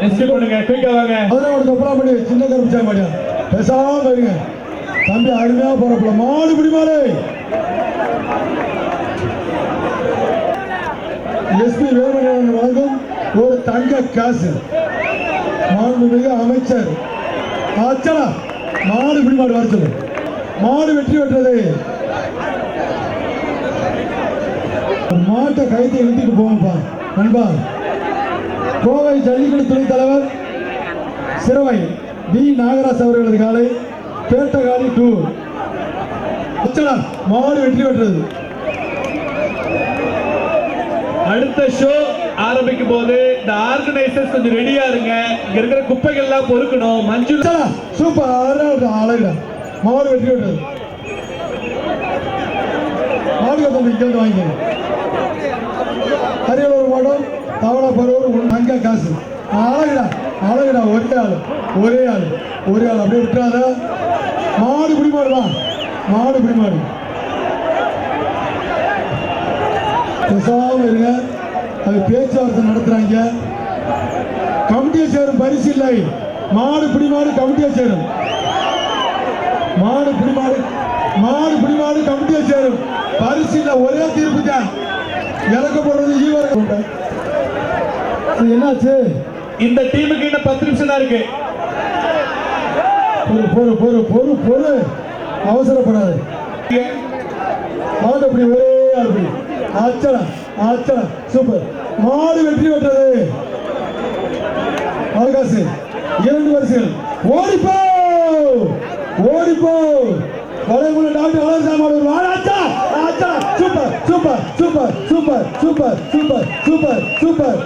ரெஸ்ட் பண்ணுங்க, குயிக்கா வாங்க. அதெல்லாம் ஒரு தொப்பலாம் பண்ணி சின்ன கருப்பிச்சா மாடியா பேசாம இருங்க. தம்பி அருமையா போறப்பல மாடு பிடி மாடு. எஸ்பி வேலுமணி வழங்கும் ஒரு தங்க காசு. மாண்புமிகு அமைச்சர் ஆச்சரா மாடு பிடி மாடு வர சொல்லு. மாடு வெற்றி பெற்றது. மாட்டை கைத்தை இழுத்துட்டு போவோம்ப்பா நண்பா. கோவை ஜல்லிக்கட்டு துணைத் தலைவர் சிறுவை பி நாகராஜ் அவர்களது காலை கேட்டகாலி 2 மாடு வெற்றி பெற்றது. அடுத்த ஷோ ஆரம்பிக்கும் போது இந்த ஆர்கனைசர்ஸ் கொஞ்சம் ரெடியா இருங்க. இங்க இருக்கிற குப்பைகள் எல்லாம் பொறுக்கணும். மஞ்சு சூப்பர் அழகா மாடு வெற்றி பெற்றது. மாடு தம்பி இங்க வந்து வாங்கிக்கணும். அரியலூர் மாவட்டம் தவளை பருவூர் தங்க காசு. அழகுடா அழகுடா. ஒரே ஆள் அப்படியே விட்டுறாத. மாடு பிடி மாடு தான். மாடு பிடி மாடு பேசாம இருங்க. அது பேச்சுவார்த்தை நடத்துறாங்க. கமிட்டியை சேரும் பரிசு இல்லை. மாடு பிடி மாடு கமிட்டியை சேரும். மாடு பிடி மாடு கமிட்டியை சேரும். பரிசு இல்லை. ஒரே தீர்ப்பு தான். இறக்கப்படுறது ஈவர. என்னாச்சு? இந்த டீமுக்கு இன்னும் 10 நிமிஷம் தான் இருக்கு. பொறு அவசரப்படாது. மாடு அப்படி ஒரே அப்படி ஆச்சரா சூப்பர். மாடு வெற்றி பெற்றது. அவகாசு 2 வரிசைகள். ஓடிப்போ வளைகுல டாக்டர் வளர்ச்சி மாடு ஆச்சா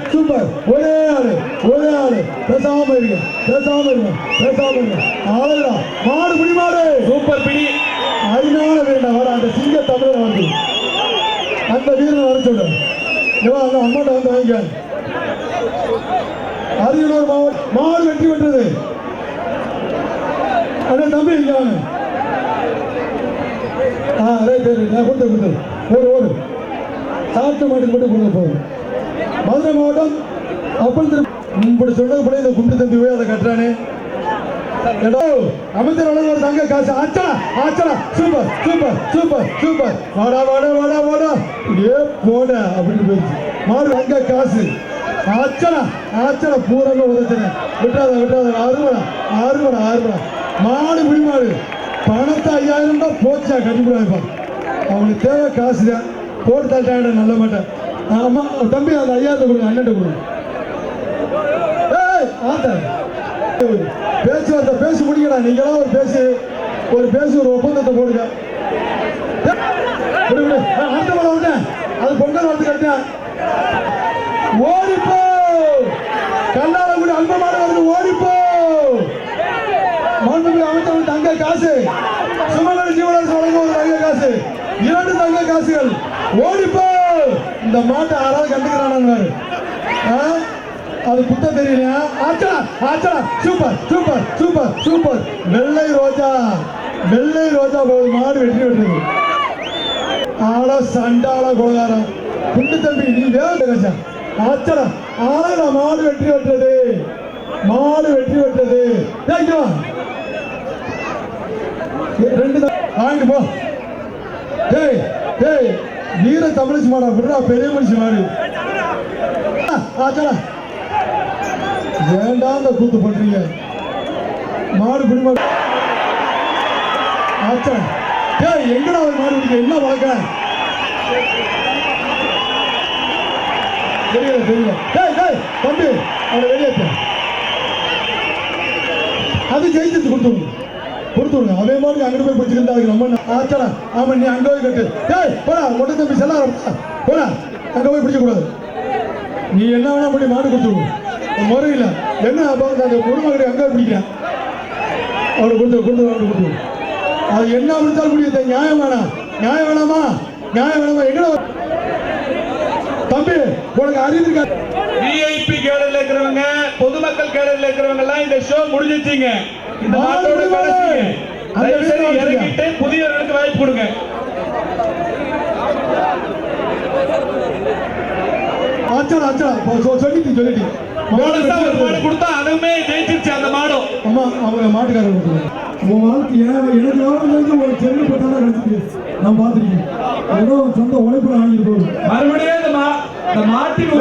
சூப்பர். ஒரே ஆளு பேசாம இருங்க. ஆளுடா மாடு பிடி மாடு. சூப்பர் பிடி. அதனால வேண்டாம் வர அந்த சிங்க தமிழர் வந்து அந்த வீரனை வர சொல்றேன். அந்த அம்மாட்ட வந்து வாங்க. அரியலூர் மாவட்டம் மாடு வெற்றி பெற்றது. அண்ணன் தம்பி இங்க வாங்க. நான் கொடுத்து ஓடு சாப்பிட்ட மாட்டுக்கு மட்டும் கொடுக்க போகும். மதுரை மாவட்டம் அப்படி இப்படி சொன்னது போல இந்த குண்டு தம்பி போய் அதை கட்டுறானே. அமைச்சர் வழங்க ஒரு தங்க காசு. ஆச்சரா சூப்பர். வாடா ஏ போட அப்படின்னு போயிடுச்சு. மாடு தங்க காசு. ஆச்சரா பூராமே உதச்சன. விட்டாத 6 மணி. மாடு பிடி மாடு. பணத்தை 5000 தான் போச்சா கட்டிவிடுவாப்பா. அவனுக்கு தேவை காசு தான். போட்டு தள்ளிட்டாங்க நல்ல மாட்டேன். ஆமா தம்பி அந்த 5000 கொடுங்க. அண்ணன் கொடுங்க. பேச்சுவார்த்தை பேசி முடிக்கடா. நீங்களாம் ஒரு ஒப்பந்தத்தை போடுங்க. அடுத்த மலை விட்டேன். அது பொங்கல் வரத்துக்கு அடுத்தேன். ஓடிப்போ கல்லாலங்குடி அல்பமான வந்து ஓடிப்போ. மாண்புமிகு அமைச்சர் தங்க காசு. சுமங்கலி ஜீவனரசு வழங்க ஒரு தங்க காசு. 2 தங்க காசுகள். ஓடிப்போ. இந்த மாட்டை யாராவது கண்டுக்கிறானு அது குத்த தெரியலையா? ஆச்சரா சூப்பர். வெள்ளை ரோஜா போது மாடு வெற்றி பெற்றது. ஆள சண்டாள கொலகாரம் குண்டு தம்பி நீ வேலை. ஆச்சரா மாடு வெற்றி பெற்றது. வாங்கிட்டு போ. வீர தமிழிச்சு மாடா விடுறா. பெரிய மனுஷன் மாடு. ஆச்சரா ஏண்டா இந்த கூத்து பண்றீங்க? மாடு பிடி மாடு. ஆச்சரா எங்கடா ஒரு மாடு பிடிக்க என்ன வளர்க்க தெரியல. தம்பி அவனை வெளியேற்ற. அது ஜெயிச்சு கொடுத்து கொடுத்து விடுங்க. அதே மாதிரி அங்கிட்டு போய் பிடிச்சிருந்தா அதுக்கு நம்ம ஆச்சடா. ஆமா நீ அங்கே போய் கட்டு. டேய் போடா ஒட்ட தம்பி செல்லாரம் போடா, அங்கே போய் பிடிக்க கூடாது. நீ என்ன வேணா பண்ணி மாடு கொடுத்துருவோம் முறையில். என்ன அந்த குடும்பங்களை அங்கே பிடிக்கிறேன் அவரை கொடுத்து அது என்ன பிடிச்சாலும் முடியாது. நியாயம் வேணாம், நியாயம் வேணாமா, நியாயம் வேணாமா. எங்கடா தம்பி உனக்கு அறிவு இருக்கா? விஐபி கேடர்ல இருக்கிறவங்க, பொதுமக்கள் கேடர்ல இருக்கிறவங்க எல்லாம் இந்த ஷோ முடிஞ்சிட்டீங்க. இந்த மாட்டோட கடைசிங்க. தயவு செய்து இறங்கிட்டு புதியவர்களுக்கு வாய்ப்பு கொடுங்க. ஆச்சா சொல்லிட்டு போனஸா ஒரு மாடு கொடுத்தா அதுவுமே ஜெயிச்சிருச்சு அந்த மாடும். அம்மா அவங்க மாட்டுக்காரர் கொடுத்துருவாங்க. உன் வாழ்க்கை எனக்கு விவரம் ஒரு செல்லு பத்தாலும் கிடைச்சிட்டு நான் பார்த்துருக்கேன். ஏதோ சொந்த உழைப்புல வாங்கிட்டு போகுது. மறுபடியும் இந்த மாட்டின்